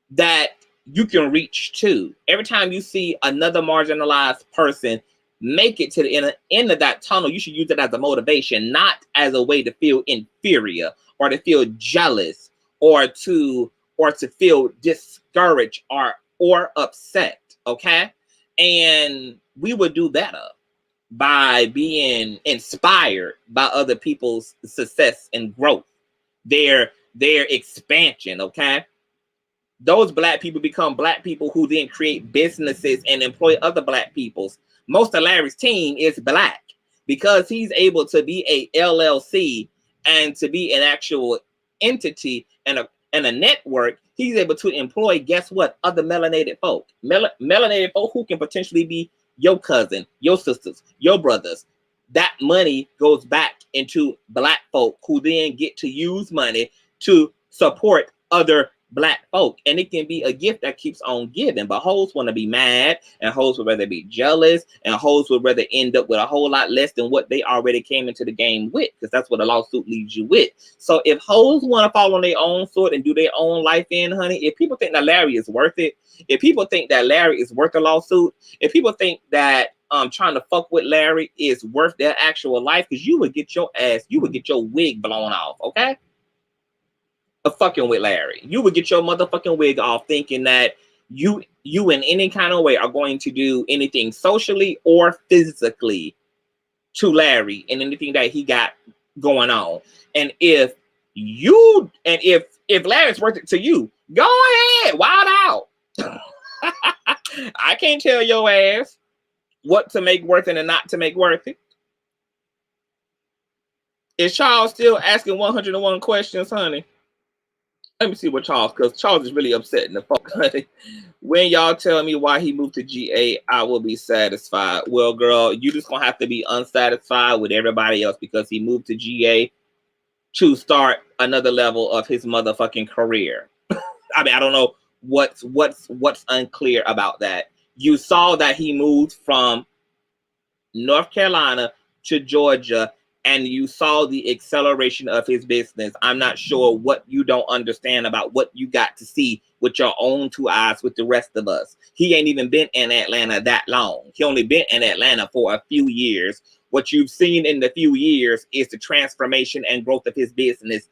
that you can reach to. Every time you see another marginalized person make it to the end of that tunnel, you should use it as a motivation, not as a way to feel inferior or to feel jealous or to feel discouraged or upset. Okay, and we would do better by being inspired by other people's success and growth, their expansion. Okay, those black people become black people who then create businesses and employ other black peoples. Most of Larry's team is black because he's able to be a LLC and to be an actual entity and a network. He's able to employ, guess what, other melanated folk. Melanated folk who can potentially be your cousin, your sisters, your brothers. That money goes back into black folk who then get to use money to support other black folk. And it can be a gift that keeps on giving. But hoes want to be mad, and hoes would rather be jealous, and hoes would rather end up with a whole lot less than what they already came into the game with, because that's what a lawsuit leaves you with. So if hoes want to fall on their own sword and do their own life in, honey, if people think that Larry is worth it, if people think that Larry is worth a lawsuit, if people think that trying to fuck with Larry is worth their actual life, because you would get your wig blown off, okay? Of fucking with Larry. You would get your motherfucking wig off thinking that you in any kind of way are going to do anything socially or physically to Larry and anything that he got going on. And if Larry's worth it to you, go ahead, wild out. I can't tell your ass what to make worth it and not to make worth it. Is Charles still asking 101 questions, honey? Let me see what Charles, because Charles is really upset in the fuck, honey. When y'all tell me why he moved to GA, I will be satisfied. Well, girl, you just gonna have to be unsatisfied with everybody else because he moved to GA to start another level of his motherfucking career. I mean, I don't know what's unclear about that. You saw that he moved from North Carolina to Georgia, and you saw the acceleration of his business. I'm not sure what you don't understand about what you got to see with your own two eyes with the rest of us. He ain't even been in Atlanta that long. He only been in Atlanta for a few years. What you've seen in the few years is the transformation and growth of his business.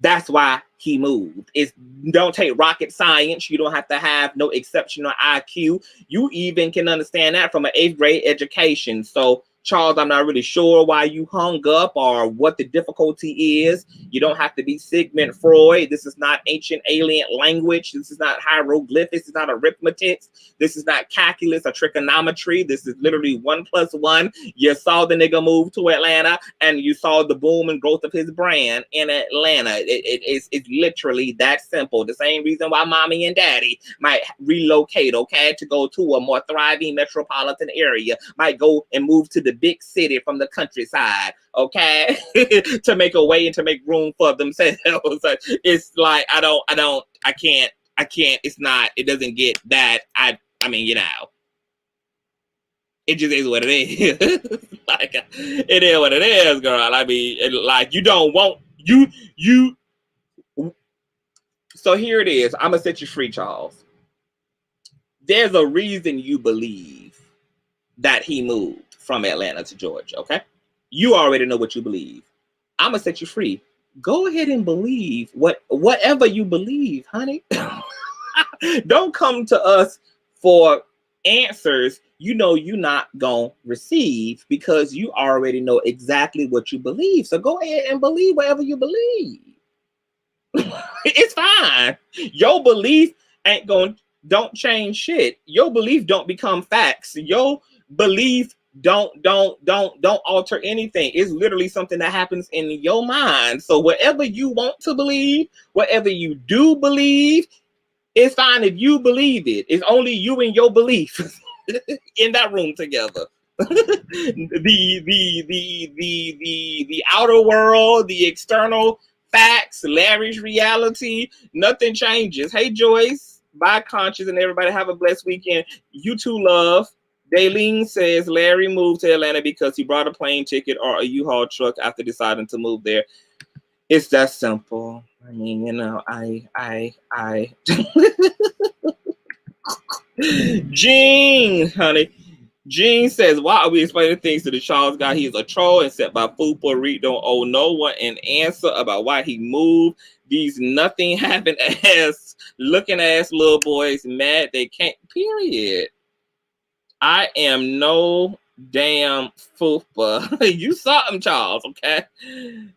That's why he moved. It don't take rocket science. You don't have to have no exceptional IQ. You even can understand that from an 8th grade education. So Charles, I'm not really sure why you hung up or what the difficulty is. You don't have to be Sigmund Freud. This is not ancient alien language. This is not hieroglyphics. This is not arithmetic. This is not calculus or trigonometry. This is literally 1 + 1. You saw the nigga move to Atlanta and you saw the boom and growth of his brand in Atlanta. It's literally that simple. The same reason why mommy and daddy might relocate, okay, to go to a more thriving metropolitan area, might go and move to the big city from the countryside, okay, to make a way and to make room for themselves. It's like I can't. It's not. It doesn't get that. I mean, you know, it just is what it is. Like, it is what it is, girl. I mean, like, you don't want you. So here it is. I'm gonna set you free, Charles. There's a reason you believe that he moved from Atlanta to Georgia, okay? You already know what you believe. I'm gonna set you free. Go ahead and believe whatever you believe, honey. Don't come to us for answers you know you're not gonna receive because you already know exactly what you believe. So go ahead and believe whatever you believe. It's fine. Your belief don't change shit. Your belief don't become facts. Your belief don't alter anything. It's literally something that happens in your mind. So whatever you want to believe, whatever you do believe, it's fine if you believe it. It's only you and your belief in that room together. The outer world, the external facts, Larry's reality, nothing changes. Hey Joyce, bye Conscious, and everybody have a blessed weekend. You too, love. Daylene says Larry moved to Atlanta because he brought a plane ticket or a U-Haul truck after deciding to move there. It's that simple. I mean, you know, I Jean, honey. Jean says, why are we explaining things to the Charles guy? He is a troll and set by Fupa. Reid don't owe no one an answer about why he moved. These nothing happened ass looking ass little boys mad they can't, period. I am no damn Fupa. You saw him, Charles, okay?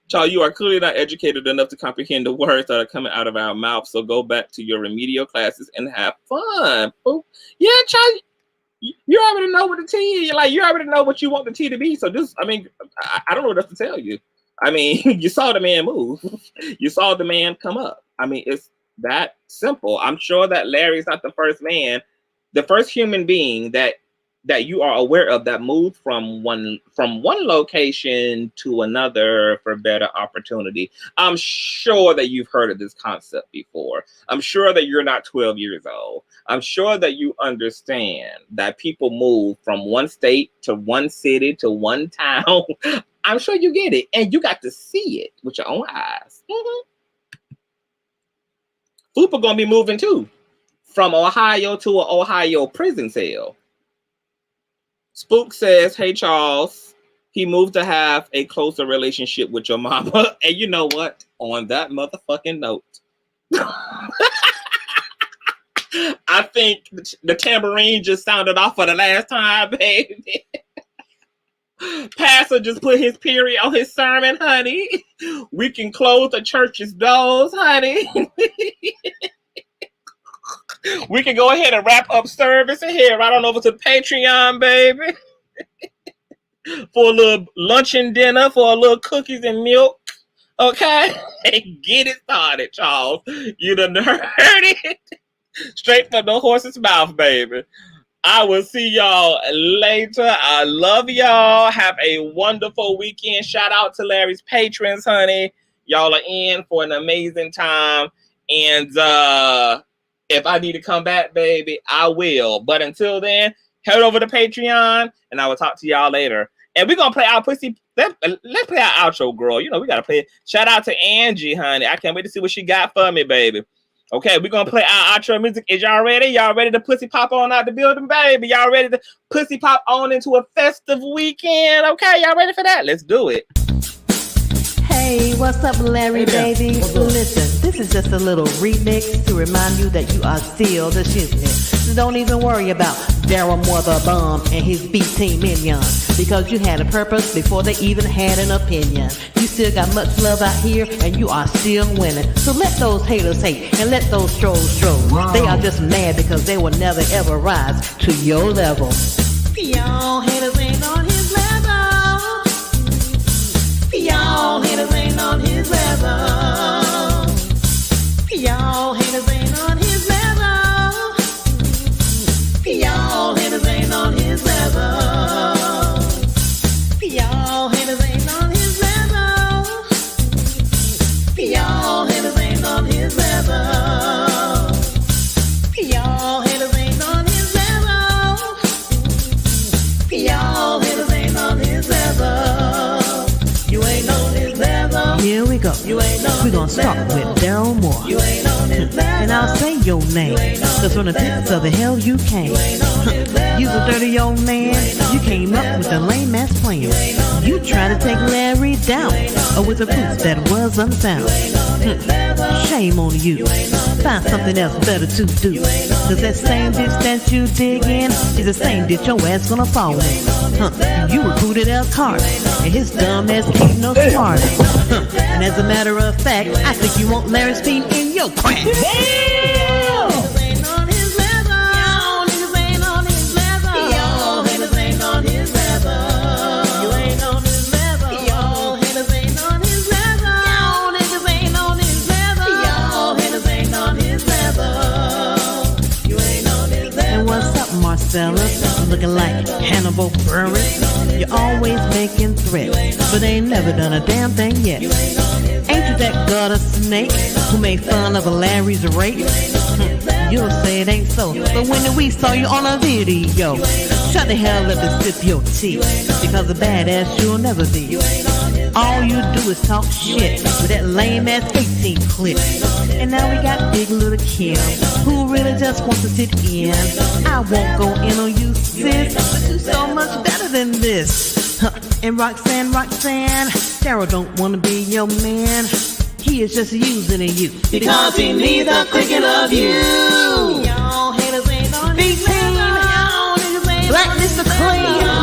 Charles, you are clearly not educated enough to comprehend the words that are coming out of our mouth, so go back to your remedial classes and have fun. Yeah, Charles, you already know what the tea is. Like, you already know what you want the tea to be, so this, I mean, I don't know what else to tell you. I mean, you saw the man move. You saw the man come up. I mean, it's that simple. I'm sure that Larry's not the first man, the first human being that you are aware of that moved from one location to another for better opportunity. I'm sure that you've heard of this concept before. I'm sure that you're not 12 years old. I'm sure that you understand that people move from one state to one city to one town. I'm sure you get it. And you got to see it with your own eyes. Fupa gonna be moving too, from Ohio to an Ohio prison cell. Spook says, hey, Charles, he moved to have a closer relationship with your mama. And you know what? On that motherfucking note, I think the tambourine just sounded off for the last time, baby. Pastor just put his period on his sermon, honey. We can close the church's doors, honey. We can go ahead and wrap up service and head right on over to Patreon, baby. For a little lunch and dinner, for a little cookies and milk. Okay? And get it started, Charles. You done heard it. Straight from the horse's mouth, baby. I will see y'all later. I love y'all. Have a wonderful weekend. Shout out to Larry's patrons, honey. Y'all are in for an amazing time. And if I need to come back, baby, I will. But until then, head over to Patreon, and I will talk to y'all later. And we're going to play our pussy. Let's play our outro, girl. You know, we got to play it. Shout out to Angie, honey. I can't wait to see what she got for me, baby. Okay, we're going to play our outro music. Is y'all ready? Y'all ready to pussy pop on out the building, baby? Y'all ready to pussy pop on into a festive weekend? Okay, y'all ready for that? Let's do it. Hey, what's up, Larry, baby? Listen, this This is just a little remix to remind you that you are still the shiznit. So don't even worry about Darryl Moore the Bomb and his B-Team minions, because you had a purpose before they even had an opinion. You still got much love out here and you are still winning. So let those haters hate and let those trolls troll. Wow. They are just mad because they will never ever rise to your level. Y'all haters ain't on his level. Y'all haters ain't on his level. Y'all haters ain't on his level. Y'all haters ain't on his level. Y'all haters ain't on his level. Y'all haters ain't on his level. Y'all haters ain't on his level. Y'all haters ain't on his level. You ain't on his level. Here we go. We're gonna start with Darryl Moore. You ain't on his level. And I'll say your name, cause from the pits of the hell you came. You's a dirty old man. You came up with a lame ass plan. You tried to take Larry down, with a proof that was unfound. Shame on you. Find something else better to do. Cause that same ditch that you dig in is the same ditch your ass gonna fall in. You recruited El Carter, and his dumb ass ain't no smarter. And as a matter of fact, I think you want Larry's feet in your crack. Marcellus, looking like Hannibal Buress. You're always making threats, but ain't never done a damn thing yet. Ain't you that gutter snake who made fun of a Larry's rape? You'll say it ain't so, but when we saw you on a video, shut the hell up and sip your tea, because a badass you'll never be. All you do is talk shit with that lame ass 18 clip. And now we got Big Little Kim, who really just wants to sit in. I won't go in on you, sis, but you're so much better than this. And Roxanne, Darryl don't wanna be your man. He is just using you because he needs a thinking of you. Y'all haters ain't on his level. Black Mr. Clean.